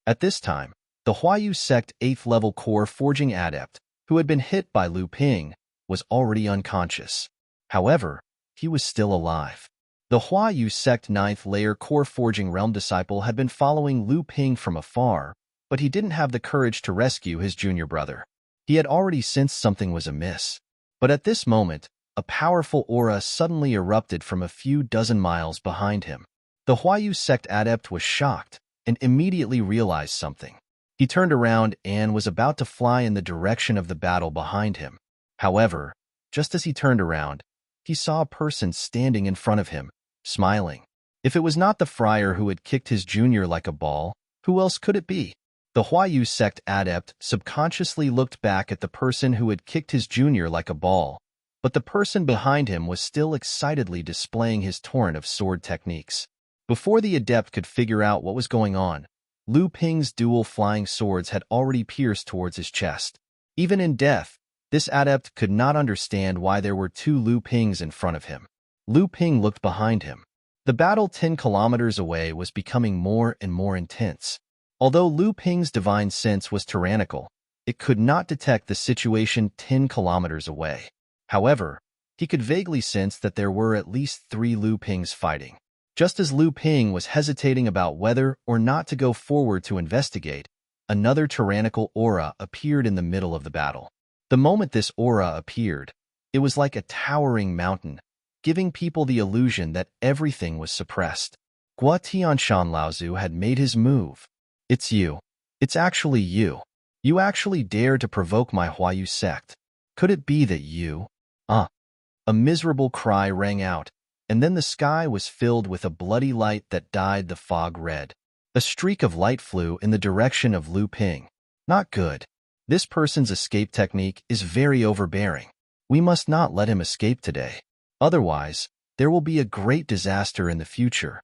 At this time, the Huayu sect 8th level core forging adept, who had been hit by Lu Ping, was already unconscious. However, he was still alive. The Huayu sect 9th layer core forging realm disciple had been following Lu Ping from afar, but he didn't have the courage to rescue his junior brother. He had already sensed something was amiss. But at this moment, a powerful aura suddenly erupted from a few dozen miles behind him. The Huayu sect adept was shocked and immediately realized something. He turned around and was about to fly in the direction of the battle behind him. However, just as he turned around, he saw a person standing in front of him, smiling. If it was not the friar who had kicked his junior like a ball, who else could it be? The Huayu sect adept subconsciously looked back at the person who had kicked his junior like a ball, but the person behind him was still excitedly displaying his torrent of sword techniques. Before the adept could figure out what was going on, Lu Ping's dual flying swords had already pierced towards his chest. Even in death, this adept could not understand why there were two Lu Pings in front of him. Lu Ping looked behind him. The battle 10 kilometers away was becoming more and more intense. Although Lu Ping's divine sense was tyrannical, it could not detect the situation 10 kilometers away. However, he could vaguely sense that there were at least 3 Lu Pings fighting. Just as Lu Ping was hesitating about whether or not to go forward to investigate, another tyrannical aura appeared in the middle of the battle. The moment this aura appeared, it was like a towering mountain, giving people the illusion that everything was suppressed. Gua Tianshan Laozu had made his move. It's you. It's actually you. You actually dared to provoke my Huayu sect. Could it be that you? A miserable cry rang out, and then the sky was filled with a bloody light that dyed the fog red. A streak of light flew in the direction of Lu Ping. Not good. This person's escape technique is very overbearing. We must not let him escape today. Otherwise, there will be a great disaster in the future.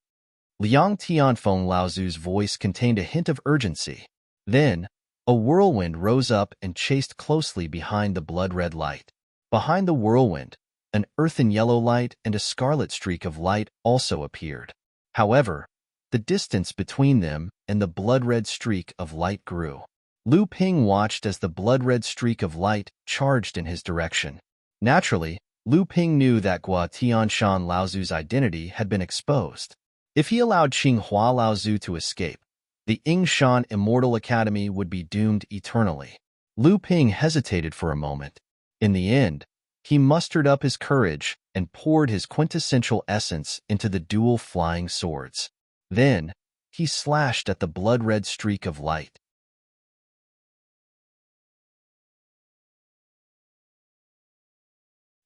Liang Tianfeng Laozu's voice contained a hint of urgency. Then, a whirlwind rose up and chased closely behind the blood-red light. Behind the whirlwind, an earthen yellow light and a scarlet streak of light also appeared. However, the distance between them and the blood-red streak of light grew. Lu Ping watched as the blood-red streak of light charged in his direction. Naturally, Lu Ping knew that Gua Tianshan Laozu's identity had been exposed. If he allowed Qing Hua Laozu to escape, the Yingshan Immortal Academy would be doomed eternally. Lu Ping hesitated for a moment. In the end, he mustered up his courage and poured his quintessential essence into the dual flying swords. Then, he slashed at the blood-red streak of light.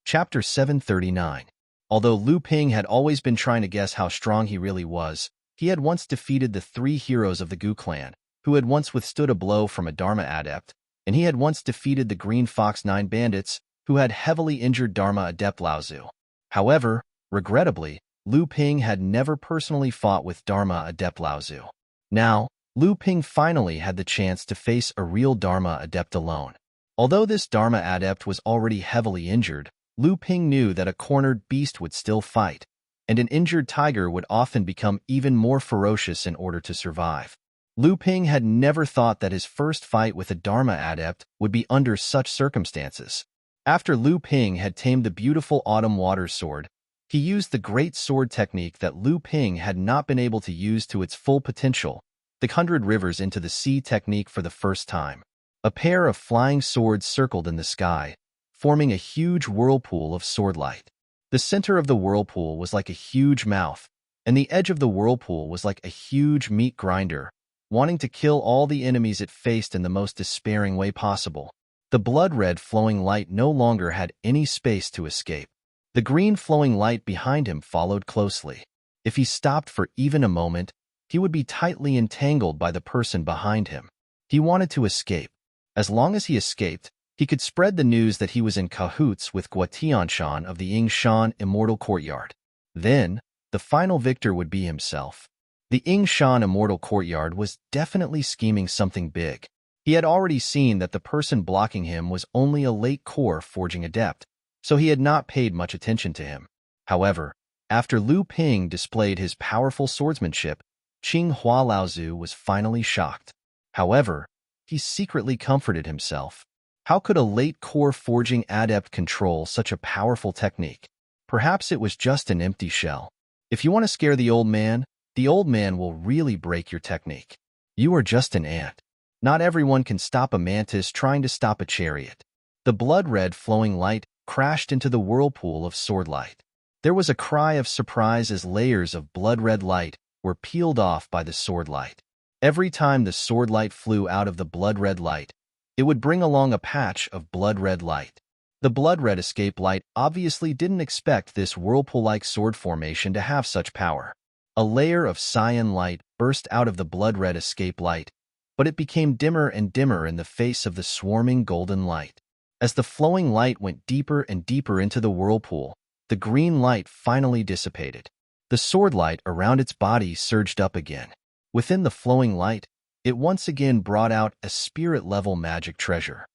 Chapter 739. Although Lu Ping had always been trying to guess how strong he really was, he had once defeated the 3 heroes of the Gu clan, who had once withstood a blow from a Dharma adept, and he had once defeated the Green Fox 9 bandits, who had heavily injured Dharma adept Laozu. However, regrettably, Lu Ping had never personally fought with Dharma adept Laozu. Now, Lu Ping finally had the chance to face a real Dharma adept alone. Although this Dharma adept was already heavily injured, Lu Ping knew that a cornered beast would still fight, and an injured tiger would often become even more ferocious in order to survive. Lu Ping had never thought that his first fight with a Dharma adept would be under such circumstances. After Lu Ping had tamed the beautiful autumn water sword, he used the great sword technique that Lu Ping had not been able to use to its full potential, the 100 rivers into the sea technique for the first time. A pair of flying swords circled in the sky, forming a huge whirlpool of swordlight. The center of the whirlpool was like a huge mouth, and the edge of the whirlpool was like a huge meat grinder, wanting to kill all the enemies it faced in the most despairing way possible. The blood-red flowing light no longer had any space to escape. The green flowing light behind him followed closely. If he stopped for even a moment, he would be tightly entangled by the person behind him. He wanted to escape. As long as he escaped, he could spread the news that he was in cahoots with Guotianshan of the Yingshan Immortal Courtyard. Then, the final victor would be himself. The Yingshan Immortal Courtyard was definitely scheming something big. He had already seen that the person blocking him was only a late core forging adept, so he had not paid much attention to him. However, after Lu Ping displayed his powerful swordsmanship, Qinghua Laozu was finally shocked. However, he secretly comforted himself. How could a late core forging adept control such a powerful technique? Perhaps it was just an empty shell. If you want to scare the old man will really break your technique. You are just an ant. Not everyone can stop a mantis trying to stop a chariot. The blood-red flowing light crashed into the whirlpool of sword light. There was a cry of surprise as layers of blood-red light were peeled off by the sword light. Every time the sword light flew out of the blood-red light, it would bring along a patch of blood-red light. The blood-red escape light obviously didn't expect this whirlpool-like sword formation to have such power. A layer of cyan light burst out of the blood-red escape light, but it became dimmer and dimmer in the face of the swarming golden light. As the flowing light went deeper and deeper into the whirlpool, the green light finally dissipated. The sword light around its body surged up again. Within the flowing light, it once again brought out a spirit-level magic treasure.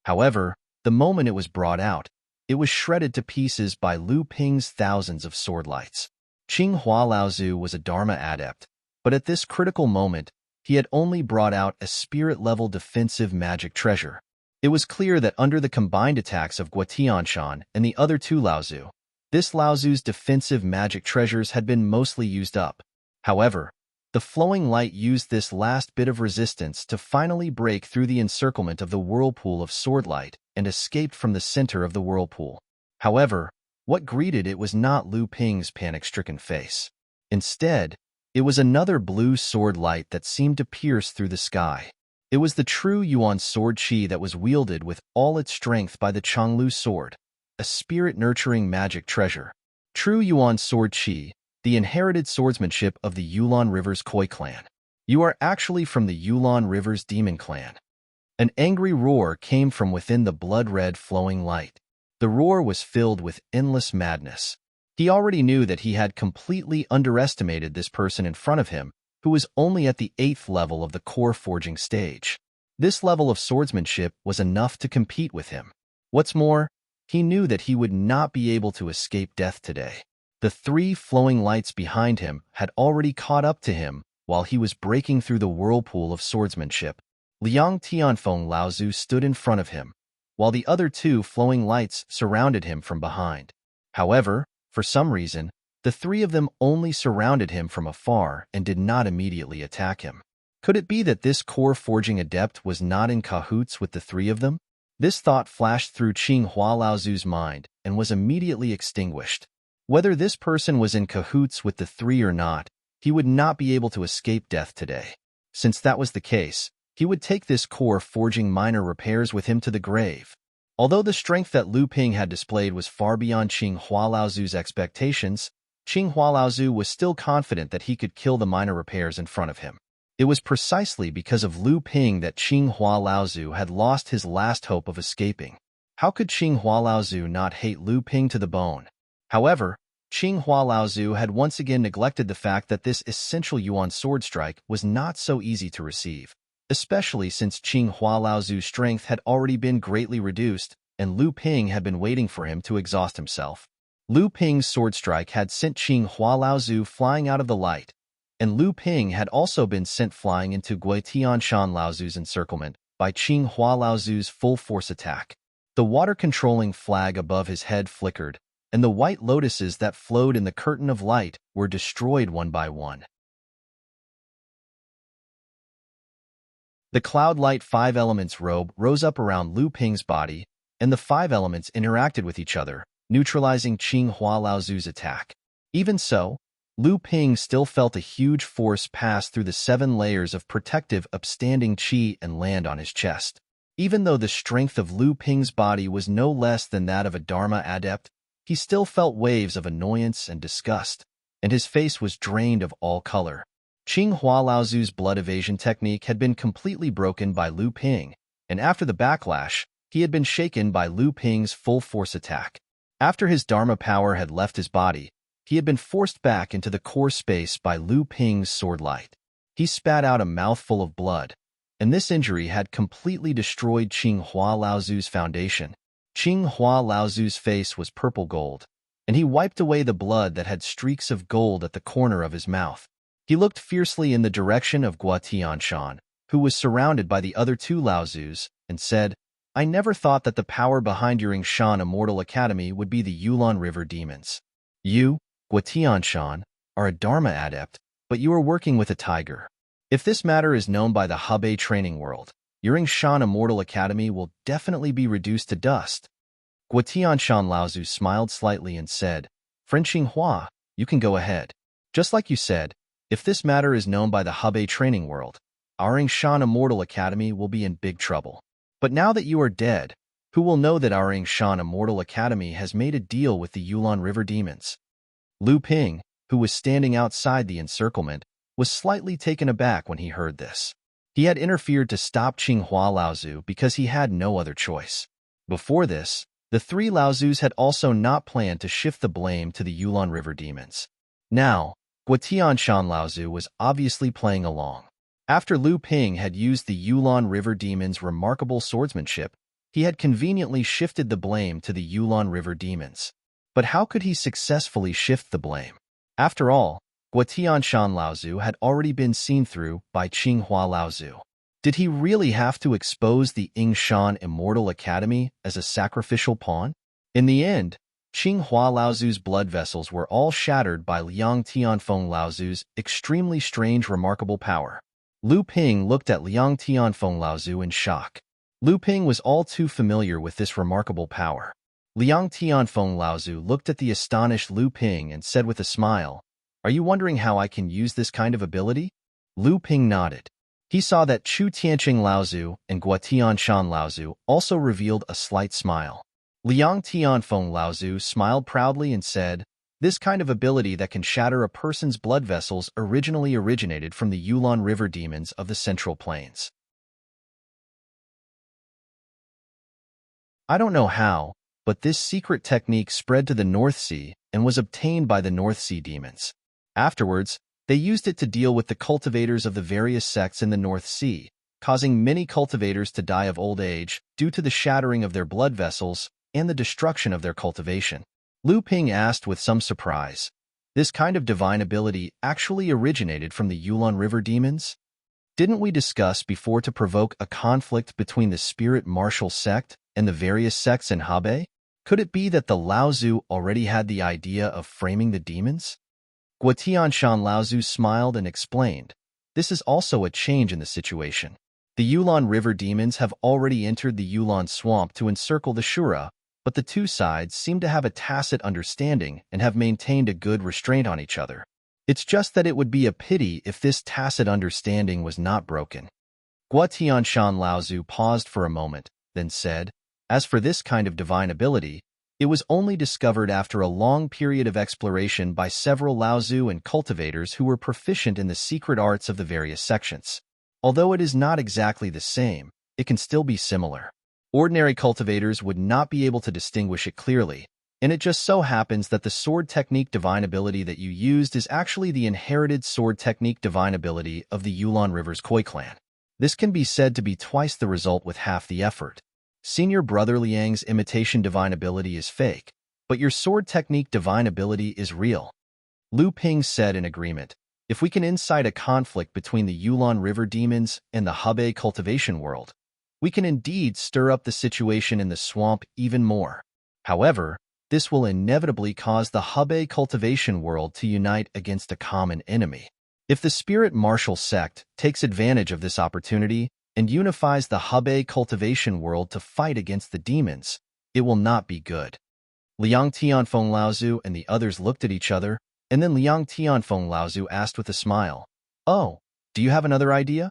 However, the moment it was brought out, it was shredded to pieces by Lu Ping's thousands of sword lights. Qinghua Laozu was a Dharma adept, but at this critical moment, he had only brought out a spirit-level defensive magic treasure. It was clear that under the combined attacks of Guotianshan and the other 2 Laozu, this Laozu's defensive magic treasures had been mostly used up. However, the flowing light used this last bit of resistance to finally break through the encirclement of the whirlpool of sword light and escaped from the center of the whirlpool. However, what greeted it was not Lu Ping's panic-stricken face. Instead, it was another blue sword light that seemed to pierce through the sky. It was the true Yuan sword chi that was wielded with all its strength by the Changlu sword, a spirit-nurturing magic treasure. True Yuan sword chi, the inherited swordsmanship of the Yulon River's Koi clan. You are actually from the Yulon River's demon clan. An angry roar came from within the blood-red flowing light. The roar was filled with endless madness. He already knew that he had completely underestimated this person in front of him, who was only at the 8th level of the core forging stage. This level of swordsmanship was enough to compete with him. What's more, he knew that he would not be able to escape death today. The 3 flowing lights behind him had already caught up to him while he was breaking through the whirlpool of swordsmanship. Liang Tianfeng Laozu stood in front of him, while the other 2 flowing lights surrounded him from behind. However, for some reason, the 3 of them only surrounded him from afar and did not immediately attack him. Could it be that this core forging adept was not in cahoots with the 3 of them? This thought flashed through Qing Hua Laozu's mind and was immediately extinguished. Whether this person was in cahoots with the three or not, he would not be able to escape death today. Since that was the case, he would take this core forging minor repairs with him to the grave. Although the strength that Lu Ping had displayed was far beyond Qing Hua Laozu's expectations, Qing Hua Laozu was still confident that he could kill the minor repairs in front of him. It was precisely because of Lu Ping that Qing Hua Laozu had lost his last hope of escaping. How could Qing Hua Laozu not hate Lu Ping to the bone? However, Qing Hua Laozu had once again neglected the fact that this essential Yuan sword strike was not so easy to receive, especially since Qing Hua Laozu's strength had already been greatly reduced and Lu Ping had been waiting for him to exhaust himself. Lu Ping's sword strike had sent Qing Hua Laozu flying out of the light, and Lu Ping had also been sent flying into Gui Tianshan Laozu's encirclement by Qing Hua Laozu's full force attack. The water-controlling flag above his head flickered, and the white lotuses that flowed in the curtain of light were destroyed one by one. The cloud-light five elements robe rose up around Lu Ping's body, and the five elements interacted with each other, neutralizing Qing Hua Laozu's attack. Even so, Lu Ping still felt a huge force pass through the 7 layers of protective upstanding qi and land on his chest. Even though the strength of Lu Ping's body was no less than that of a Dharma adept, he still felt waves of annoyance and disgust, and his face was drained of all color. Qing Hua Laozu's blood evasion technique had been completely broken by Lu Ping, and after the backlash, he had been shaken by Lu Ping's full-force attack. After his Dharma power had left his body, he had been forced back into the core space by Lu Ping's sword light. He spat out a mouthful of blood, and this injury had completely destroyed Qing Hua Laozu's foundation. Qing Hua Laozu's face was purple gold, and he wiped away the blood that had streaks of gold at the corner of his mouth. He looked fiercely in the direction of Gui Tianshan, who was surrounded by the other 2 Laozus, and said, "I never thought that the power behind your Shan Immortal Academy would be the Yulon River demons. You, Gui Tianshan, are a Dharma adept, but you are working with a tiger. If this matter is known by the Hebei training world, your Shan Immortal Academy will definitely be reduced to dust." Gui Tianshan Laozu smiled slightly and said, "Friend Xinghua, you can go ahead. Just like you said, if this matter is known by the Hebei training world, our Shan Immortal Academy will be in big trouble. But now that you are dead, who will know that our Shan Immortal Academy has made a deal with the Yulon River demons?" Lu Ping, who was standing outside the encirclement, was slightly taken aback when he heard this. He had interfered to stop Qing Hua Laozu because he had no other choice. Before this, the 3 Laozus had also not planned to shift the blame to the Yulon River demons. Now, Gui Tianshan Laozu was obviously playing along. After Lu Ping had used the Yulon River demons' remarkable swordsmanship, he had conveniently shifted the blame to the Yulon River demons. But how could he successfully shift the blame? After all, Gui Tianshan Laozu had already been seen through by Qing Hua Laozu. Did he really have to expose the Shan Immortal Academy as a sacrificial pawn? In the end, Qing Hua Laozu's blood vessels were all shattered by Liang Tianfeng Laozu's extremely strange remarkable power. Lu Ping looked at Liang Tianfeng Laozu in shock. Lu Ping was all too familiar with this remarkable power. Liang Tianfeng Laozu looked at the astonished Lu Ping and said with a smile, "Are you wondering how I can use this kind of ability?" Lu Ping nodded. He saw that Chu Tianqing Laozu and Gui Tianshan Laozu also revealed a slight smile. Liang Tianfeng Laozu smiled proudly and said, "This kind of ability that can shatter a person's blood vessels originally originated from the Yulon River demons of the Central Plains. I don't know how, but this secret technique spread to the North Sea and was obtained by the North Sea demons. Afterwards, they used it to deal with the cultivators of the various sects in the North Sea, causing many cultivators to die of old age due to the shattering of their blood vessels and the destruction of their cultivation." Lu Ping asked with some surprise, "This kind of divine ability actually originated from the Yulon River demons? Didn't we discuss before to provoke a conflict between the spirit martial sect and the various sects in Hebei? Could it be that the Laozu already had the idea of framing the demons?" Gui Tianshan Laozu smiled and explained, "This is also a change in the situation. The Yulon River demons have already entered the Yulon swamp to encircle the Shura, but the two sides seem to have a tacit understanding and have maintained a good restraint on each other. It's just that it would be a pity if this tacit understanding was not broken. Gua Tianshan Laozu paused for a moment, then said, "As for this kind of divine ability, it was only discovered after a long period of exploration by several Laozu and cultivators who were proficient in the secret arts of the various sections. Although it is not exactly the same, it can still be similar. Ordinary cultivators would not be able to distinguish it clearly, and it just so happens that the sword technique divine ability that you used is actually the inherited sword technique divine ability of the Yulon River's Khoi clan. This can be said to be twice the result with half the effort. Senior Brother Liang's imitation divine ability is fake, but your sword technique divine ability is real." Lu Ping said in agreement, "If we can incite a conflict between the Yulon River demons and the Hebei cultivation world, we can indeed stir up the situation in the swamp even more. However, this will inevitably cause the Hebei cultivation world to unite against a common enemy. If the spirit martial sect takes advantage of this opportunity and unifies the Hebei cultivation world to fight against the demons, it will not be good." Liang Tianfeng Laozu and the others looked at each other, and then Liang Tianfeng Laozu asked with a smile, "Oh, do you have another idea?"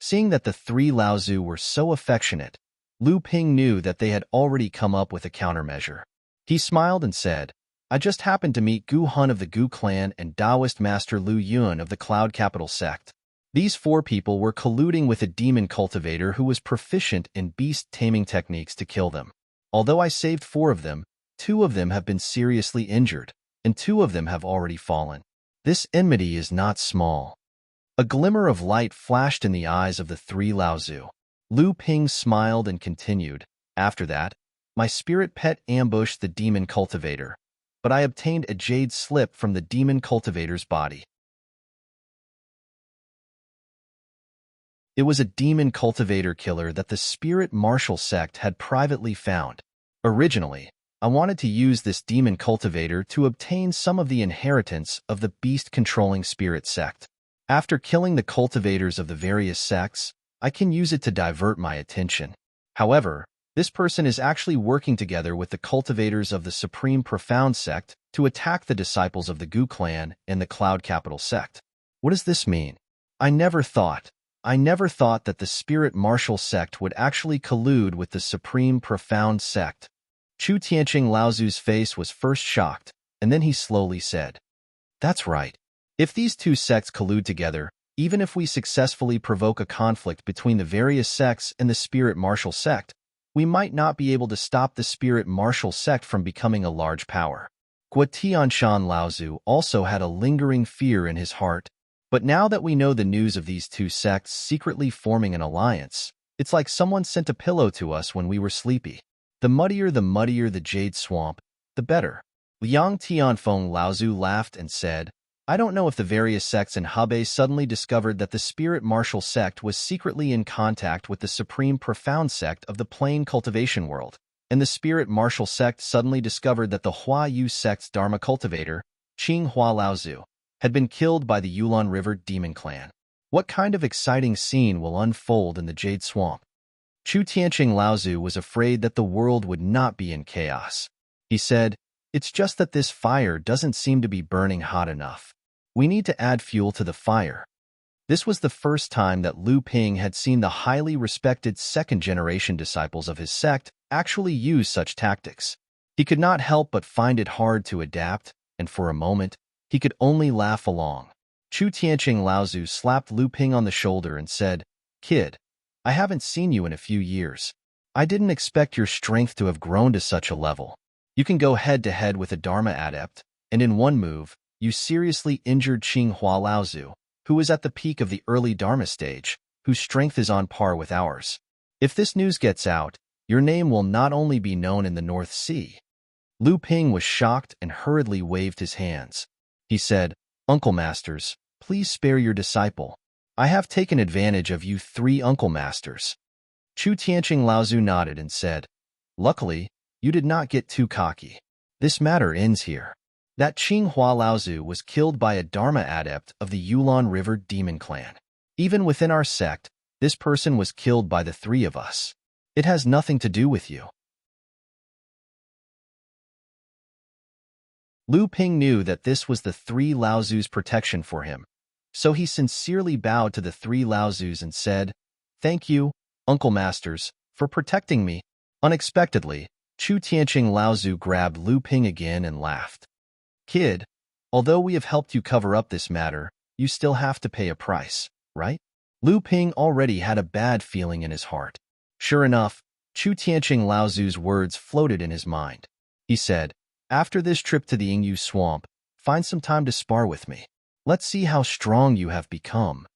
Seeing that the three Laozu were so affectionate, Lu Ping knew that they had already come up with a countermeasure. He smiled and said, "I just happened to meet Gu Hun of the Gu clan and Taoist master Lu Yun of the Cloud Capital sect. These four people were colluding with a demon cultivator who was proficient in beast taming techniques to kill them. Although I saved 4 of them, 2 of them have been seriously injured, and 2 of them have already fallen. This enmity is not small." A glimmer of light flashed in the eyes of the three Laozu. Lu Ping smiled and continued, "After that, my spirit pet ambushed the demon cultivator, but I obtained a jade slip from the demon cultivator's body. It was a demon cultivator killer that the spirit martial sect had privately found. Originally, I wanted to use this demon cultivator to obtain some of the inheritance of the beast-controlling spirit sect. After killing the cultivators of the various sects, I can use it to divert my attention. However, this person is actually working together with the cultivators of the Supreme Profound sect to attack the disciples of the Gu clan and the Cloud Capital sect. What does this mean? I never thought that the spirit martial sect would actually collude with the Supreme Profound sect." Chu Tianqing Laozu's face was first shocked, and then he slowly said, "That's right. If these two sects collude together, even if we successfully provoke a conflict between the various sects and the spirit martial sect, we might not be able to stop the spirit martial sect from becoming a large power." Gua Tianshan Laozu also had a lingering fear in his heart. But now that we know the news of these two sects secretly forming an alliance, it's like someone sent a pillow to us when we were sleepy. The muddier the jade swamp, the better. Liang Tianfeng Laozu laughed and said, "I don't know if the various sects in Hebei suddenly discovered that the spirit martial sect was secretly in contact with the Supreme Profound sect of the plain cultivation world, and the spirit martial sect suddenly discovered that the Hua Yu sect's Dharma cultivator, Qing Hua Laozu, had been killed by the Yulon River Demon Clan. What kind of exciting scene will unfold in the Jade Swamp?" Chu Tianqing Laozu was afraid that the world would not be in chaos. He said, "It's just that this fire doesn't seem to be burning hot enough. We need to add fuel to the fire." This was the first time that Lu Ping had seen the highly respected second-generation disciples of his sect actually use such tactics. He could not help but find it hard to adapt, and for a moment, he could only laugh along. Chu Tianqing Laozu slapped Lu Ping on the shoulder and said, "Kid, I haven't seen you in a few years. I didn't expect your strength to have grown to such a level. You can go head-to-head with a Dharma adept, and in one move, you seriously injured Qing Hua Laozu, who is at the peak of the early Dharma stage, whose strength is on par with ours. If this news gets out, your name will not only be known in the North Sea." Lu Ping was shocked and hurriedly waved his hands. He said, "Uncle Masters, please spare your disciple. I have taken advantage of you 3 Uncle Masters." Chu Tianqing Laozu nodded and said, "Luckily, you did not get too cocky. This matter ends here. That Qing Hua Laozu was killed by a Dharma adept of the Yulon River Demon Clan. Even within our sect, This person was killed by the three of us. It has nothing to do with you. Lu Ping knew that this was the three Laozu's protection for him, so he sincerely bowed to the three Laozus and said, "Thank you, Uncle Masters, for protecting me." Unexpectedly, Chu Tianqing Laozu grabbed Lu Ping again and laughed. "Kid, although we have helped you cover up this matter, you still have to pay a price, right?" Lu Ping already had a bad feeling in his heart. Sure enough, Chu Tianqing Laozu's words floated in his mind. He said, "After this trip to the Yingyu swamp, find some time to spar with me. Let's see how strong you have become."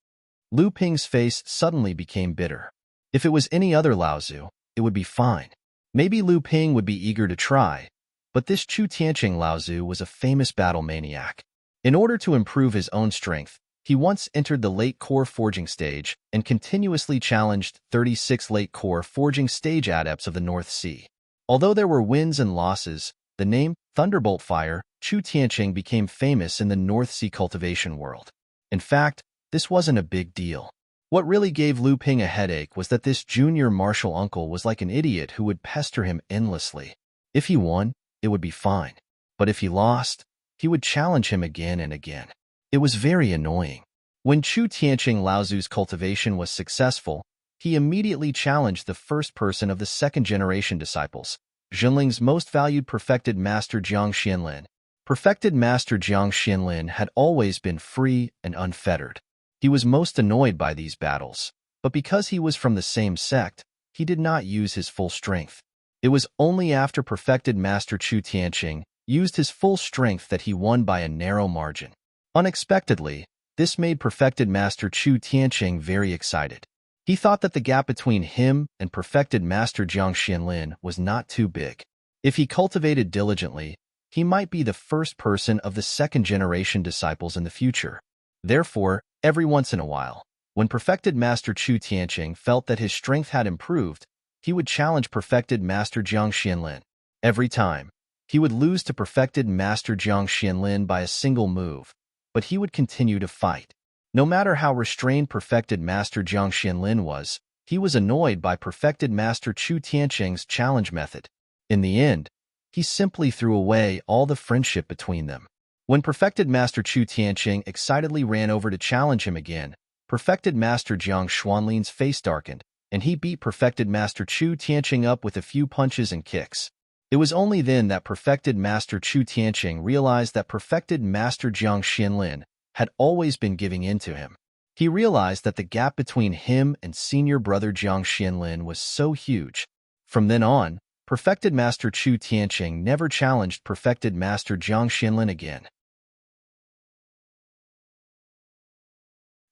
Lu Ping's face suddenly became bitter. If it was any other Laozu, it would be fine. Maybe Lu Ping would be eager to try, but this Chu Tianqing Laozu was a famous battle maniac. In order to improve his own strength, he once entered the late core forging stage and continuously challenged 36 late core forging stage adepts of the North Sea. Although there were wins and losses, the name Thunderbolt Fire Chu Tianqing became famous in the North Sea cultivation world. In fact, this wasn't a big deal. What really gave Lu Ping a headache was that this junior martial uncle was like an idiot who would pester him endlessly. If he won, it would be fine. But if he lost, he would challenge him again and again. It was very annoying. When Chu Tianqing Laozu's cultivation was successful, he immediately challenged the first person of the second-generation disciples, Zhenling's most valued perfected master Jiang Xianlin. Perfected master Jiang Xianlin had always been free and unfettered. He was most annoyed by these battles, but because he was from the same sect, he did not use his full strength. It was only after perfected master Chu Tianqing used his full strength that he won by a narrow margin. Unexpectedly, this made perfected master Chu Tianqing very excited. He thought that the gap between him and perfected master Jiang Xianlin was not too big. If he cultivated diligently, he might be the first person of the second-generation disciples in the future. Therefore, every once in a while, when perfected master Chu Tianqing felt that his strength had improved, he would challenge perfected master Jiang Xianlin. Every time, he would lose to perfected master Jiang Xianlin by a single move, but he would continue to fight. No matter how restrained perfected master Jiang Xianlin was, he was annoyed by perfected master Chu Tianqing's challenge method. In the end, he simply threw away all the friendship between them. When perfected master Chu Tianqing excitedly ran over to challenge him again, perfected master Jiang Xuanlin's face darkened, and he beat perfected master Chu Tianqing up with a few punches and kicks. It was only then that perfected master Chu Tianqing realized that perfected master Jiang Xianlin had always been giving in to him. He realized that the gap between him and senior brother Jiang Xianlin was so huge. From then on, perfected master Chu Tianqing never challenged perfected master Jiang Xianlin again.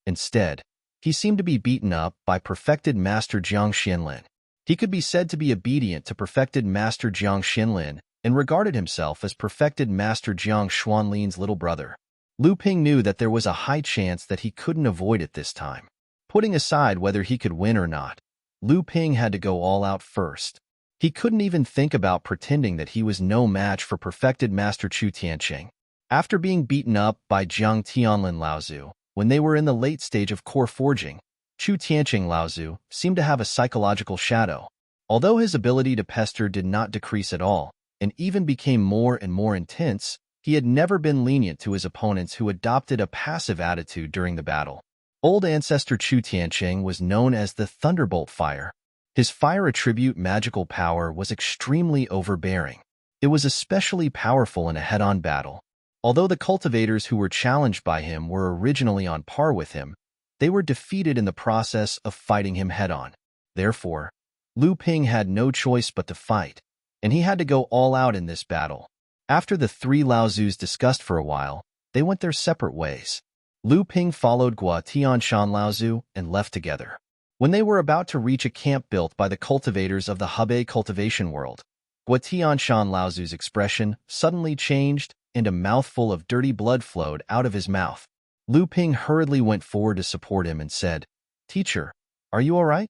Instead, he seemed to be beaten up by perfected master Jiang Xianlin. He could be said to be obedient to perfected master Jiang Xianlin and regarded himself as perfected master Jiang Xuanlin's little brother. Lu Ping knew that there was a high chance that he couldn't avoid it this time. Putting aside whether he could win or not, Lu Ping had to go all out first. He couldn't even think about pretending that he was no match for perfected master Chu Tianqing. After being beaten up by Jiang Tianlin Laozu, when they were in the late stage of core forging, Chu Tianqing Laozu seemed to have a psychological shadow. Although his ability to pester did not decrease at all, and even became more and more intense, he had never been lenient to his opponents who adopted a passive attitude during the battle. Old ancestor Chu Tianqing was known as the Thunderbolt Fire. His fire attribute magical power was extremely overbearing. It was especially powerful in a head-on battle. Although the cultivators who were challenged by him were originally on par with him, they were defeated in the process of fighting him head-on. Therefore, Lu Ping had no choice but to fight, and he had to go all out in this battle. After the three Laozus discussed for a while, they went their separate ways. Lu Ping followed Gua Tianshan Laozu and left together. When they were about to reach a camp built by the cultivators of the Hebei cultivation world, Gua Tianshan Laozu's expression suddenly changed and a mouthful of dirty blood flowed out of his mouth. Lu Ping hurriedly went forward to support him and said, "Teacher, are you all right?"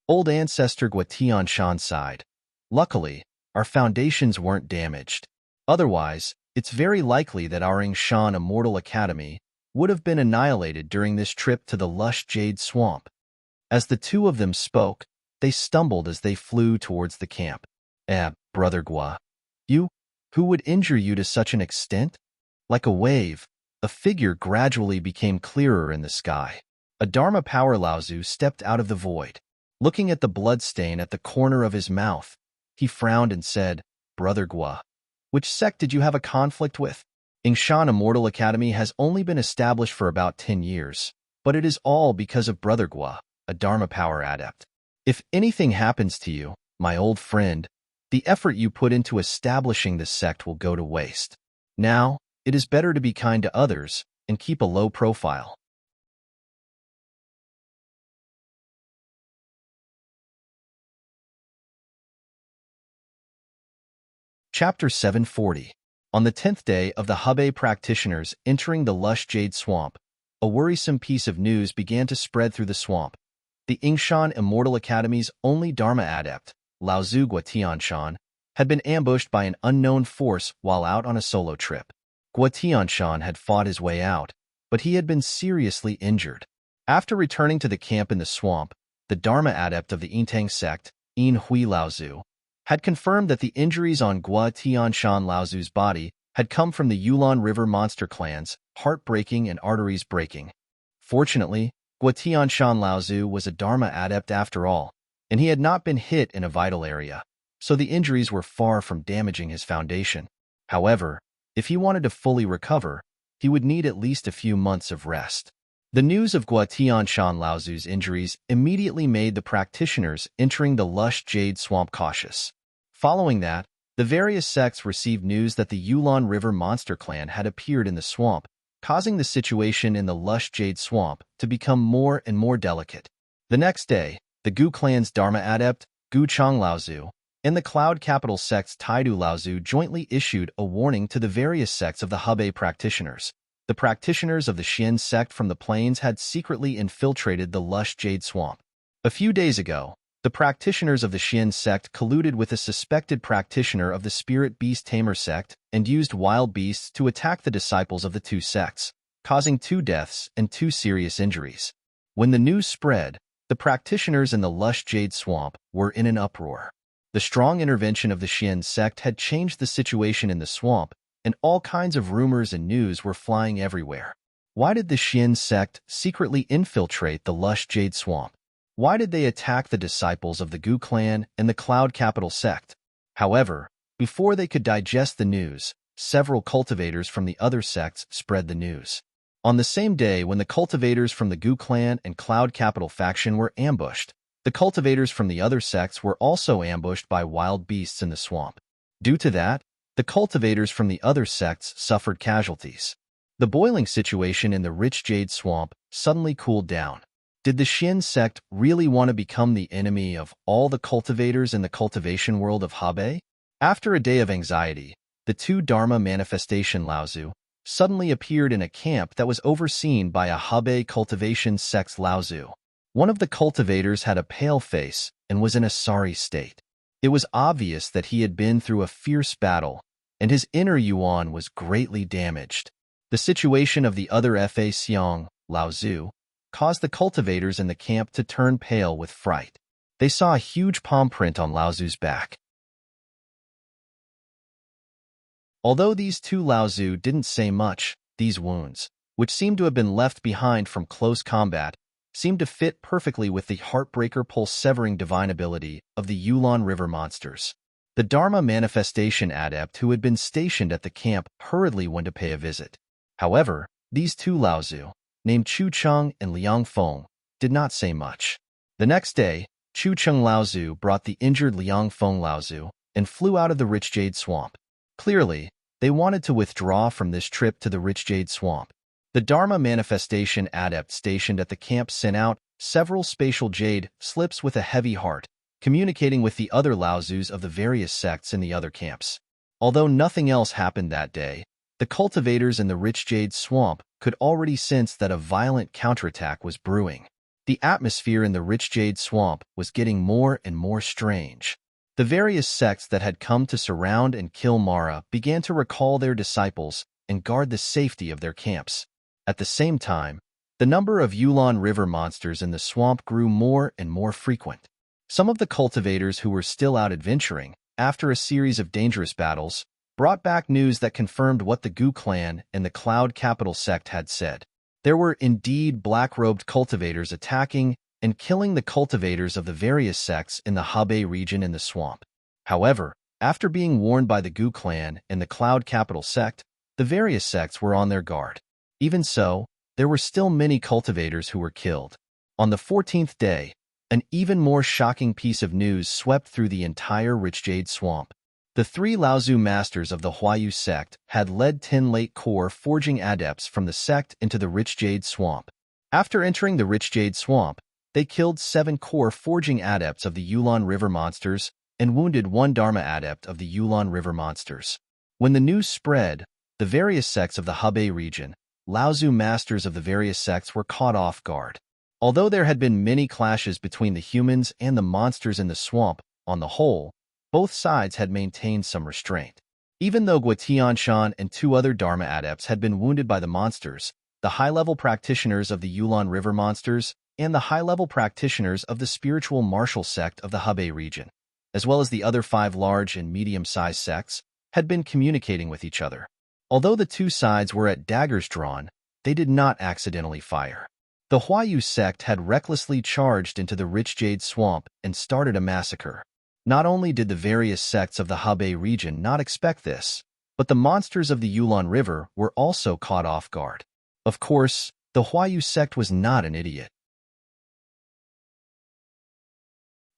Old ancestor Gua Tianshan sighed. "Luckily, our foundations weren't damaged. Otherwise, it's very likely that our Yingshan Immortal Academy would have been annihilated during this trip to the lush jade swamp." As the two of them spoke, they stumbled as they flew towards the camp. Brother Gua, who would injure you to such an extent? Like a wave, a figure gradually became clearer in the sky. A Dharma power Laozu stepped out of the void. Looking at the bloodstain at the corner of his mouth, he frowned and said, Brother Gua, which sect did you have a conflict with? Yingshan Immortal Academy has only been established for about 10 years, but it is all because of Brother Gua, a Dharma power adept. If anything happens to you, my old friend, the effort you put into establishing this sect will go to waste. Now, it is better to be kind to others and keep a low profile. Chapter 740. On the 10th day of the Hebei practitioners entering the lush jade swamp, a worrisome piece of news began to spread through the swamp. The Yingshan Immortal Academy's only Dharma adept, Laozu Guatianshan, had been ambushed by an unknown force while out on a solo trip. Guatianshan had fought his way out, but he had been seriously injured. After returning to the camp in the swamp, the Dharma adept of the Yintang sect, Yin Hui Laozu, had confirmed that the injuries on Guatianshan Laozu's body had come from the Yulon River monster clans, heart breaking and arteries breaking. Fortunately, Guatianshan Laozu was a Dharma adept after all, and he had not been hit in a vital area, so the injuries were far from damaging his foundation. However, if he wanted to fully recover, he would need at least a few months of rest. The news of Guatianshan Laozu's injuries immediately made the practitioners entering the lush jade swamp cautious. Following that, the various sects received news that the Yulon River monster clan had appeared in the swamp, causing the situation in the lush jade swamp to become more and more delicate. The next day, the Gu clan's Dharma adept, Gu Chang Laozu, and the Cloud Capital sect's Taidu Laozu jointly issued a warning to the various sects of the Hebei practitioners. The practitioners of the Xian sect from the plains had secretly infiltrated the lush jade swamp. A few days ago, the practitioners of the Xian sect colluded with a suspected practitioner of the Spirit Beast Tamer sect and used wild beasts to attack the disciples of the two sects, causing 2 deaths and 2 serious injuries. When the news spread, the practitioners in the lush jade swamp were in an uproar. The strong intervention of the Xian sect had changed the situation in the swamp, and all kinds of rumors and news were flying everywhere. Why did the Xian sect secretly infiltrate the lush jade swamp? Why did they attack the disciples of the Gu clan and the Cloud Capital sect? However, before they could digest the news, several cultivators from the other sects spread the news. On the same day when the cultivators from the Gu clan and Cloud Capital faction were ambushed, the cultivators from the other sects were also ambushed by wild beasts in the swamp. Due to that, the cultivators from the other sects suffered casualties. The boiling situation in the rich jade swamp suddenly cooled down. Did the Xian sect really want to become the enemy of all the cultivators in the cultivation world of Hebei? After a day of anxiety, the 2 Dharma manifestation Laozu suddenly appeared in a camp that was overseen by a Hebei cultivation sect's Laozu. One of the cultivators had a pale face and was in a sorry state. It was obvious that he had been through a fierce battle, and his inner yuan was greatly damaged. The situation of the other Fa Xiang, Laozu, caused the cultivators in the camp to turn pale with fright. They saw a huge palm print on Laozu's back. Although these 2 Laozu didn't say much, these wounds, which seemed to have been left behind from close combat, seemed to fit perfectly with the heartbreaker pulse-severing divine ability of the Yulon River monsters. The Dharma manifestation adept who had been stationed at the camp hurriedly went to pay a visit. However, these 2 Laozu, named Chu Cheng and Liang Feng, did not say much. The next day, Chu Cheng Laozu brought the injured Liang Feng Laozu and flew out of the rich jade swamp. Clearly, they wanted to withdraw from this trip to the rich jade swamp. The Dharma manifestation adept stationed at the camp sent out several spatial jade slips with a heavy heart, communicating with the other Laozus of the various sects in the other camps. Although nothing else happened that day, the cultivators in the rich jade swamp could already sense that a violent counterattack was brewing. The atmosphere in the rich jade swamp was getting more and more strange. The various sects that had come to surround and kill Mara began to recall their disciples and guard the safety of their camps. At the same time, The number of Yulon River monsters in the swamp grew more and more frequent. Some of the cultivators who were still out adventuring, after a series of dangerous battles, brought back news that confirmed what the Gu clan and the Cloud Capital sect had said. There were indeed black-robed cultivators attacking and killing the cultivators of the various sects in the Hebei region in the swamp. However, after being warned by the Gu clan and the Cloud Capital sect, the various sects were on their guard. Even so, there were still many cultivators who were killed. On the 14th day, an even more shocking piece of news swept through the entire Rich Jade Swamp. The 3 Laozu masters of the Huayu sect had led 10 late core forging adepts from the sect into the Rich Jade Swamp. After entering the Rich Jade Swamp, they killed 7 core forging adepts of the Yulon River monsters and wounded 1 Dharma adept of the Yulon River monsters. When the news spread, the various sects of the Hebei region, Laozu masters of the various sects were caught off guard. Although there had been many clashes between the humans and the monsters in the swamp, on the whole, both sides had maintained some restraint. Even though Guotianshan and 2 other Dharma adepts had been wounded by the monsters, the high-level practitioners of the Yulon River monsters and the high-level practitioners of the spiritual martial sect of the Hebei region, as well as the other 5 large and medium-sized sects, had been communicating with each other. Although the 2 sides were at daggers drawn, they did not accidentally fire. The Huayu sect had recklessly charged into the Rich Jade Swamp and started a massacre. Not only did the various sects of the Hebei region not expect this, but the monsters of the Yulon River were also caught off guard. Of course, the Huayu sect was not an idiot.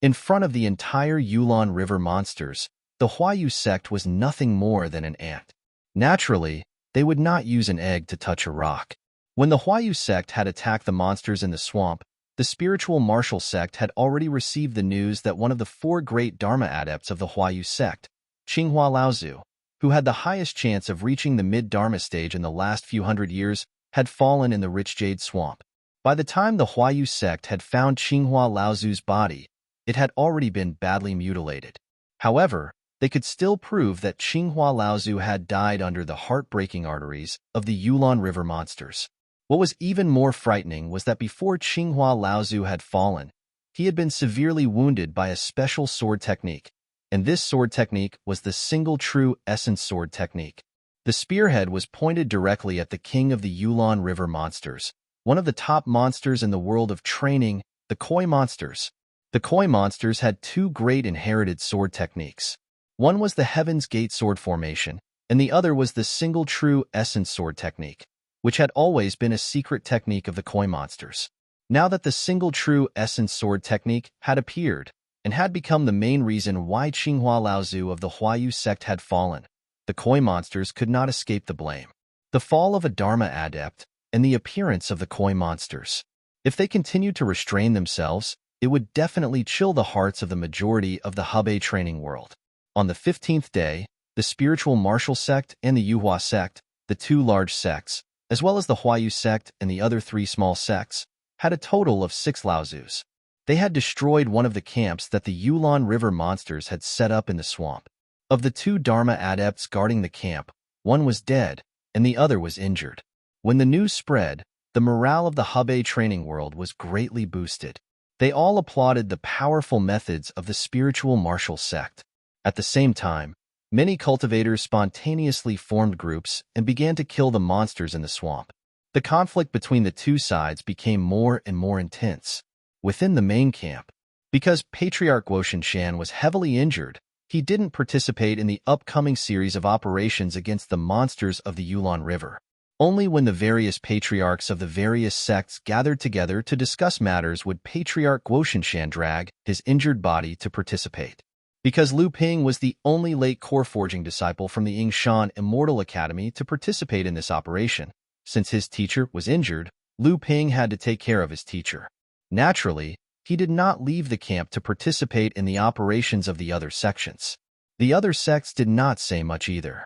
In front of the entire Yulon River monsters, the Huayu sect was nothing more than an ant. Naturally, they would not use an egg to touch a rock. When the Huayu sect had attacked the monsters in the swamp, the spiritual martial sect had already received the news that one of the 4 great Dharma adepts of the Huayu sect, Qinghua Laozu, who had the highest chance of reaching the mid-Dharma stage in the last few hundred years, had fallen in the Rich Jade Swamp. By the time the Huayu sect had found Qinghua Laozu's body, it had already been badly mutilated. However, they could still prove that Qinghua Laozu had died under the heartbreaking arteries of the Yulon River monsters. What was even more frightening was that before Qinghua Laozu had fallen, he had been severely wounded by a special sword technique, and this sword technique was the single true essence sword technique. The spearhead was pointed directly at the king of the Yulon River monsters, one of the top monsters in the world of training, the Koi monsters. The Koi monsters had 2 great inherited sword techniques. One was the Heaven's Gate sword formation, and the other was the single true essence sword technique, which had always been a secret technique of the Koi monsters. Now that the single true essence sword technique had appeared and had become the main reason why Qinghua Laozu of the Huayu sect had fallen, the Koi monsters could not escape the blame. The fall of a Dharma adept and the appearance of the Koi monsters. If they continued to restrain themselves, it would definitely chill the hearts of the majority of the Hebei training world. On the 15th day, the spiritual martial sect and the Yuhua sect, the 2 large sects, as well as the Huayu sect and the other 3 small sects, had a total of 6 Laozus. They had destroyed one of the camps that the Yulon River monsters had set up in the swamp. Of the 2 Dharma adepts guarding the camp, one was dead and the other was injured. When the news spread, the morale of the Hebei training world was greatly boosted. They all applauded the powerful methods of the spiritual martial sect. At the same time, many cultivators spontaneously formed groups and began to kill the monsters in the swamp. The conflict between the 2 sides became more and more intense. Within the main camp, because Patriarch Guotianshan was heavily injured, he didn't participate in the upcoming series of operations against the monsters of the Yulon River. Only when the various patriarchs of the various sects gathered together to discuss matters would Patriarch Guotianshan drag his injured body to participate. Because Lu Ping was the only late core forging disciple from the Yingshan Immortal Academy to participate in this operation, since his teacher was injured, Lu Ping had to take care of his teacher. Naturally, he did not leave the camp to participate in the operations of the other sections. The other sects did not say much either.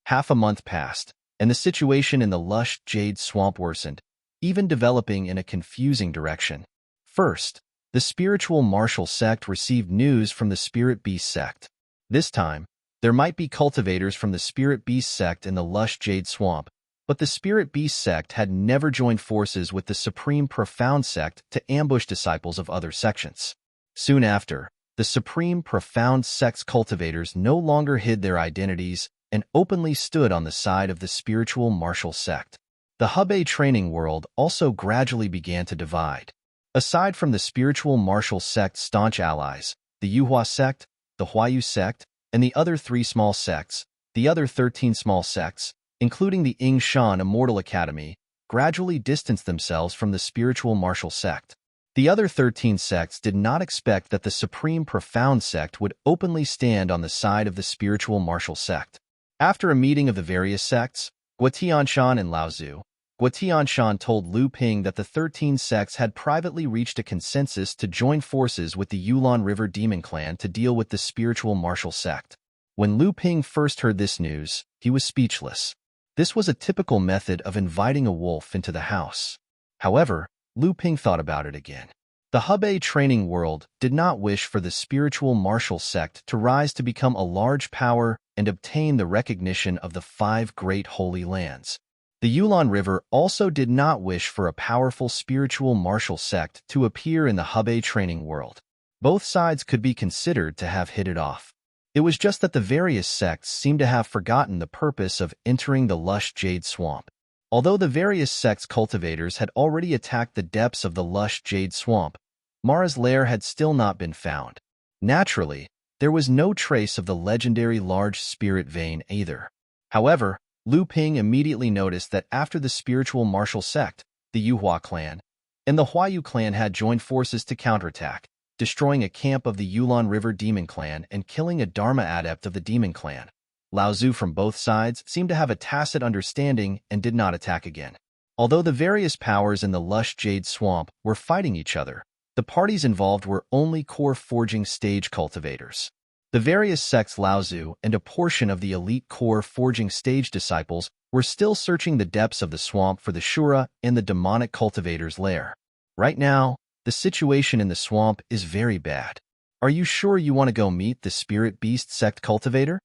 Half a month passed, and the situation in the lush Jade Swamp worsened, even developing in a confusing direction. First, the spiritual martial sect received news from the Spirit Beast sect. This time, there might be cultivators from the Spirit Beast sect in the lush Jade Swamp, But the Spirit Beast sect had never joined forces with the Supreme Profound sect to ambush disciples of other sections. Soon after, the Supreme Profound sect's cultivators no longer hid their identities and openly stood on the side of the spiritual martial sect. The Hubei training world also gradually began to divide. Aside from the spiritual martial sect's staunch allies, the Yuhua sect, the Huayu sect, and the other 3 small sects, the other 13 small sects, including the Yingshan Immortal Academy, gradually distanced themselves from the spiritual martial sect. The other 13 sects did not expect that the Supreme Profound sect would openly stand on the side of the spiritual martial sect. After a meeting of the various sects, Guotianshan and Laozu, Guotianshan told Lu Ping that the 13 sects had privately reached a consensus to join forces with the Yulon River Demon Clan to deal with the spiritual martial sect. When Lu Ping first heard this news, he was speechless. This was a typical method of inviting a wolf into the house. However, Lu Ping thought about it again. The Hubei training world did not wish for the spiritual martial sect to rise to become a large power and obtain the recognition of the 5 great holy lands. The Yulon River also did not wish for a powerful spiritual martial sect to appear in the Hubei training world. Both sides could be considered to have hit it off. It was just that the various sects seemed to have forgotten the purpose of entering the lush jade swamp. Although the various sects' cultivators had already attacked the depths of the lush jade swamp, Mara's lair had still not been found. Naturally, there was no trace of the legendary large spirit vein either. However, Lu Ping immediately noticed that after the spiritual martial sect, the Yuhua clan, and the Huayu clan had joined forces to counterattack, destroying a camp of the Yulon River Demon Clan and killing a Dharma adept of the Demon Clan. Laozu from both sides seemed to have a tacit understanding and did not attack again. Although the various powers in the lush jade swamp were fighting each other, the parties involved were only core forging stage cultivators. The various sects Laozu and a portion of the elite core forging stage disciples were still searching the depths of the swamp for the Shura and the demonic cultivator's lair. Right now, the situation in the swamp is very bad. Are you sure you want to go meet the Spirit Beast sect cultivator?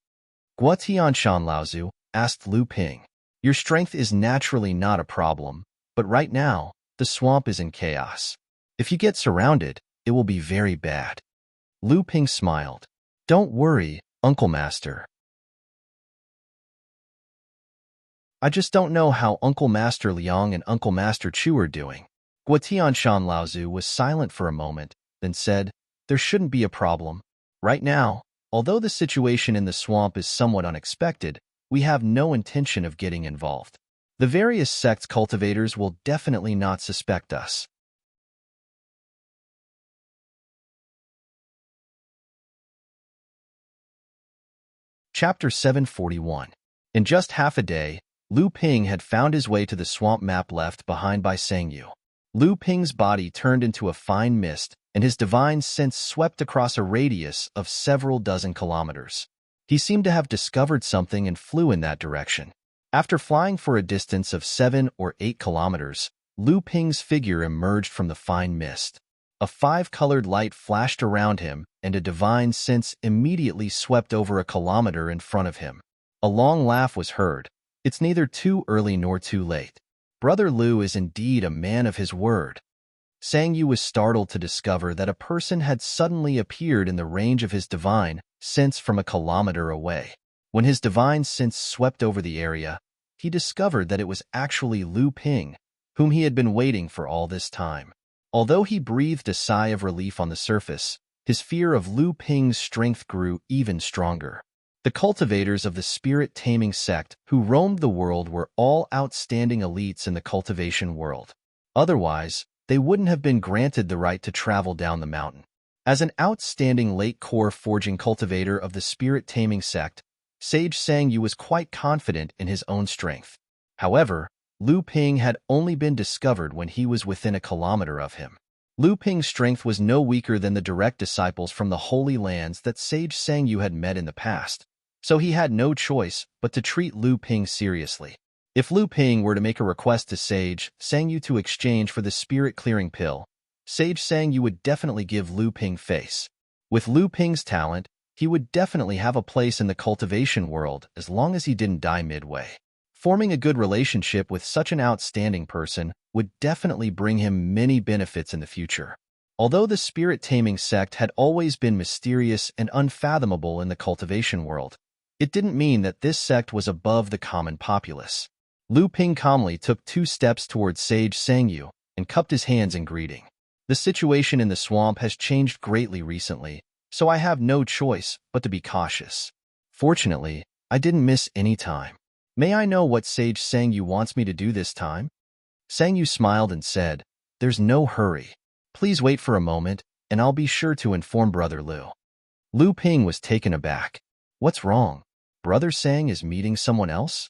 Guotianshan Laozu asked Lu Ping. Your strength is naturally not a problem, but right now, the swamp is in chaos. If you get surrounded, it will be very bad. Lu Ping smiled. Don't worry, Uncle Master. I just don't know how Uncle Master Liang and Uncle Master Chu are doing. Guotianshan Laozu was silent for a moment, then said, There shouldn't be a problem. Right now, although the situation in the swamp is somewhat unexpected, we have no intention of getting involved. The various sects cultivators will definitely not suspect us. Chapter 741. In just half a day, Lu Ping had found his way to the swamp map left behind by Sangyu. Lu Ping's body turned into a fine mist, and his divine sense swept across a radius of several dozen kilometers. He seemed to have discovered something and flew in that direction. After flying for a distance of 7 or 8 kilometers, Lu Ping's figure emerged from the fine mist. A 5-colored light flashed around him, and a divine sense immediately swept over a kilometer in front of him. A long laugh was heard. It's neither too early nor too late. Brother Lu is indeed a man of his word. Sangyu was startled to discover that a person had suddenly appeared in the range of his divine sense from a kilometer away. When his divine sense swept over the area, he discovered that it was actually Lu Ping, whom he had been waiting for all this time. Although he breathed a sigh of relief on the surface, his fear of Lu Ping's strength grew even stronger. The cultivators of the spirit-taming sect who roamed the world were all outstanding elites in the cultivation world. Otherwise, they wouldn't have been granted the right to travel down the mountain. As an outstanding late-core forging cultivator of the spirit-taming sect, Sage Sangyu was quite confident in his own strength. However, Lu Ping had only been discovered when he was within a kilometer of him. Lu Ping's strength was no weaker than the direct disciples from the Holy Lands that Sage Sangyu had met in the past, so he had no choice but to treat Lu Ping seriously. If Lu Ping were to make a request to Sage Sangyu to exchange for the spirit-clearing pill, Sage Sangyu would definitely give Lu Ping face. With Lu Ping's talent, he would definitely have a place in the cultivation world as long as he didn't die midway. Forming a good relationship with such an outstanding person would definitely bring him many benefits in the future. Although the spirit-taming sect had always been mysterious and unfathomable in the cultivation world, it didn't mean that this sect was above the common populace. Lu Ping calmly took 2 steps towards Sage Sangyu and cupped his hands in greeting. The situation in the swamp has changed greatly recently, so I have no choice but to be cautious. Fortunately, I didn't miss any time. May I know what Sage Sangyu wants me to do this time? Sangyu smiled and said, "There's no hurry. Please wait for a moment, and I'll be sure to inform Brother Lu." Lu Ping was taken aback. What's wrong? Brother Sang is meeting someone else?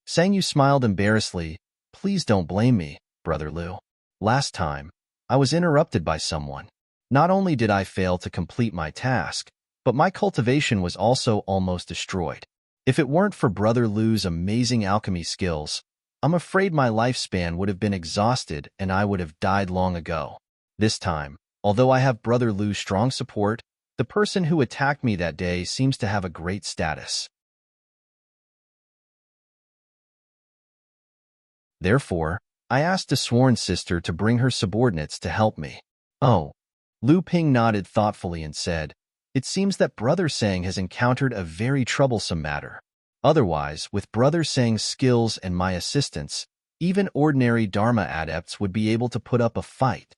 Sangyu smiled embarrassedly. Please don't blame me, Brother Lu. Last time, I was interrupted by someone. Not only did I fail to complete my task, but my cultivation was also almost destroyed. If it weren't for Brother Lu's amazing alchemy skills, I'm afraid my lifespan would have been exhausted and I would have died long ago. This time, although I have Brother Lu's strong support, the person who attacked me that day seems to have a great status. Therefore, I asked a sworn sister to bring her subordinates to help me. Oh. Lu Ping nodded thoughtfully and said, "It seems that Brother Sang has encountered a very troublesome matter. Otherwise, with Brother Sang's skills and my assistance, even ordinary Dharma adepts would be able to put up a fight."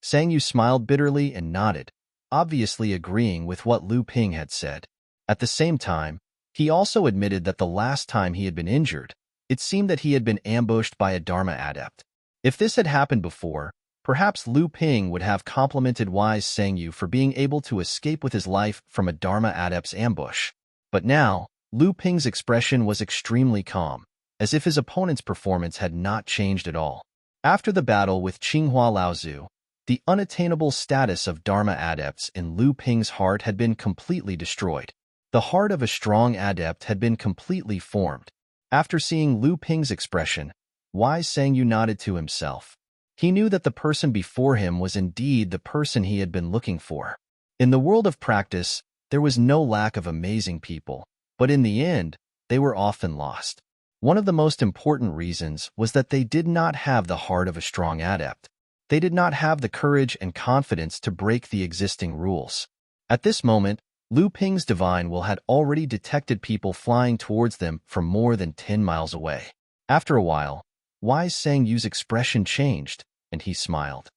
Sangyu smiled bitterly and nodded, obviously agreeing with what Lu Ping had said. At the same time, he also admitted that the last time he had been injured, it seemed that he had been ambushed by a Dharma adept. If this had happened before, perhaps Lu Ping would have complimented wise Sangyu for being able to escape with his life from a Dharma adept's ambush. But now, Lu Ping's expression was extremely calm, as if his opponent's performance had not changed at all. After the battle with Qinghua Laozu, the unattainable status of Dharma adepts in Lu Ping's heart had been completely destroyed. The heart of a strong adept had been completely formed. After seeing Lu Ping's expression, wise Sangyu nodded to himself. He knew that the person before him was indeed the person he had been looking for. In the world of practice, there was no lack of amazing people, but in the end, they were often lost. One of the most important reasons was that they did not have the heart of a strong adept. They did not have the courage and confidence to break the existing rules. At this moment, Lu Ping's divine will had already detected people flying towards them from more than 10 miles away. After a while, wise Sangyu's expression changed, and he smiled.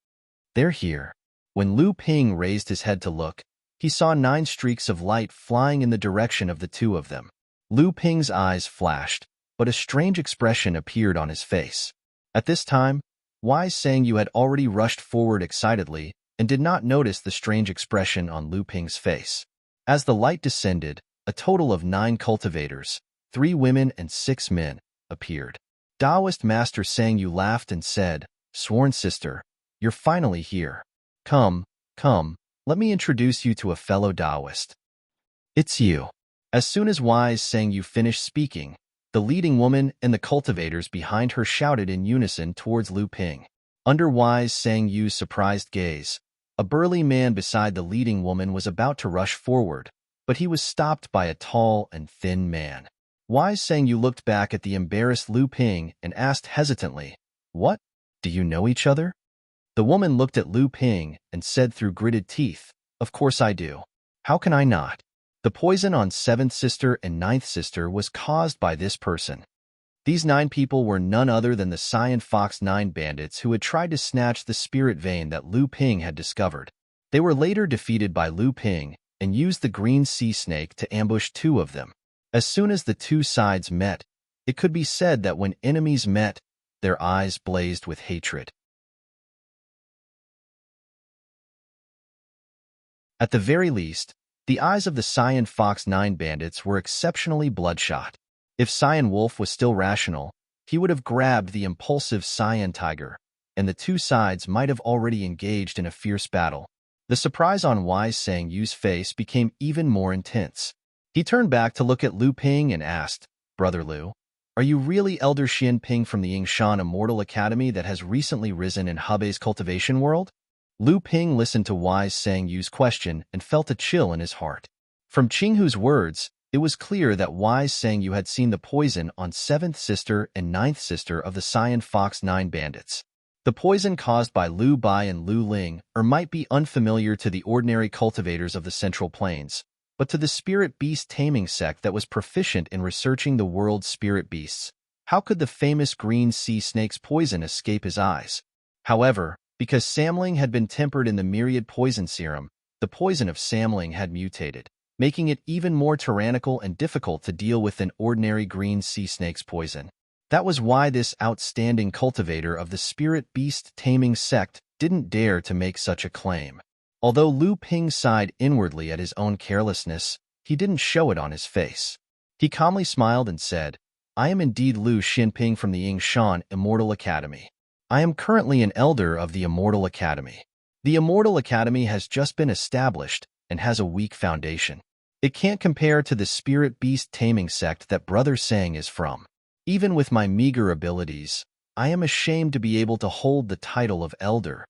"They're here." When Lu Ping raised his head to look, he saw 9 streaks of light flying in the direction of the 2 of them. Lu Ping's eyes flashed, but a strange expression appeared on his face. At this time, wise Sangyu had already rushed forward excitedly and did not notice the strange expression on Lu Ping's face. As the light descended, a total of 9 cultivators, 3 women and 6 men, appeared. Taoist Master Sangyu laughed and said, "Sworn sister, you're finally here. Come, let me introduce you to a fellow Taoist. It's you." As soon as wise Sangyu finished speaking, the leading woman and the cultivators behind her shouted in unison towards Lu Ping. Under wise Sangyu's surprised gaze, a burly man beside the leading woman was about to rush forward, but he was stopped by a tall and thin man. Wise Sangyu looked back at the embarrassed Lu Ping and asked hesitantly, "What? Do you know each other?" The woman looked at Lu Ping and said through gritted teeth, "Of course I do. How can I not? The poison on 7th sister and 9th sister was caused by this person." These 9 people were none other than the Cyan Fox 9 bandits who had tried to snatch the spirit vein that Lu Ping had discovered. They were later defeated by Lu Ping and used the green sea snake to ambush 2 of them. As soon as the 2 sides met, it could be said that when enemies met, their eyes blazed with hatred. At the very least, the eyes of the Cyan Fox 9 bandits were exceptionally bloodshot. If Cyan Wolf was still rational, he would have grabbed the impulsive Cyan Tiger, and the 2 sides might have already engaged in a fierce battle. The surprise on wise Sangyu's face became even more intense. He turned back to look at Lu Ping and asked, "Brother Lu, are you really Elder Xian Ping from the Yingshan Immortal Academy that has recently risen in Hebei's cultivation world?" Lu Ping listened to wise Sangyu's question and felt a chill in his heart. From Qinghu's words, It was clear that wise Sangyu had seen the poison on 7th sister and 9th sister of the Cyan Fox 9 bandits. The poison caused by Lu Bai and Lu Ling might be unfamiliar to the ordinary cultivators of the Central Plains, but to the spirit beast taming sect that was proficient in researching the world's spirit beasts, how could the famous green sea snake's poison escape his eyes? However, because Samling had been tempered in the myriad poison serum, the poison of Samling had mutated, making it even more tyrannical and difficult to deal with than ordinary green sea snake's poison. That was why this outstanding cultivator of the spirit beast taming sect didn't dare to make such a claim. Although Lu Ping sighed inwardly at his own carelessness, he didn't show it on his face. He calmly smiled and said, "I am indeed Lu Xinping from the Yingshan Immortal Academy. I am currently an elder of the Immortal Academy. The Immortal Academy has just been established and has a weak foundation. It can't compare to the spirit beast taming sect that Brother Sang is from. Even with my meager abilities, I am ashamed to be able to hold the title of elder."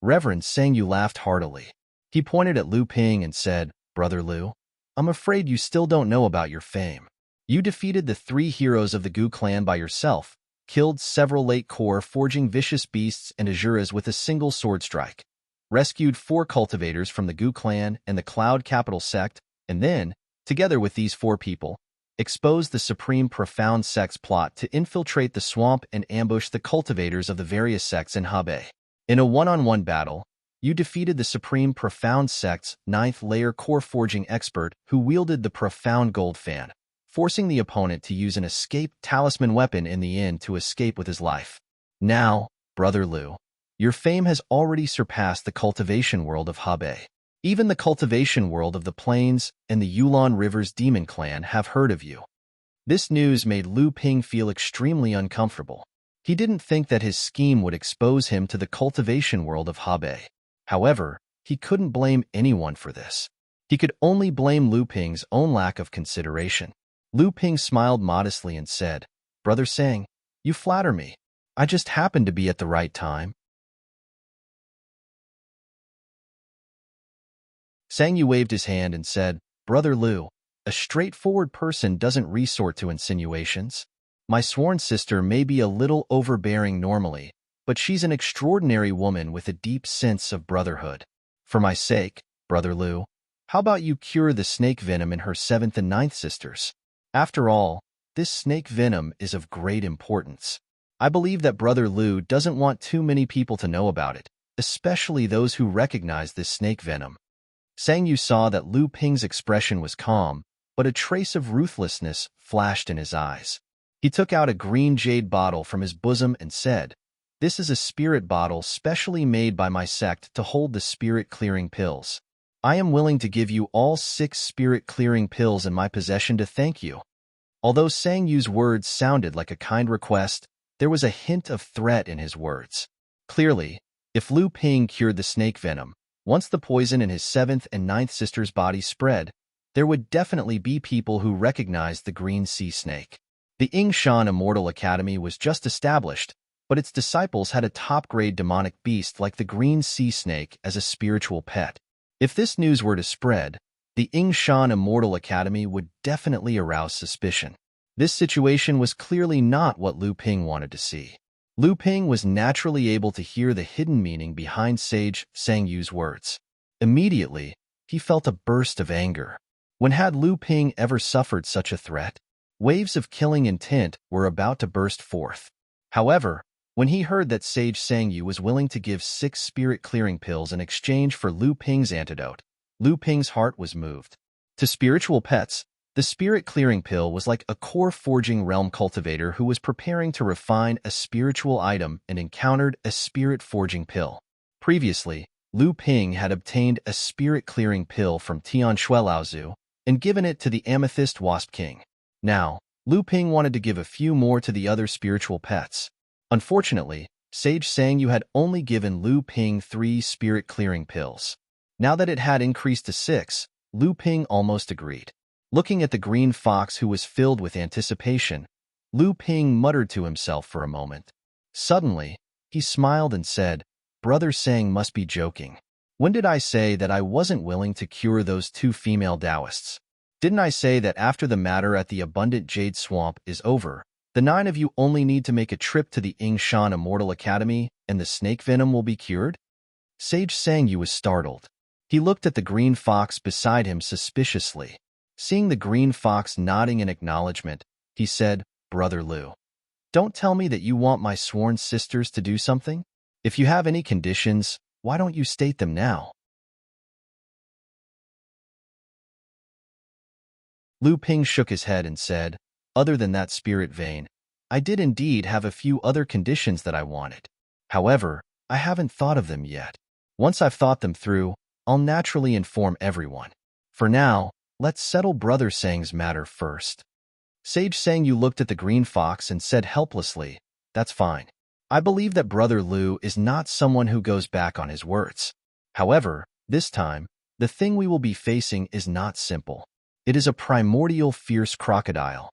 Reverend Sangyu laughed heartily. He pointed at Lu Ping and said, "Brother Lu, I'm afraid you still don't know about your fame. You defeated the 3 heroes of the Gu clan by yourself, killed several late core forging vicious beasts and Azuras with a single sword strike, rescued 4 cultivators from the Gu clan and the Cloud Capital sect, and then, together with these 4 people, exposed the Supreme Profound sect's plot to infiltrate the swamp and ambush the cultivators of the various sects in Hebei. In a one-on-one battle, you defeated the Supreme Profound sect's 9th layer core forging expert who wielded the Profound Gold Fan, forcing the opponent to use an escape talisman weapon in the end to escape with his life. Now, Brother Lu, your fame has already surpassed the cultivation world of Hebei. Even the cultivation world of the plains and the Yulon River's demon clan have heard of you." This news made Lu Ping feel extremely uncomfortable. He didn't think that his scheme would expose him to the cultivation world of Hebei. However, he couldn't blame anyone for this. He could only blame Lu Ping's own lack of consideration. Lu Ping smiled modestly and said, "Brother Sang, you flatter me. I just happened to be at the right time." Sangyu waved his hand and said, "Brother Lu, a straightforward person doesn't resort to insinuations. My sworn sister may be a little overbearing normally, but she's an extraordinary woman with a deep sense of brotherhood. For my sake, Brother Lu, how about you cure the snake venom in her 7th and 9th sisters? After all, this snake venom is of great importance. I believe that Brother Lu doesn't want too many people to know about it, especially those who recognize this snake venom." Sangyu saw that Lu Ping's expression was calm, but a trace of ruthlessness flashed in his eyes. He took out a green jade bottle from his bosom and said, "This is a spirit bottle specially made by my sect to hold the spirit-clearing pills. I am willing to give you all 6 spirit-clearing pills in my possession to thank you." Although Sangyu's words sounded like a kind request, there was a hint of threat in his words. Clearly, if Lu Ping cured the snake venom, once the poison in his 7th and 9th sister's body spread, there would definitely be people who recognized the green sea snake. The Yingshan Immortal Academy was just established, but its disciples had a top-grade demonic beast like the green sea snake as a spiritual pet. If this news were to spread, the Yingshan Immortal Academy would definitely arouse suspicion. This situation was clearly not what Lu Ping wanted to see. Lu Ping was naturally able to hear the hidden meaning behind Sage Sangyu's words. Immediately, he felt a burst of anger. When had Lu Ping ever suffered such a threat? Waves of killing intent were about to burst forth. However, when he heard that Sage Sangyu was willing to give 6 spirit-clearing pills in exchange for Lu Ping's antidote, Lu Ping's heart was moved. To spiritual pets, the spirit-clearing pill was like a core-forging realm cultivator who was preparing to refine a spiritual item and encountered a spirit-forging pill. Previously, Lu Ping had obtained a spirit-clearing pill from Tian Shuelaozu and given it to the Amethyst Wasp King. Now, Lu Ping wanted to give a few more to the other spiritual pets. Unfortunately, Sage Sangyu had only given Lu Ping 3 spirit-clearing pills. Now that it had increased to 6, Lu Ping almost agreed. Looking at the green fox who was filled with anticipation, Lu Ping muttered to himself for a moment. Suddenly, he smiled and said, "Brother Sang must be joking. When did I say that I wasn't willing to cure those 2 female Taoists?" Didn't I say that after the matter at the abundant jade swamp is over, the 9 of you only need to make a trip to the Shan Immortal Academy and the snake venom will be cured? Sage Sangyu was startled. He looked at the green fox beside him suspiciously. Seeing the green fox nodding in acknowledgement, he said, Brother Lu, don't tell me that you want my sworn sisters to do something? If you have any conditions, why don't you state them now? Lu Ping shook his head and said, other than that spirit vein, I did indeed have a few other conditions that I wanted. However, I haven't thought of them yet. Once I've thought them through, I'll naturally inform everyone. For now, let's settle Brother Sang's matter first. Sage Sangyu looked at the green fox and said helplessly, that's fine. I believe that Brother Lu is not someone who goes back on his words. However, this time, the thing we will be facing is not simple. It is a primordial fierce crocodile.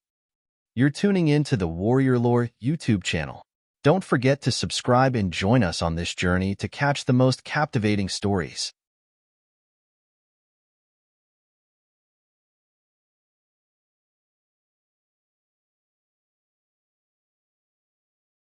You're tuning in to the Warrior Lore YouTube channel. Don't forget to subscribe and join us on this journey to catch the most captivating stories.